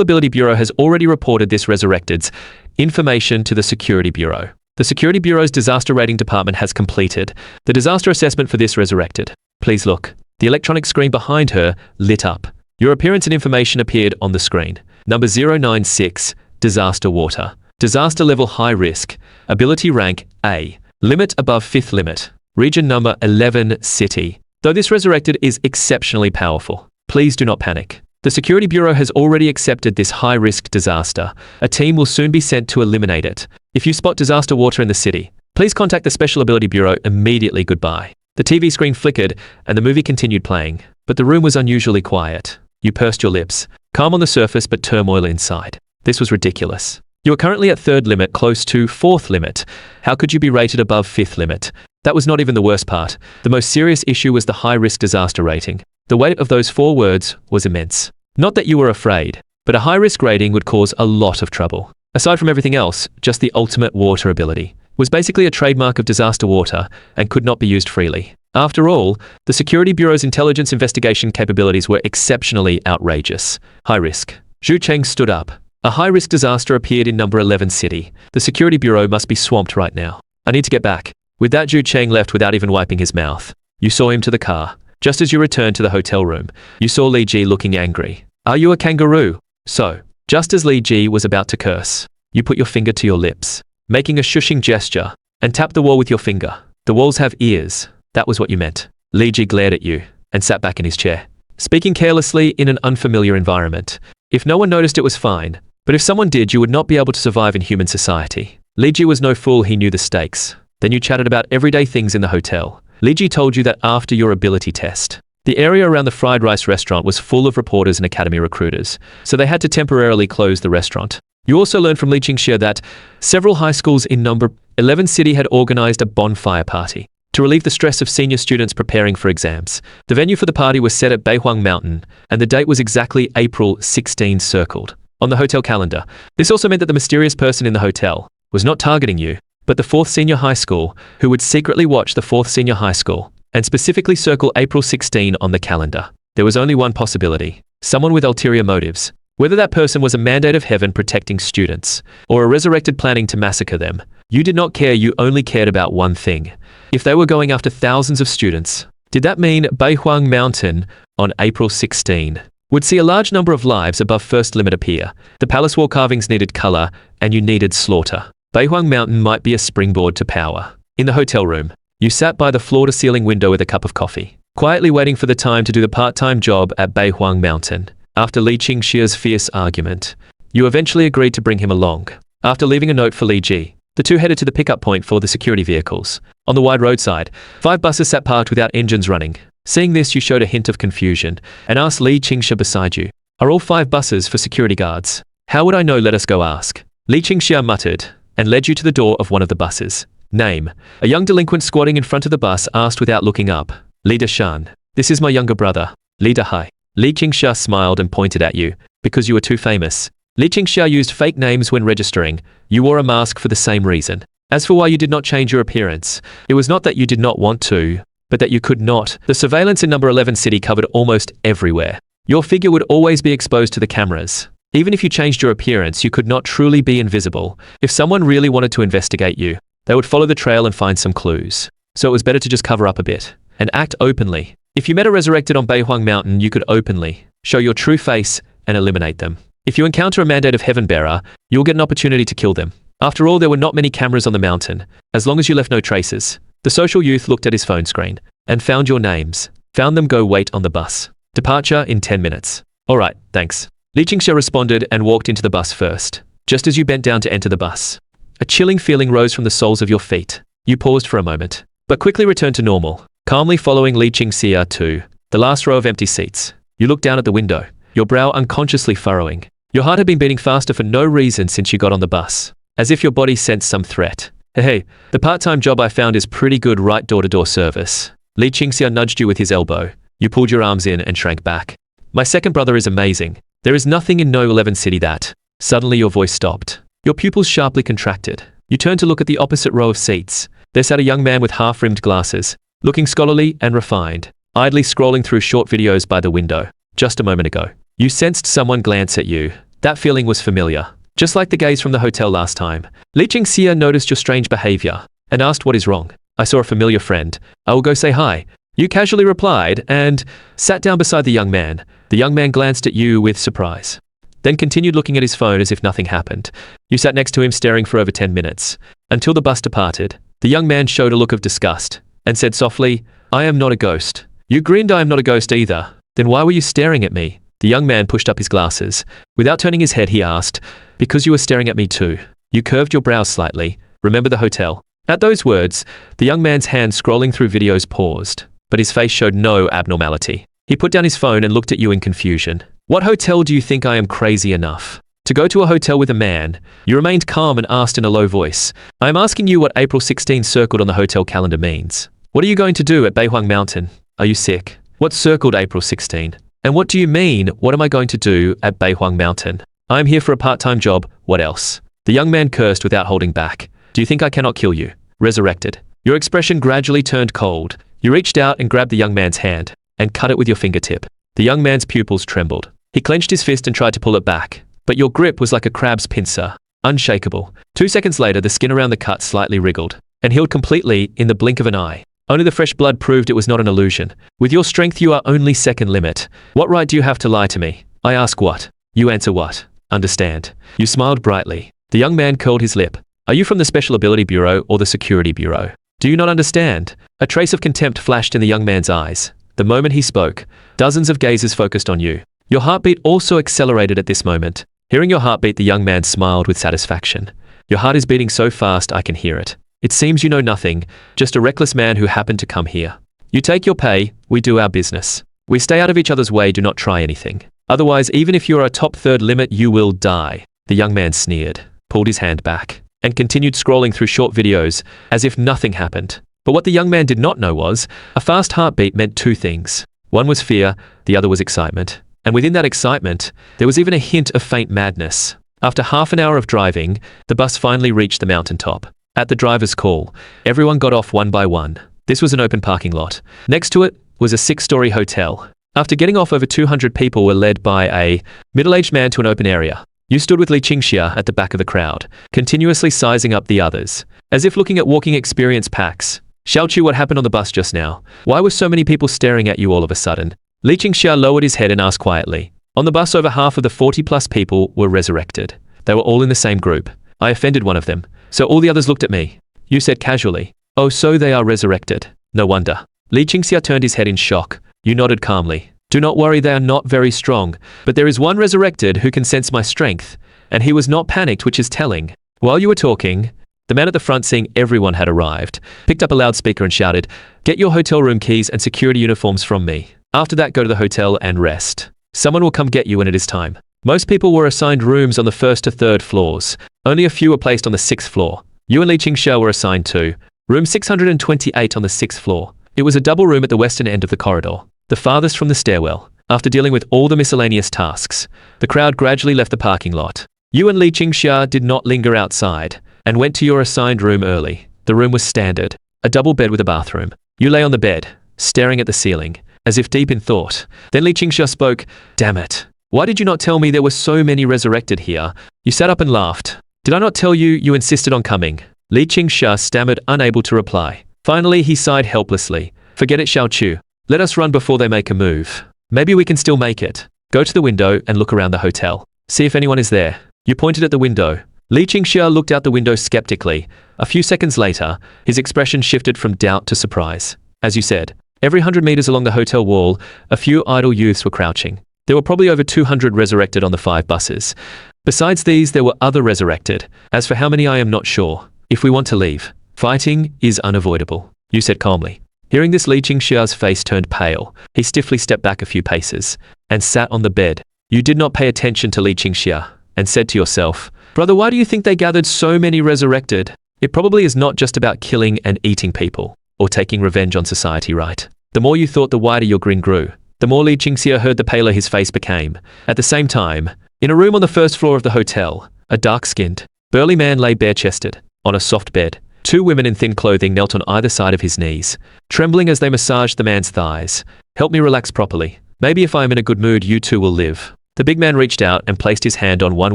Ability Bureau has already reported this resurrected's information to the Security Bureau. The Security Bureau's Disaster Rating Department has completed the disaster assessment for this resurrected. Please look. The electronic screen behind her lit up. Your appearance and information appeared on the screen. Number 096, Disaster Water. Disaster level high risk. Ability rank A. Limit above 5th limit. Region number 11, City. Though this resurrected is exceptionally powerful, please do not panic. The Security Bureau has already accepted this high-risk disaster. A team will soon be sent to eliminate it. If you spot disaster water in the city, please contact the Special Ability Bureau immediately. Goodbye. The TV screen flickered and the movie continued playing, but the room was unusually quiet. You pursed your lips, calm on the surface but turmoil inside. This was ridiculous. You are currently at 3rd limit, close to 4th limit. How could you be rated above 5th limit? That was not even the worst part. The most serious issue was the high-risk disaster rating. The weight of those 4 words was immense. Not that you were afraid, but a high-risk rating would cause a lot of trouble. Aside from everything else, just the ultimate water ability was basically a trademark of disaster water and could not be used freely. After all, the Security Bureau's intelligence investigation capabilities were exceptionally outrageous. High risk. Zhu Cheng stood up. A high-risk disaster appeared in number 11 city. The Security Bureau must be swamped right now. I need to get back. With that, Zhu Cheng left without even wiping his mouth. You saw him to the car. Just as you returned to the hotel room, you saw Li Ji looking angry. Are you a kangaroo? So, just as Li Ji was about to curse, you put your finger to your lips, making a shushing gesture, and tapped the wall with your finger. The walls have ears. That was what you meant. Li Ji glared at you and sat back in his chair, speaking carelessly in an unfamiliar environment. If no one noticed, it was fine, but if someone did, you would not be able to survive in human society. Li Ji was no fool. He knew the stakes. Then you chatted about everyday things in the hotel. Li Ji told you that after your ability test, the area around the fried rice restaurant was full of reporters and academy recruiters, so they had to temporarily close the restaurant. You also learned from Li Chenqiu that several high schools in number 11 city had organized a bonfire party to relieve the stress of senior students preparing for exams. The venue for the party was set at Beihuang Mountain, and the date was exactly April 16 circled on the hotel calendar. This also meant that the mysterious person in the hotel was not targeting you, but the 4th senior high school, who would secretly watch the 4th senior high school and specifically circle April 16 on the calendar. There was only one possibility: someone with ulterior motives. Whether that person was a mandate of heaven protecting students, or a resurrected planning to massacre them, you did not care. You only cared about one thing. If they were going after thousands of students, did that mean Beihuang Mountain on April 16 would see a large number of lives above 1st limit appear? The palace wall carvings needed color, and you needed slaughter. Beihuang Mountain might be a springboard to power. In the hotel room, you sat by the floor-to-ceiling window with a cup of coffee, quietly waiting for the time to do the part-time job at Beihuang Mountain. After Li Chenqiu's fierce argument, you eventually agreed to bring him along. After leaving a note for Li Ji, the two headed to the pickup point for the security vehicles. On the wide roadside, 5 buses sat parked without engines running. Seeing this, you showed a hint of confusion and asked Li Chenqiu beside you, "Are all 5 buses for security guards?" "How would I know? Let us go ask." Li Chenqiu muttered and led you to the door of one of the buses. Name. A young delinquent squatting in front of the bus asked without looking up. Li Deshan. This is my younger brother, Li Dehai. Li Chenqiu smiled and pointed at you, because you were too famous. Li Chenqiu used fake names when registering. You wore a mask for the same reason. As for why you did not change your appearance, it was not that you did not want to, but that you could not. The surveillance in number 11 city covered almost everywhere. Your figure would always be exposed to the cameras. Even if you changed your appearance, you could not truly be invisible. If someone really wanted to investigate you, they would follow the trail and find some clues. So it was better to just cover up a bit and act openly. If you met a resurrected on Beihuang Mountain, you could openly show your true face and eliminate them. If you encounter a mandate of heaven bearer, you'll get an opportunity to kill them. After all, there were not many cameras on the mountain, as long as you left no traces. The social youth looked at his phone screen and found your names. Found them. Go wait on the bus. Departure in 10 minutes. All right, thanks. Li Chenqiu responded and walked into the bus first. Just as you bent down to enter the bus, a chilling feeling rose from the soles of your feet. You paused for a moment, but quickly returned to normal, calmly following Li Chenqiu to the last row of empty seats. You looked down at the window, your brow unconsciously furrowing. Your heart had been beating faster for no reason since you got on the bus, as if your body sensed some threat. Hey, the part-time job I found is pretty good, right? Door-to-door service. Li Chenqiu nudged you with his elbow. You pulled your arms in and shrank back. My second brother is amazing. There is nothing in No 11 city that. Suddenly your voice stopped. Your pupils sharply contracted. You turned to look at the opposite row of seats. There sat a young man with half-rimmed glasses, looking scholarly and refined, idly scrolling through short videos by the window. Just a moment ago, You sensed someone glance at you. That feeling was familiar. Just like the gaze from the hotel last time. Li Chenqiu noticed your strange behavior and asked what is wrong. I saw a familiar friend. I will go say hi. You casually replied and sat down beside the young man. The young man glanced at you with surprise, then continued looking at his phone as if nothing happened. You sat next to him staring for over 10 minutes. Until the bus departed, the young man showed a look of disgust and said softly, I am not a ghost. You grinned, I am not a ghost either. Then why were you staring at me? The young man pushed up his glasses. Without turning his head, he asked, because you were staring at me too. You curved your brows slightly. Remember the hotel? At those words, the young man's hand scrolling through videos paused, but his face showed no abnormality. He put down his phone and looked at you in confusion. What hotel do you think I am crazy enough to go to a hotel with a man? You remained calm and asked in a low voice, I am asking you what April 16 circled on the hotel calendar means. What are you going to do at Beihuang Mountain? Are you sick? What circled April 16? And what do you mean, what am I going to do at Beihuang Mountain? I am here for a part-time job, what else? The young man cursed without holding back. Do you think I cannot kill you? Resurrected. Your expression gradually turned cold. You reached out and grabbed the young man's hand and cut it with your fingertip. The young man's pupils trembled. He clenched his fist and tried to pull it back, but your grip was like a crab's pincer, unshakable. 2 seconds later, the skin around the cut slightly wriggled and healed completely in the blink of an eye. Only the fresh blood proved it was not an illusion. With your strength, you are only second limit. What right do you have to lie to me? I ask what? You answer what? Understand. You smiled brightly. The young man curled his lip. Are you from the Special Ability Bureau or the Security Bureau? Do you not understand? A trace of contempt flashed in the young man's eyes. The moment he spoke, dozens of gazes focused on you. Your heartbeat also accelerated at this moment. Hearing your heartbeat, the young man smiled with satisfaction. Your heart is beating so fast I can hear it. It seems you know nothing, just a reckless man who happened to come here. You take your pay, we do our business. We stay out of each other's way, do not try anything. Otherwise, even if you are a top third limit, you will die. The young man sneered, pulled his hand back, and continued scrolling through short videos as if nothing happened. But what the young man did not know was, a fast heartbeat meant two things. One was fear, the other was excitement. And within that excitement, there was even a hint of faint madness. After half an hour of driving, the bus finally reached the mountaintop. At the driver's call, everyone got off one by one. This was an open parking lot. Next to it was a 6-story hotel. After getting off, over 200 people were led by a middle-aged man to an open area. You stood with Li Chenqiu at the back of the crowd, continuously sizing up the others, as if looking at walking experience packs. Xiaoqiu, what happened on the bus just now? Why were so many people staring at you all of a sudden? Li Chenqiu lowered his head and asked quietly. On the bus, over half of the 40-plus people were resurrected. They were all in the same group. I offended one of them, so all the others looked at me. You said casually, oh, so they are resurrected. No wonder. Li Chenqiu turned his head in shock. You nodded calmly. Do not worry, they are not very strong, but there is one resurrected who can sense my strength, and he was not panicked, which is telling. While you were talking, the man at the front, seeing everyone had arrived, picked up a loudspeaker and shouted, get your hotel room keys and security uniforms from me. After that, go to the hotel and rest. Someone will come get you when it is time. Most people were assigned rooms on the 1st to 3rd floors. Only a few were placed on the 6th floor. You and Li Chenqiu were assigned to room 628 on the 6th floor. It was a double room at the western end of the corridor, the farthest from the stairwell. After dealing with all the miscellaneous tasks, the crowd gradually left the parking lot. You and Li Chenqiu did not linger outside and went to your assigned room early. The room was standard, a double bed with a bathroom. You lay on the bed, staring at the ceiling, as if deep in thought. Then Li Chenqiu spoke, damn it. Why did you not tell me there were so many resurrected here? You sat up and laughed. Did I not tell you, you insisted on coming? Li Chenqiu stammered, unable to reply. Finally, he sighed helplessly. Forget it, Xiaoqiu. Let us run before they make a move. Maybe we can still make it. Go to the window and look around the hotel. See if anyone is there. You pointed at the window. Li Chenqiu looked out the window skeptically. A few seconds later, his expression shifted from doubt to surprise. As you said, every 100 meters along the hotel wall, a few idle youths were crouching. There were probably over 200 resurrected on the 5 buses. Besides these, there were other resurrected. As for how many, I am not sure. If we want to leave, fighting is unavoidable, you said calmly. Hearing this, Li Chenqiu's face turned pale. He stiffly stepped back a few paces and sat on the bed. You did not pay attention to Li Chenqiu and said to yourself, brother, why do you think they gathered so many resurrected? It probably is not just about killing and eating people or taking revenge on society, right? The more you thought, the wider your grin grew. The more Li Chenqiu heard, the paler his face became. At the same time, in a room on the 1st floor of the hotel, a dark-skinned, burly man lay bare-chested on a soft bed. 2 women in thin clothing knelt on either side of his knees, trembling as they massaged the man's thighs. Help me relax properly. Maybe if I am in a good mood, you too will live. The big man reached out and placed his hand on one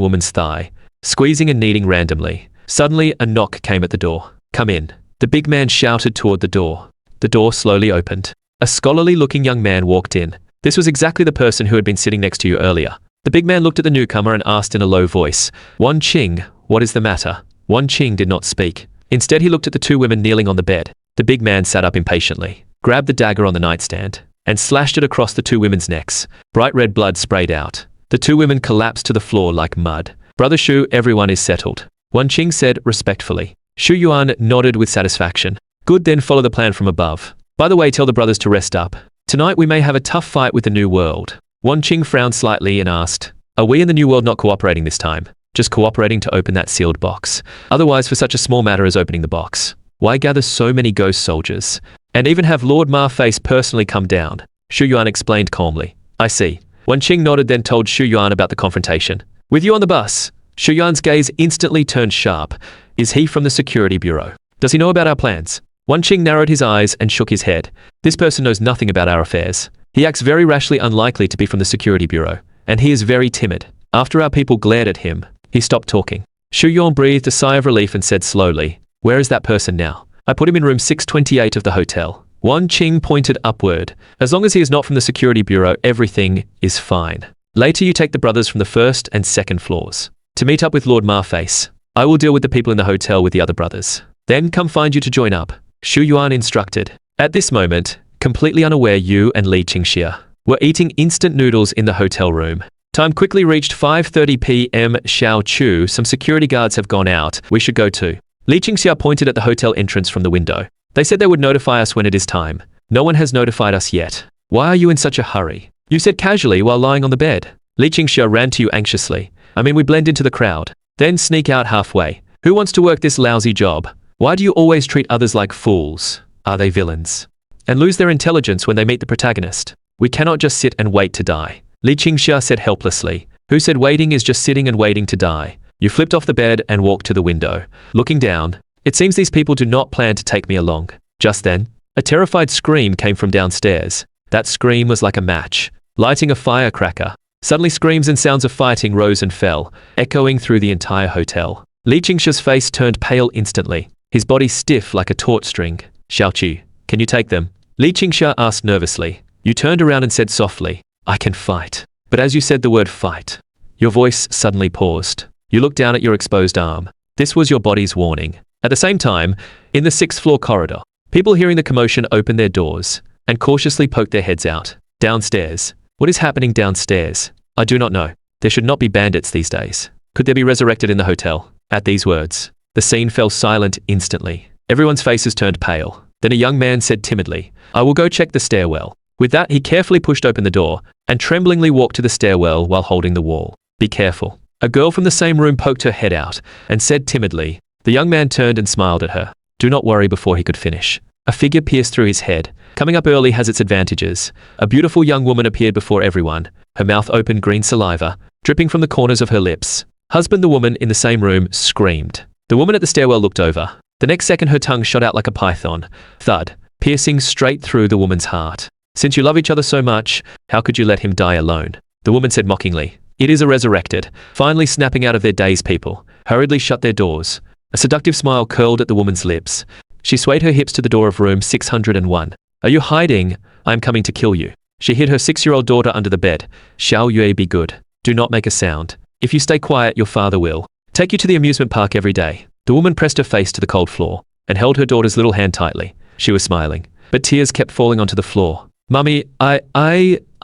woman's thigh, squeezing and kneading randomly. Suddenly, a knock came at the door. "Come in." The big man shouted toward the door. The door slowly opened. A scholarly-looking young man walked in. This was exactly the person who had been sitting next to you earlier. The big man looked at the newcomer and asked in a low voice, "Wan Qing, what is the matter?" Wan Qing did not speak. Instead, he looked at the two women kneeling on the bed. The big man sat up impatiently, grabbed the dagger on the nightstand, and slashed it across the two women's necks. Bright red blood sprayed out. The two women collapsed to the floor like mud. "Brother Shu, everyone is settled," Wan Qing said respectfully. Shu Yuan nodded with satisfaction. "Good, then follow the plan from above. By the way, tell the brothers to rest up. Tonight we may have a tough fight with the New World." Wan Qing frowned slightly and asked, "Are we in the New World not cooperating this time? Just cooperating to open that sealed box. Otherwise, for such a small matter as opening the box, why gather so many ghost soldiers? And even have Lord Ma Face personally come down?" Shu Yuan explained calmly. "I see." Wan Qing nodded, then told Shu Yuan about the confrontation. "With you on the bus." Shu Yuan's gaze instantly turned sharp. "Is he from the Security Bureau? Does he know about our plans?" Wan Qing narrowed his eyes and shook his head. "This person knows nothing about our affairs. He acts very rashly unlikely to be from the Security Bureau, and he is very timid." After our people glared at him, he stopped talking. Shu Yuan breathed a sigh of relief and said slowly, "Where is that person now?" "I put him in room 628 of the hotel." Wan Qing pointed upward. "As long as he is not from the Security Bureau, everything is fine. Later you take the brothers from the first and second floors to meet up with Lord Marface. I will deal with the people in the hotel with the other brothers. Then come find you to join up," Shu Yuan instructed. At this moment, completely unaware, you and Li Chenqiu were eating instant noodles in the hotel room. Time quickly reached 5:30 p.m. Xiao Chu, some security guards have gone out. We should go too. Li Chenqiu pointed at the hotel entrance from the window. They said they would notify us when it is time. No one has notified us yet. Why are you in such a hurry? You said casually while lying on the bed. Li Chenqiu ran to you anxiously. I mean, we blend into the crowd, then sneak out halfway. Who wants to work this lousy job? Why do you always treat others like fools? Are they villains? And lose their intelligence when they meet the protagonist? We cannot just sit and wait to die. Li Chenqiu said helplessly. Who said waiting is just sitting and waiting to die? You flipped off the bed and walked to the window. Looking down, it seems these people do not plan to take me along. Just then, a terrified scream came from downstairs. That scream was like a match, lighting a firecracker. Suddenly screams and sounds of fighting rose and fell, echoing through the entire hotel. Li Chenqiu's face turned pale instantly, his body stiff like a taut string. Xiao Qi, can you take them? Li Chenqiu asked nervously. You turned around and said softly, I can fight. But as you said the word fight, your voice suddenly paused. You looked down at your exposed arm. This was your body's warning. At the same time, in the 6th floor corridor, people hearing the commotion opened their doors and cautiously poked their heads out. Downstairs. What is happening downstairs? I do not know. There should not be bandits these days. Could there be resurrected in the hotel? At these words, the scene fell silent instantly. Everyone's faces turned pale. Then a young man said timidly, I will go check the stairwell. With that, he carefully pushed open the door and tremblingly walked to the stairwell while holding the wall. Be careful. A girl from the same room poked her head out and said timidly. The young man turned and smiled at her. Do not worry before he could finish. A figure pierced through his head. Coming up early has its advantages. A beautiful young woman appeared before everyone, her mouth open, green saliva dripping from the corners of her lips. Husband, the woman in the same room, screamed. The woman at the stairwell looked over. The next second her tongue shot out like a python. Thud, piercing straight through the woman's heart. Since you love each other so much, how could you let him die alone? The woman said mockingly. It is a resurrected. Finally snapping out of their daze, people hurriedly shut their doors. A seductive smile curled at the woman's lips. She swayed her hips to the door of room 601. Are you hiding? I am coming to kill you. She hid her 6-year-old daughter under the bed. Xiao Yue, be good. Do not make a sound. If you stay quiet, your father will take you to the amusement park every day. The woman pressed her face to the cold floor and held her daughter's little hand tightly. She was smiling, but tears kept falling onto the floor. Mummy, I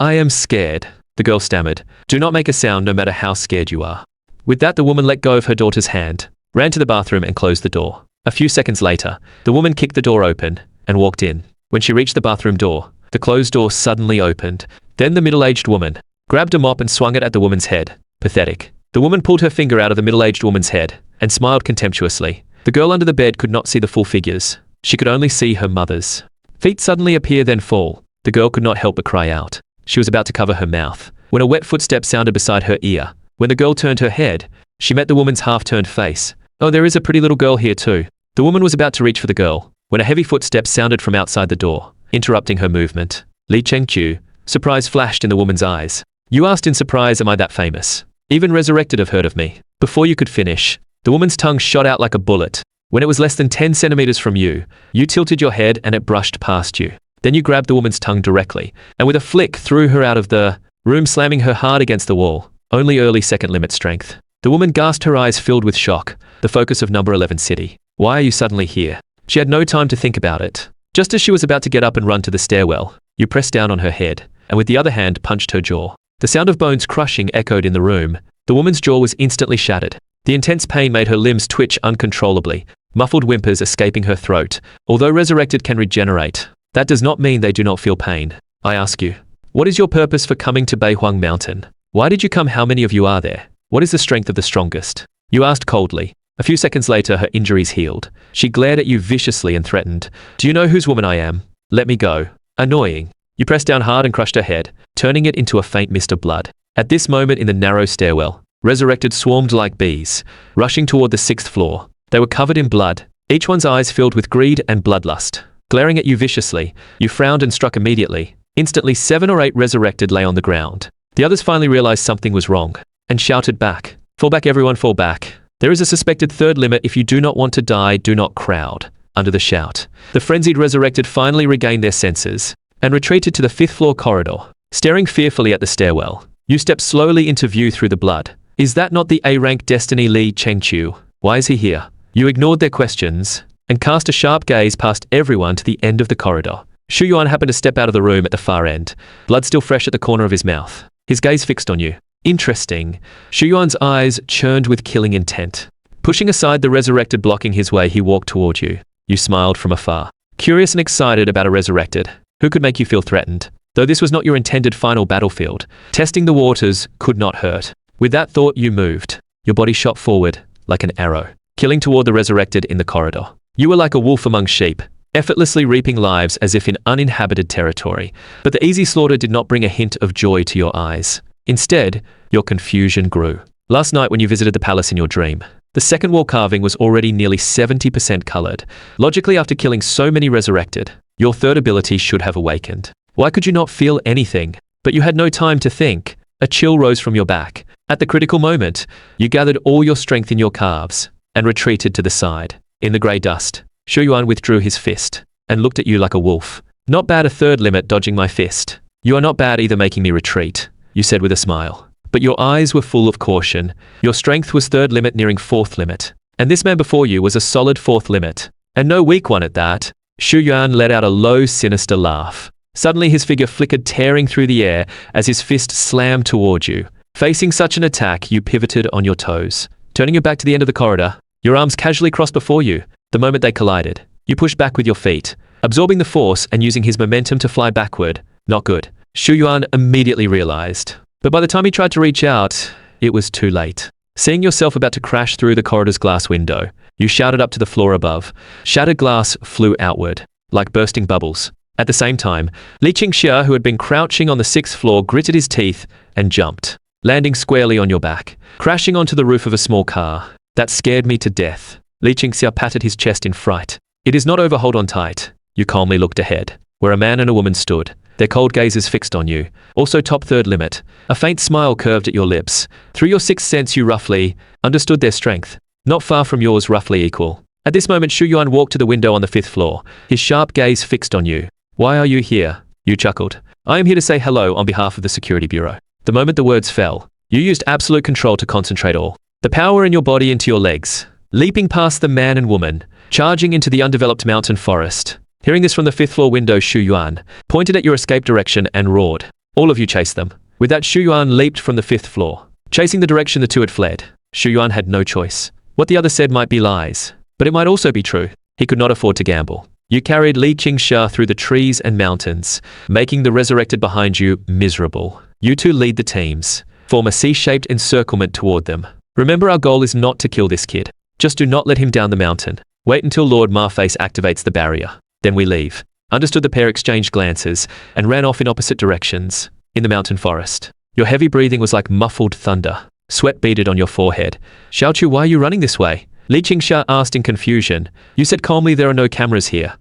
am scared. The girl stammered. Do not make a sound no matter how scared you are. With that, the woman let go of her daughter's hand, ran to the bathroom and closed the door. A few seconds later, the woman kicked the door open and walked in. When she reached the bathroom door, the closed door suddenly opened. Then the middle-aged woman grabbed a mop and swung it at the woman's head. Pathetic. The woman pulled her finger out of the middle-aged woman's head and smiled contemptuously. The girl under the bed could not see the full figures. She could only see her mother's. Feet suddenly appear then fall. The girl could not help but cry out. She was about to cover her mouth when a wet footstep sounded beside her ear. When the girl turned her head, she met the woman's half-turned face. Oh, there is a pretty little girl here too. The woman was about to reach for the girl when a heavy footstep sounded from outside the door, interrupting her movement. Li Chenqiu, surprise flashed in the woman's eyes. You asked in surprise, am I that famous? Even resurrected have heard of me. Before you could finish, the woman's tongue shot out like a bullet. When it was less than 10 centimeters from you, you tilted your head and it brushed past you. Then you grabbed the woman's tongue directly, and with a flick threw her out of the room, slamming her hard against the wall. Only early second limit strength. The woman gasped, her eyes filled with shock. The focus of number 11 city. Why are you suddenly here? She had no time to think about it. Just as she was about to get up and run to the stairwell, you pressed down on her head, and with the other hand punched her jaw. The sound of bones crushing echoed in the room. The woman's jaw was instantly shattered. The intense pain made her limbs twitch uncontrollably, muffled whimpers escaping her throat. Although resurrected can regenerate, that does not mean they do not feel pain. I ask you, what is your purpose for coming to Beihuang Mountain? Why did you come? How many of you are there? What is the strength of the strongest? You asked coldly. A few seconds later, her injuries healed. She glared at you viciously and threatened. Do you know whose woman I am? Let me go. Annoying. You pressed down hard and crushed her head, turning it into a faint mist of blood. At this moment in the narrow stairwell, resurrected swarmed like bees, rushing toward the 6th floor. They were covered in blood, each one's eyes filled with greed and bloodlust. Glaring at you viciously, you frowned and struck immediately. Instantly, 7 or 8 resurrected lay on the ground. The others finally realized something was wrong, and shouted back. Fall back, everyone, fall back. There is a suspected 3rd limit. If you do not want to die, do not crowd. Under the shout, the frenzied resurrected finally regained their senses, and retreated to the 5th floor corridor. Staring fearfully at the stairwell, you stepped slowly into view through the blood. Is that not the A-rank Destiny Li Chenqiu? Why is he here? You ignored their questions, and cast a sharp gaze past everyone to the end of the corridor. Shu Yuan happened to step out of the room at the far end, blood still fresh at the corner of his mouth. His gaze fixed on you. Interesting. Shu Yuan's eyes churned with killing intent. Pushing aside the resurrected blocking his way, he walked toward you. You smiled from afar. Curious and excited about a resurrected. Who could make you feel threatened? Though this was not your intended final battlefield, testing the waters could not hurt. With that thought, you moved. Your body shot forward, like an arrow, killing toward the resurrected in the corridor. You were like a wolf among sheep, effortlessly reaping lives as if in uninhabited territory. But the easy slaughter did not bring a hint of joy to your eyes. Instead, your confusion grew. Last night when you visited the palace in your dream, the 2nd wall carving was already nearly 70% colored. Logically, after killing so many resurrected, your 3rd ability should have awakened. Why could you not feel anything? But you had no time to think. A chill rose from your back. At the critical moment, you gathered all your strength in your calves and retreated to the side. In the grey dust, Shu Yuan withdrew his fist and looked at you like a wolf. Not bad, a 3rd limit dodging my fist. You are not bad either, making me retreat, you said with a smile. But your eyes were full of caution. Your strength was 3rd limit, nearing 4th limit. And this man before you was a solid 4th limit. And no weak one at that. Shu Yuan let out a low, sinister laugh. Suddenly his figure flickered, tearing through the air as his fist slammed toward you. Facing such an attack, you pivoted on your toes. Turning your back to the end of the corridor, your arms casually crossed before you. The moment they collided, you pushed back with your feet, absorbing the force and using his momentum to fly backward. Not good, Shu Yuan immediately realized. But by the time he tried to reach out, it was too late. Seeing yourself about to crash through the corridor's glass window, you shouted up to the floor above. Shattered glass flew outward, like bursting bubbles. At the same time, Li Chenqiu, who had been crouching on the 6th floor, gritted his teeth and jumped, landing squarely on your back, crashing onto the roof of a small car. That scared me to death. Li Chenqiu patted his chest in fright. It is not over, hold on tight. You calmly looked ahead, where a man and a woman stood, their cold gazes fixed on you. Also top 3rd limit. A faint smile curved at your lips. Through your 6th sense, you roughly understood their strength. Not far from yours, roughly equal. At this moment, Shu Yuan walked to the window on the 5th floor, his sharp gaze fixed on you. Why are you here? You chuckled. I am here to say hello on behalf of the Security Bureau. The moment the words fell, you used absolute control to concentrate all the power in your body into your legs, leaping past the man and woman, charging into the undeveloped mountain forest. Hearing this from the 5th floor window, Shu Yuan pointed at your escape direction and roared. All of you chased them. With that, Shu Yuan leaped from the 5th floor, chasing the direction the two had fled. Shu Yuan had no choice. What the other said might be lies, but it might also be true. He could not afford to gamble. You carried Li Chenqiu through the trees and mountains, making the resurrected behind you miserable. You two lead the teams, form a C-shaped encirclement toward them. Remember, our goal is not to kill this kid. Just do not let him down the mountain. Wait until Lord Marface activates the barrier. Then we leave. Understood. The pair exchanged glances and ran off in opposite directions. In the mountain forest, your heavy breathing was like muffled thunder. Sweat beaded on your forehead. Xiaochu, why are you running this way? Li Chenqiu asked in confusion. You said calmly, there are no cameras here.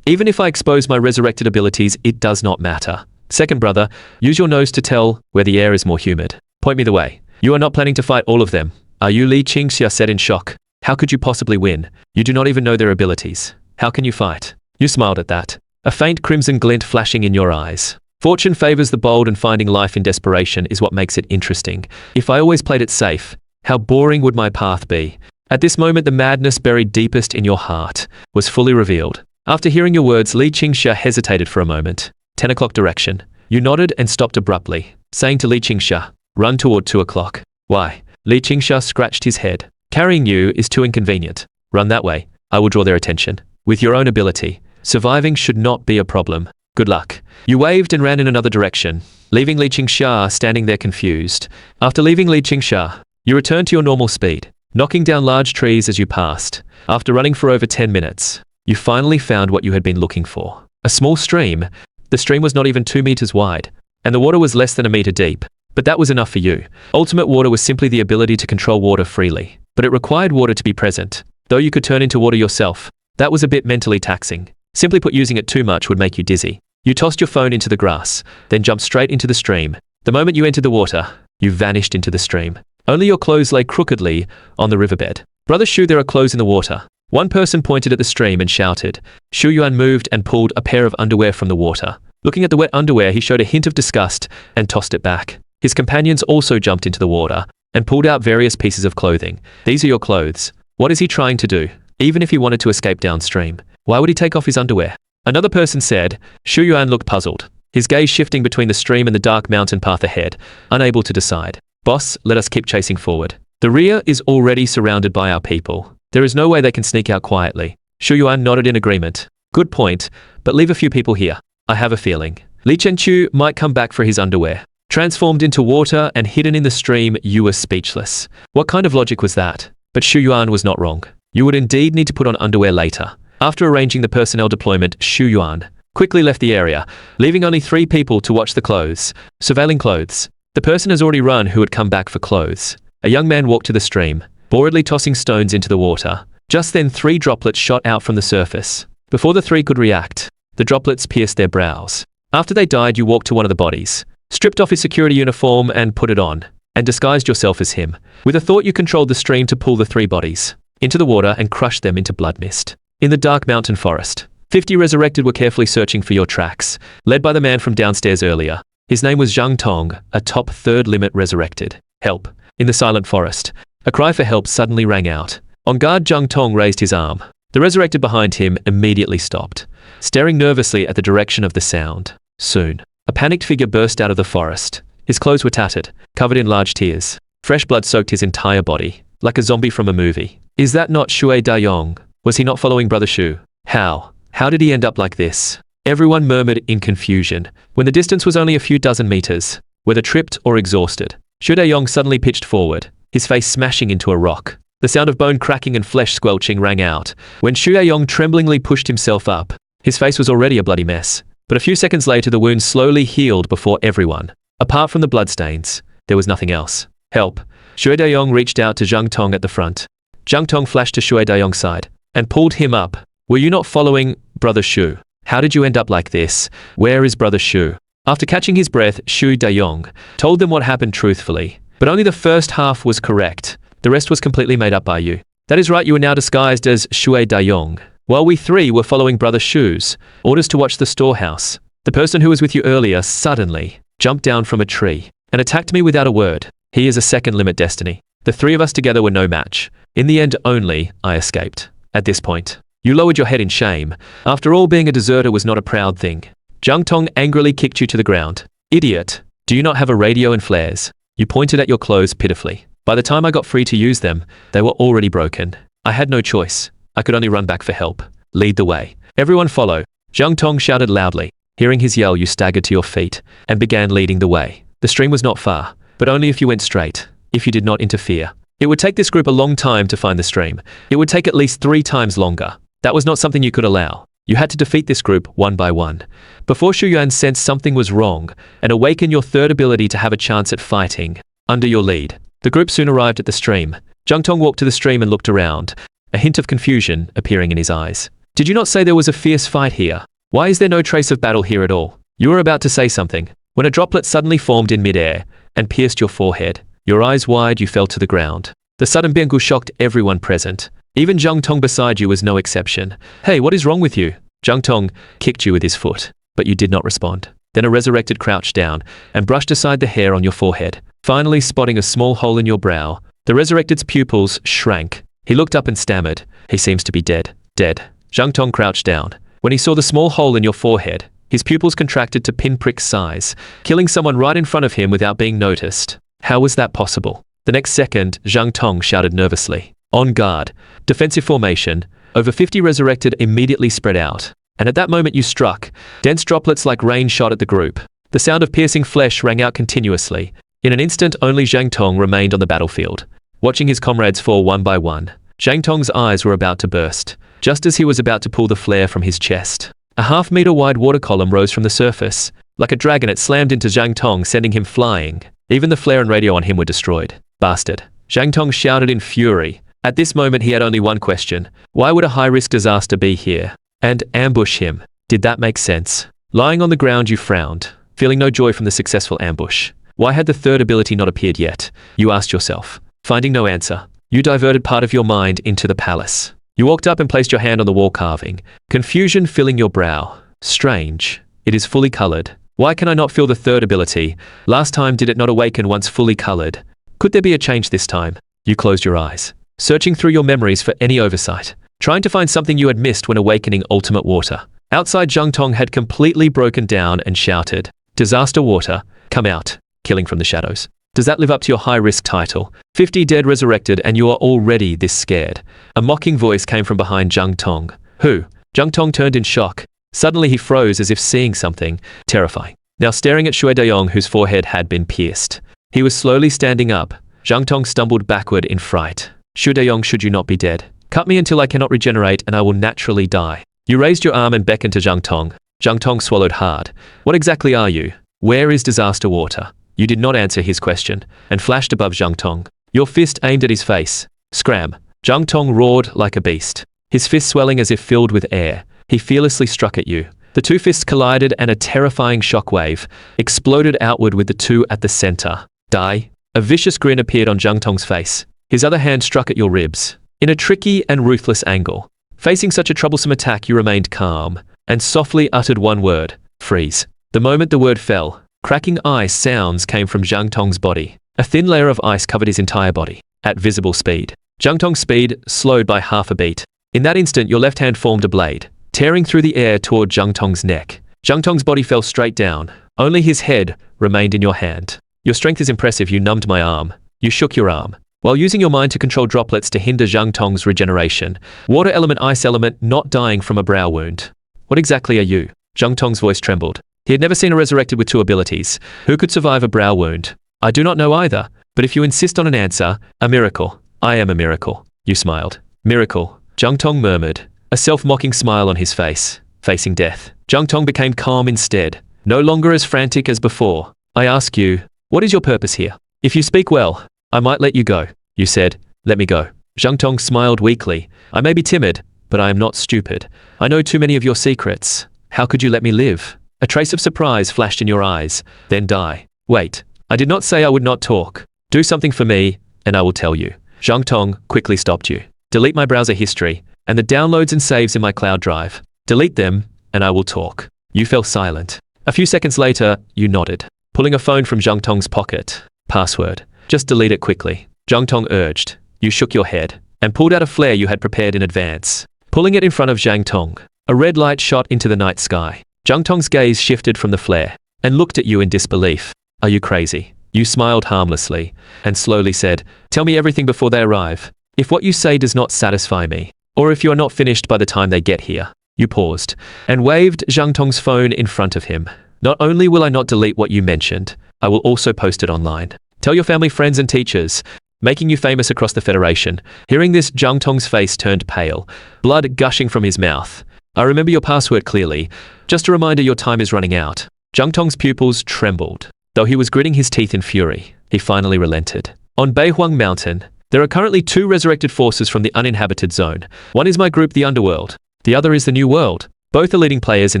Even if I expose my resurrected abilities, it does not matter. Second brother, use your nose to tell where the air is more humid. Point me the way. You are not planning to fight all of them, are you? Li Chenqiu said in shock. How could you possibly win? You do not even know their abilities. How can you fight? You smiled at that. A faint crimson glint flashing in your eyes. Fortune favors the bold, and finding life in desperation is what makes it interesting. If I always played it safe, how boring would my path be? At this moment, the madness buried deepest in your heart was fully revealed. After hearing your words, Li Chenqiu hesitated for a moment. 10 o'clock direction. You nodded and stopped abruptly, saying to Li Chenqiu, run toward 2 o'clock. Why? Li Chenqiu scratched his head. Carrying you is too inconvenient. Run that way. I will draw their attention. With your own ability, surviving should not be a problem. Good luck. You waved and ran in another direction, leaving Li Chenqiu standing there confused. After leaving Li Chenqiu, you returned to your normal speed, knocking down large trees as you passed. After running for over 10 minutes, you finally found what you had been looking for. A small stream. The stream was not even 2 meters wide, and the water was less than a meter deep. But that was enough for you. Ultimate water was simply the ability to control water freely, but it required water to be present. Though you could turn into water yourself, that was a bit mentally taxing. Simply put, using it too much would make you dizzy. You tossed your phone into the grass, then jumped straight into the stream. The moment you entered the water, you vanished into the stream. Only your clothes lay crookedly on the riverbed. Brother Shu, there are clothes in the water. One person pointed at the stream and shouted. Shu Yuan moved and pulled a pair of underwear from the water. Looking at the wet underwear, he showed a hint of disgust and tossed it back. His companions also jumped into the water and pulled out various pieces of clothing. These are your clothes. What is he trying to do? Even if he wanted to escape downstream, why would he take off his underwear? Another person said. Shu Yuan looked puzzled, his gaze shifting between the stream and the dark mountain path ahead, unable to decide. Boss, let us keep chasing forward. The rear is already surrounded by our people. There is no way they can sneak out quietly. Shu Yuan nodded in agreement. Good point, but leave a few people here. I have a feeling Li Chenqiu might come back for his underwear. Transformed into water and hidden in the stream, you were speechless. What kind of logic was that? But Shu Yuan was not wrong. You would indeed need to put on underwear later. After arranging the personnel deployment, Shu Yuan quickly left the area, leaving only 3 people to watch the clothes. Surveilling clothes. The person has already run who had come back for clothes. A young man walked to the stream, boredly tossing stones into the water. Just then 3 droplets shot out from the surface. Before the 3 could react, the droplets pierced their brows. After they died, you walked to one of the bodies, stripped off his security uniform and put it on, and disguised yourself as him. With a thought, you controlled the stream to pull the 3 bodies into the water and crush them into blood mist. In the dark mountain forest, 50 resurrected were carefully searching for your tracks, led by the man from downstairs earlier. His name was Zhang Tong, a top 3rd limit resurrected. Help. In the silent forest, a cry for help suddenly rang out. On guard, Zhang Tong raised his arm. The resurrected behind him immediately stopped, staring nervously at the direction of the sound. Soon, a panicked figure burst out of the forest. His clothes were tattered, covered in large tears. Fresh blood soaked his entire body, like a zombie from a movie. Is that not Shui Dayong? Was he not following Brother Shu? How? How did he end up like this? Everyone murmured in confusion. When the distance was only a few dozen meters, whether tripped or exhausted, Shu Dayong suddenly pitched forward, his face smashing into a rock. The sound of bone cracking and flesh squelching rang out. When Shu Dayong tremblingly pushed himself up, his face was already a bloody mess. But a few seconds later, the wound slowly healed before everyone. Apart from the bloodstains, there was nothing else. Help. Shu Dayong reached out to Zhang Tong at the front. Zhang Tong flashed to Shu Dayong's side and pulled him up. Were you not following Brother Shu? How did you end up like this? Where is Brother Shu? After catching his breath, Shu Dayong told them what happened truthfully. But only the first half was correct. The rest was completely made up by you. That is right, you were now disguised as Shu Dayong, while we 3 were following Brother Shu's orders to watch the storehouse. The person who was with you earlier suddenly jumped down from a tree and attacked me without a word. He is a 2nd limit destiny. The 3 of us together were no match. In the end, only I escaped. At this point, you lowered your head in shame. After all, being a deserter was not a proud thing. Zhang Tong angrily kicked you to the ground. Idiot! Do you not have a radio and flares? You pointed at your clothes pitifully. By the time I got free to use them, they were already broken. I had no choice. I could only run back for help. Lead the way. Everyone follow. Zhang Tong shouted loudly. Hearing his yell, you staggered to your feet and began leading the way. The stream was not far, but only if you went straight, if you did not interfere. It would take this group a long time to find the stream. It would take at least 3 times longer. That was not something you could allow. You had to defeat this group one by one. Before Shu Yuan sensed something was wrong and awaken your 3rd ability to have a chance at fighting. Under your lead, the group soon arrived at the stream. Zhang Tong walked to the stream and looked around, a hint of confusion appearing in his eyes. Did you not say there was a fierce fight here? Why is there no trace of battle here at all? You were about to say something, when a droplet suddenly formed in midair and pierced your forehead. Your eyes wide, you fell to the ground. The sudden Bangu shocked everyone present. Even Zhang Tong beside you was no exception. Hey, what is wrong with you? Zhang Tong kicked you with his foot, but you did not respond. Then a resurrected crouched down and brushed aside the hair on your forehead, finally spotting a small hole in your brow. The resurrected's pupils shrank. He looked up and stammered. He seems to be dead. Dead. Zhang Tong crouched down. When he saw the small hole in your forehead, his pupils contracted to pinprick size, killing someone right in front of him without being noticed. How was that possible? The next second, Zhang Tong shouted nervously. On guard. Defensive formation. Over 50 resurrected immediately spread out. And at that moment you struck. Dense droplets like rain shot at the group. The sound of piercing flesh rang out continuously. In an instant, only Zhang Tong remained on the battlefield, watching his comrades fall one by one. Zhang Tong's eyes were about to burst, just as he was about to pull the flare from his chest. A half-meter wide water column rose from the surface. Like a dragon, it slammed into Zhang Tong, sending him flying. Even the flare and radio on him were destroyed. Bastard. Zhang Tong shouted in fury. At this moment he had only one question. Why would a high-risk disaster be here? And ambush him. Did that make sense? Lying on the ground you frowned, feeling no joy from the successful ambush. Why had the third ability not appeared yet? You asked yourself. Finding no answer, you diverted part of your mind into the palace. You walked up and placed your hand on the wall carving, confusion filling your brow. Strange. It is fully colored. Why can I not feel the third ability? Last time did it not awaken once fully colored? Could there be a change this time? You closed your eyes, searching through your memories for any oversight, trying to find something you had missed when awakening ultimate water. Outside, Zhang Tong had completely broken down and shouted, "Disaster water, come out," killing from the shadows. Does that live up to your high-risk title? 50 dead resurrected and you are already this scared. A mocking voice came from behind Zhang Tong. Who? Zhang Tong turned in shock. Suddenly he froze as if seeing something terrifying. Now staring at Shui Dayong, whose forehead had been pierced. He was slowly standing up. Zhang Tong stumbled backward in fright. Shui Dayong, should you not be dead? Cut me until I cannot regenerate and I will naturally die. You raised your arm and beckoned to Zhang Tong. Zhang Tong swallowed hard. What exactly are you? Where is disaster water? You did not answer his question, and flashed above Zhang Tong. Your fist aimed at his face. Scram. Zhang Tong roared like a beast, his fist swelling as if filled with air. He fearlessly struck at you. The two fists collided and a terrifying shockwave exploded outward with the two at the center. Die. A vicious grin appeared on Zhang Tong's face. His other hand struck at your ribs, in a tricky and ruthless angle. Facing such a troublesome attack, you remained calm, and softly uttered one word. Freeze. The moment the word fell, cracking ice sounds came from Zhang Tong's body. A thin layer of ice covered his entire body, at visible speed. Zhang Tong's speed slowed by half a beat. In that instant, your left hand formed a blade, tearing through the air toward Zhang Tong's neck. Zhang Tong's body fell straight down. Only his head remained in your hand. Your strength is impressive. You numbed my arm. You shook your arm, while using your mind to control droplets to hinder Zhang Tong's regeneration. Water element, ice element, not dying from a brow wound. What exactly are you? Zhang Tong's voice trembled. He had never seen a resurrected with two abilities. Who could survive a brow wound? I do not know either, but if you insist on an answer, a miracle. I am a miracle. You smiled. Miracle. Zhang Tong murmured, a self-mocking smile on his face. Facing death, Zhang Tong became calm instead, no longer as frantic as before. I ask you, what is your purpose here? If you speak well, I might let you go. You said, let me go. Zhang Tong smiled weakly. I may be timid, but I am not stupid. I know too many of your secrets. How could you let me live? A trace of surprise flashed in your eyes, then die. Wait, I did not say I would not talk. Do something for me, and I will tell you. Zhang Tong quickly stopped you. Delete my browser history, and the downloads and saves in my cloud drive. Delete them, and I will talk. You fell silent. A few seconds later, you nodded, pulling a phone from Zhang Tong's pocket. Password. Just delete it quickly. Zhang Tong urged. You shook your head, and pulled out a flare you had prepared in advance, pulling it in front of Zhang Tong. A red light shot into the night sky. Zhang Tong's gaze shifted from the flare, and looked at you in disbelief. Are you crazy? You smiled harmlessly, and slowly said, tell me everything before they arrive. If what you say does not satisfy me, or if you are not finished by the time they get here. You paused, and waved Zhang Tong's phone in front of him. Not only will I not delete what you mentioned, I will also post it online. Tell your family, friends and teachers, making you famous across the Federation. Hearing this, Zhang Tong's face turned pale, blood gushing from his mouth. I remember your password clearly. Just a reminder, your time is running out. Zhang Tong's pupils trembled. Though he was gritting his teeth in fury, he finally relented. On Beihuang Mountain, there are currently two resurrected forces from the uninhabited zone. One is my group, the Underworld. The other is the New World. Both are leading players in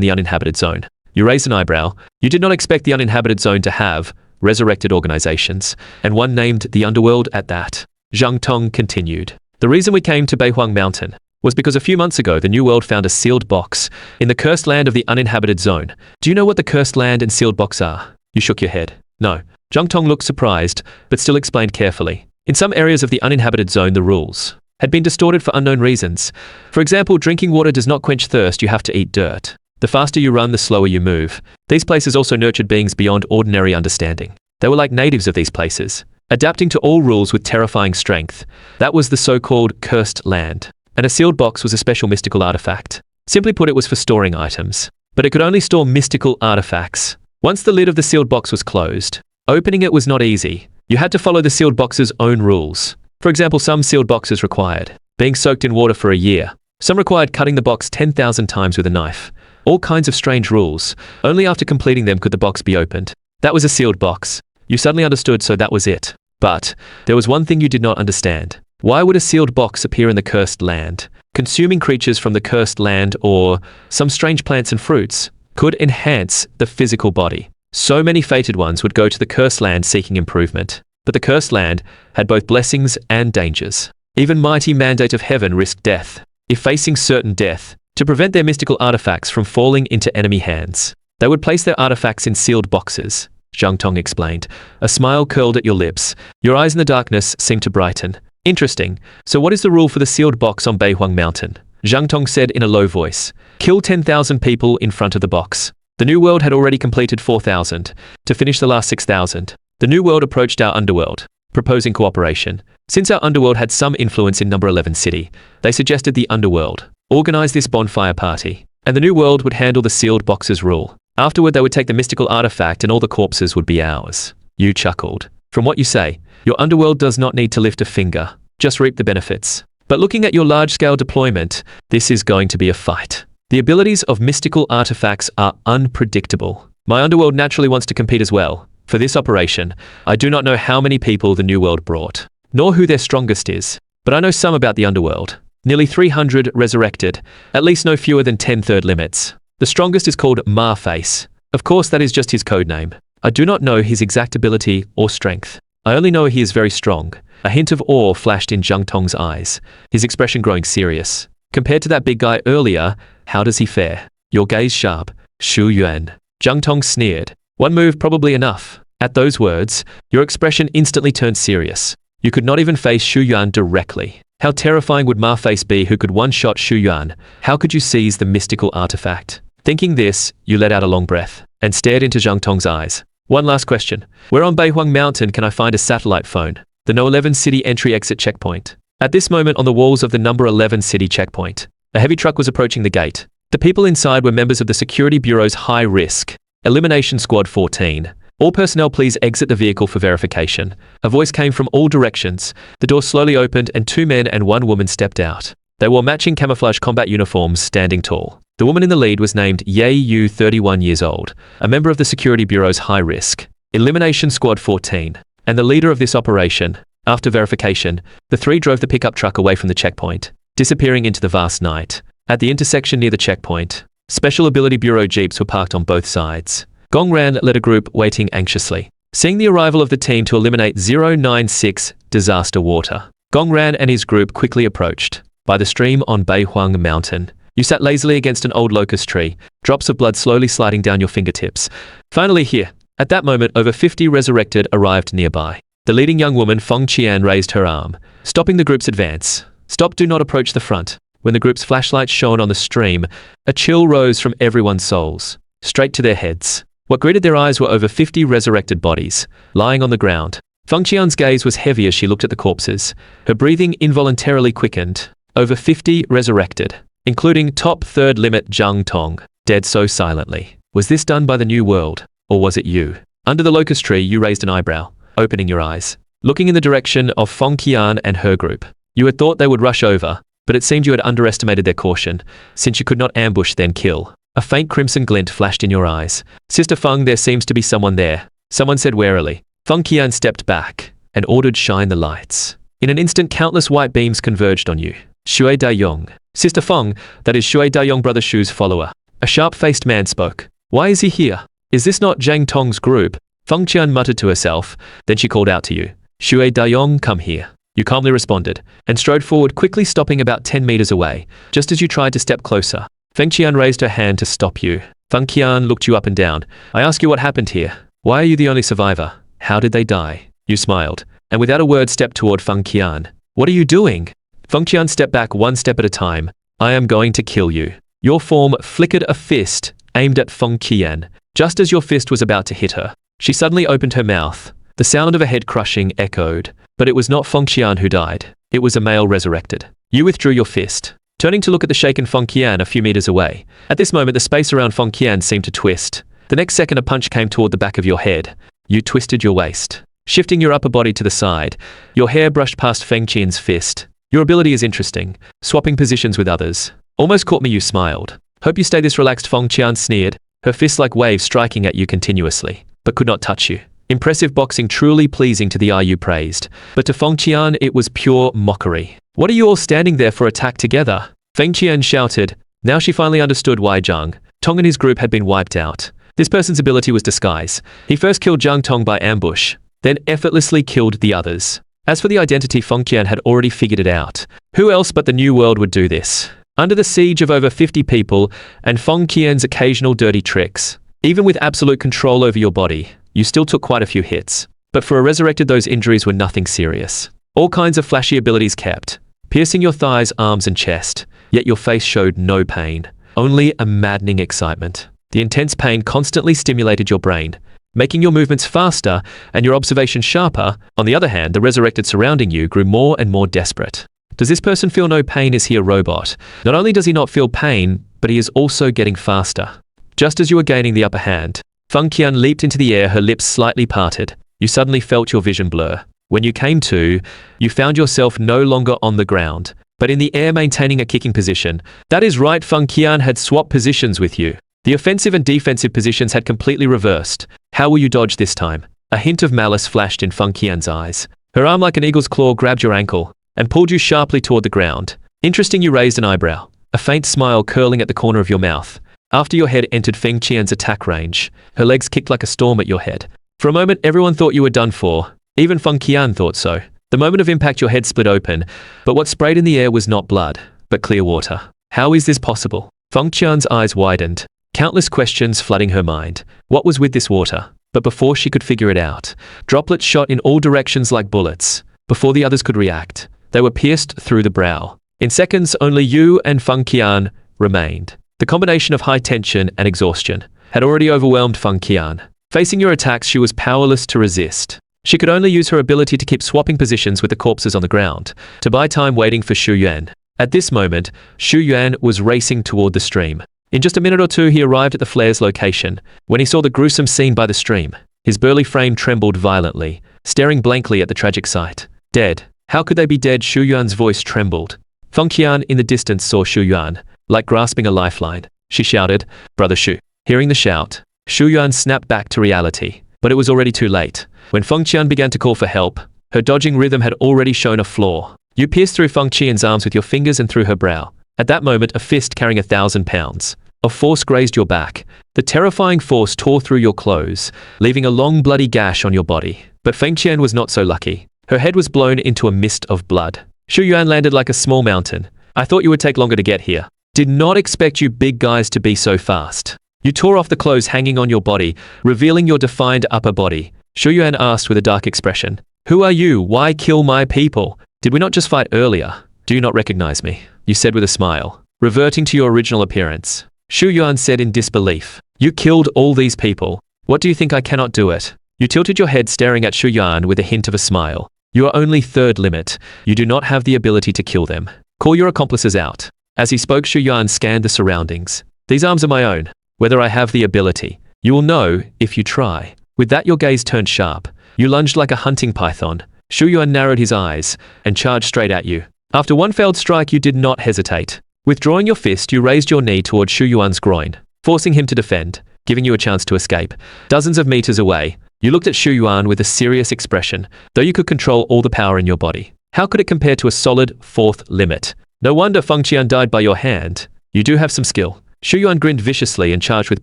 the uninhabited zone. You raised an eyebrow. You did not expect the uninhabited zone to have resurrected organizations, and one named the Underworld at that. Zhang Tong continued. The reason we came to Beihuang Mountain was because a few months ago the New World found a sealed box in the cursed land of the uninhabited zone. Do you know what the cursed land and sealed box are? You shook your head. No. Zhang Tong looked surprised, but still explained carefully. In some areas of the uninhabited zone the rules had been distorted for unknown reasons. For example, drinking water does not quench thirst, you have to eat dirt. The faster you run, the slower you move. These places also nurtured beings beyond ordinary understanding. They were like natives of these places, adapting to all rules with terrifying strength. That was the so-called cursed land. And a sealed box was a special mystical artifact. Simply put, it was for storing items. But it could only store mystical artifacts. Once the lid of the sealed box was closed, opening it was not easy. You had to follow the sealed box's own rules. For example, some sealed boxes required being soaked in water for a year. Some required cutting the box 10,000 times with a knife. All kinds of strange rules. Only after completing them could the box be opened. That was a sealed box. You suddenly understood, so that was it. But there was one thing you did not understand. Why would a sealed box appear in the cursed land? Consuming creatures from the cursed land or some strange plants and fruits could enhance the physical body. So many fated ones would go to the cursed land seeking improvement. But the cursed land had both blessings and dangers. Even mighty mandate of heaven risked death, if facing certain death, to prevent their mystical artifacts from falling into enemy hands. They would place their artifacts in sealed boxes, Zhang Tong explained. A smile curled at your lips. Your eyes in the darkness seemed to brighten. Interesting. So what is the rule for the sealed box on Beihuang Mountain? Zhang Tong said in a low voice. Kill 10,000 people in front of the box. The New World had already completed 4,000. To finish the last 6,000. The New World approached our Underworld, proposing cooperation. Since our Underworld had some influence in Number 11 City, they suggested the Underworld organize this bonfire party, and the New World would handle the sealed box's rule. Afterward, they would take the mystical artifact and all the corpses would be ours. You chuckled. From what you say, your Underworld does not need to lift a finger, just reap the benefits. But looking at your large-scale deployment, this is going to be a fight. The abilities of mystical artifacts are unpredictable. My Underworld naturally wants to compete as well. For this operation, I do not know how many people the New World brought, nor who their strongest is, but I know some about the Underworld. Nearly 300 resurrected, at least no fewer than 10 third limits. The strongest is called Ma-Face. Of course, that is just his code name. I do not know his exact ability or strength. I only know he is very strong. A hint of awe flashed in Zhang Tong's eyes, his expression growing serious. Compared to that big guy earlier, how does he fare? Your gaze sharp. Shu Yuan. Zhang Tong sneered. One move probably enough. At those words, your expression instantly turned serious. You could not even face Shu Yuan directly. How terrifying would Ma-Face be who could one-shot Shu Yuan? How could you seize the mystical artifact? Thinking this, you let out a long breath and stared into Zhang Tong's eyes. One last question. Where on Beihuang Mountain can I find a satellite phone? The No 11 City entry-exit checkpoint. At this moment on the walls of the Number 11 City checkpoint, a heavy truck was approaching the gate. The people inside were members of the Security Bureau's High Risk Elimination Squad 14. All personnel please exit the vehicle for verification. A voice came from all directions. The door slowly opened and 2 men and 1 woman stepped out. They wore matching camouflage combat uniforms, standing tall. The woman in the lead was named Ye Yu, 31 years old, a member of the Security Bureau's High Risk Elimination Squad 14, and the leader of this operation. After verification, the 3 drove the pickup truck away from the checkpoint, disappearing into the vast night. At the intersection near the checkpoint, Special Ability Bureau jeeps were parked on both sides. Gong ran led a group waiting anxiously. Seeing the arrival of the team to eliminate 096 Disaster Water, Gong ran and his group quickly approached. By the stream on Beihuang Mountain, you sat lazily against an old locust tree, drops of blood slowly sliding down your fingertips. Finally here. At that moment, over 50 resurrected arrived nearby. The leading young woman, Feng Qian, raised her arm, stopping the group's advance. Stop, do not approach the front. When the group's flashlights shone on the stream, a chill rose from everyone's souls, straight to their heads. What greeted their eyes were over 50 resurrected bodies, lying on the ground. Feng Qian's gaze was heavy as she looked at the corpses. Her breathing involuntarily quickened. Over 50 resurrected, including top third limit Zhang Tong, dead so silently. Was this done by the New World, or was it you? Under the locust tree, you raised an eyebrow, opening your eyes, looking in the direction of Feng Qian and her group. You had thought they would rush over, but it seemed you had underestimated their caution, since you could not ambush then kill. A faint crimson glint flashed in your eyes. Sister Feng, there seems to be someone there, someone said warily. Feng Qian stepped back and ordered shine the lights. In an instant, countless white beams converged on you. Shui Dayong. Sister Feng, that is Shui Dayong brother Shu's follower. A sharp-faced man spoke. Why is he here? Is this not Zhang Tong's group? Feng Qian muttered to herself, then she called out to you. Xue Dayong, come here. You calmly responded, and strode forward, quickly stopping about 10 meters away, just as you tried to step closer. Feng Qian raised her hand to stop you. Feng Qian looked you up and down. I ask you what happened here. Why are you the only survivor? How did they die? You smiled, and without a word stepped toward Feng Qian. What are you doing? Feng Qian stepped back one step at a time. I am going to kill you. Your form flickered a fist, aimed at Feng Qian. Just as your fist was about to hit her, she suddenly opened her mouth. The sound of a head crushing echoed, but it was not Feng Qian who died. It was a male resurrected. You withdrew your fist, turning to look at the shaken Feng Qian a few meters away. At this moment, the space around Feng Qian seemed to twist. The next second, a punch came toward the back of your head. You twisted your waist, shifting your upper body to the side. Your hair brushed past Feng Qian's fist. Your ability is interesting, swapping positions with others. Almost caught me, you smiled. Hope you stay this relaxed, Feng Qian sneered, her fists like waves striking at you continuously, but could not touch you. Impressive boxing, truly pleasing to the eye, you praised, but to Feng Qian it was pure mockery. What are you all standing there for? Attack together? Feng Qian shouted. Now she finally understood why Zhang Tong and his group had been wiped out. This person's ability was disguise. He first killed Zhang Tong by ambush, then effortlessly killed the others. As for the identity, Feng Qian had already figured it out. Who else but the New World would do this? Under the siege of over 50 people and Feng Qian's occasional dirty tricks, even with absolute control over your body, you still took quite a few hits. But for a resurrected, those injuries were nothing serious. All kinds of flashy abilities kept, piercing your thighs, arms and chest, yet your face showed no pain, only a maddening excitement. The intense pain constantly stimulated your brain, making your movements faster and your observation sharper. On the other hand, the resurrected surrounding you grew more and more desperate. Does this person feel no pain? Is he a robot? Not only does he not feel pain, but he is also getting faster. Just as you were gaining the upper hand, Feng Qian leaped into the air, her lips slightly parted. You suddenly felt your vision blur. When you came to, you found yourself no longer on the ground, but in the air, maintaining a kicking position. That is right, Feng Qian had swapped positions with you. The offensive and defensive positions had completely reversed. How will you dodge this time? A hint of malice flashed in Feng Qian's eyes. Her arm like an eagle's claw grabbed your ankle and pulled you sharply toward the ground. Interesting, you raised an eyebrow, a faint smile curling at the corner of your mouth. After your head entered Feng Qian's attack range, her legs kicked like a storm at your head. For a moment, everyone thought you were done for. Even Feng Qian thought so. The moment of impact, your head split open, but what sprayed in the air was not blood, but clear water. How is this possible? Feng Qian's eyes widened, countless questions flooding her mind. What was with this water? But before she could figure it out, droplets shot in all directions like bullets. Before the others could react, they were pierced through the brow. In seconds, only you and Feng Qian remained. The combination of high tension and exhaustion had already overwhelmed Feng Qian. Facing your attacks, she was powerless to resist. She could only use her ability to keep swapping positions with the corpses on the ground, to buy time waiting for Xu Yuan. At this moment, Xu Yuan was racing toward the stream. In just a minute or two, he arrived at the flare's location. When he saw the gruesome scene by the stream, his burly frame trembled violently, staring blankly at the tragic sight. Dead. How could they be dead? Xu Yuan's voice trembled. Feng Qian in the distance saw Xu Yuan, like grasping a lifeline. She shouted, "Brother Xu." Hearing the shout, Xu Yuan snapped back to reality, but it was already too late. When Feng Qian began to call for help, her dodging rhythm had already shown a flaw. You pierced through Feng Qian's arms with your fingers and through her brow. At that moment, a fist carrying 1,000 pounds of force grazed your back. The terrifying force tore through your clothes, leaving a long bloody gash on your body. But Feng Qian was not so lucky. Her head was blown into a mist of blood. Xu Yuan landed like a small mountain. I thought you would take longer to get here. Did not expect you big guys to be so fast. You tore off the clothes hanging on your body, revealing your defined upper body. Xu Yuan asked with a dark expression. Who are you? Why kill my people? Did we not just fight earlier? Do you not recognize me? You said with a smile, reverting to your original appearance. Xu Yuan said in disbelief. You killed all these people. What do you think I cannot do it? You tilted your head, staring at Xu Yuan with a hint of a smile. You are only third limit. You do not have the ability to kill them. Call your accomplices out. As he spoke, Xu Yuan scanned the surroundings. These arms are my own. Whether I have the ability, you will know if you try. With that, your gaze turned sharp. You lunged like a hunting python. Xu Yuan narrowed his eyes and charged straight at you. After one failed strike, you did not hesitate. Withdrawing your fist, you raised your knee toward Xu Yuan's groin, forcing him to defend, giving you a chance to escape. Dozens of meters away, you looked at Xu Yuan with a serious expression. Though you could control all the power in your body, how could it compare to a solid fourth limit? No wonder Feng Qian died by your hand. You do have some skill. Shu Yuan grinned viciously and charged with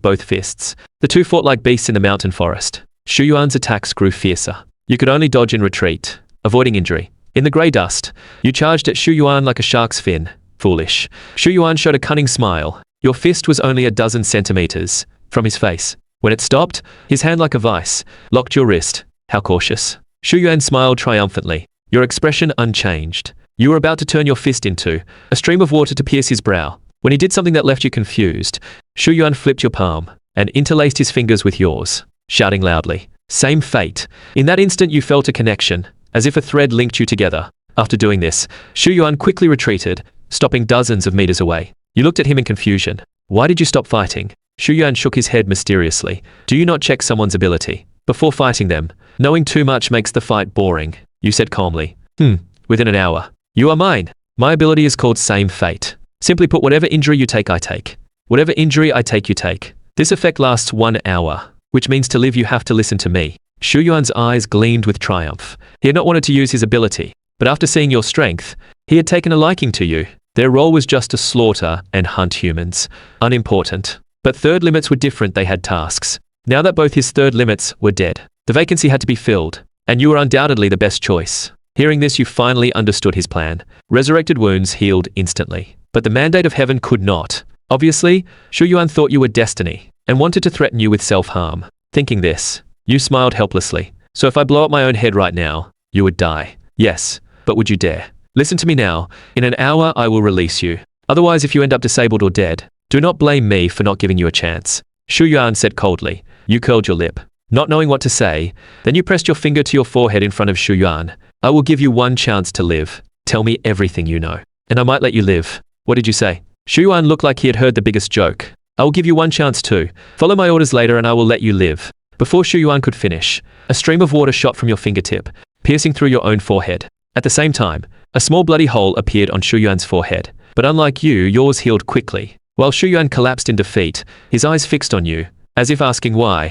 both fists. The two fought like beasts in the mountain forest. Shu Yuan's attacks grew fiercer. You could only dodge and retreat, avoiding injury. In the grey dust, you charged at Shu Yuan like a shark's fin. Foolish. Shu Yuan showed a cunning smile. Your fist was only a dozen centimeters from his face. When it stopped, his hand like a vice locked your wrist. How cautious. Shu Yuan smiled triumphantly, your expression unchanged. You were about to turn your fist into a stream of water to pierce his brow. When he did something that left you confused, Shu Yuan flipped your palm and interlaced his fingers with yours, shouting loudly, "Same fate." In that instant you felt a connection, as if a thread linked you together. After doing this, Shu Yuan quickly retreated, stopping dozens of meters away. You looked at him in confusion. Why did you stop fighting? Shu Yuan shook his head mysteriously. Do you not check someone's ability before fighting them? Knowing too much makes the fight boring, you said calmly. Within an hour. You are mine. My ability is called Same Fate. Simply put, whatever injury you take, I take. Whatever injury I take, you take. This effect lasts 1 hour, which means to live you have to listen to me. Shu Yuan's eyes gleamed with triumph. He had not wanted to use his ability, but after seeing your strength, he had taken a liking to you. Their role was just to slaughter and hunt humans. Unimportant. But third limits were different, they had tasks. Now that both his third limits were dead, the vacancy had to be filled, and you were undoubtedly the best choice. Hearing this, you finally understood his plan. Resurrected wounds healed instantly. But the mandate of heaven could not. Obviously, Shu Yuan thought you were destiny, and wanted to threaten you with self-harm. Thinking this, you smiled helplessly. So if I blow up my own head right now, you would die. Yes, but would you dare? Listen to me now. In an hour, I will release you. Otherwise, if you end up disabled or dead, do not blame me for not giving you a chance. Shu Yuan said coldly. You curled your lip, not knowing what to say. Then you pressed your finger to your forehead in front of Shu Yuan. I will give you one chance to live. Tell me everything you know, and I might let you live. What did you say? Shu Yuan looked like he had heard the biggest joke. I will give you one chance too. Follow my orders later and I will let you live. Before Shu Yuan could finish, a stream of water shot from your fingertip, piercing through your own forehead. At the same time, a small bloody hole appeared on Shu Yuan's forehead. But unlike you, yours healed quickly. While Shu Yuan collapsed in defeat, his eyes fixed on you, as if asking why.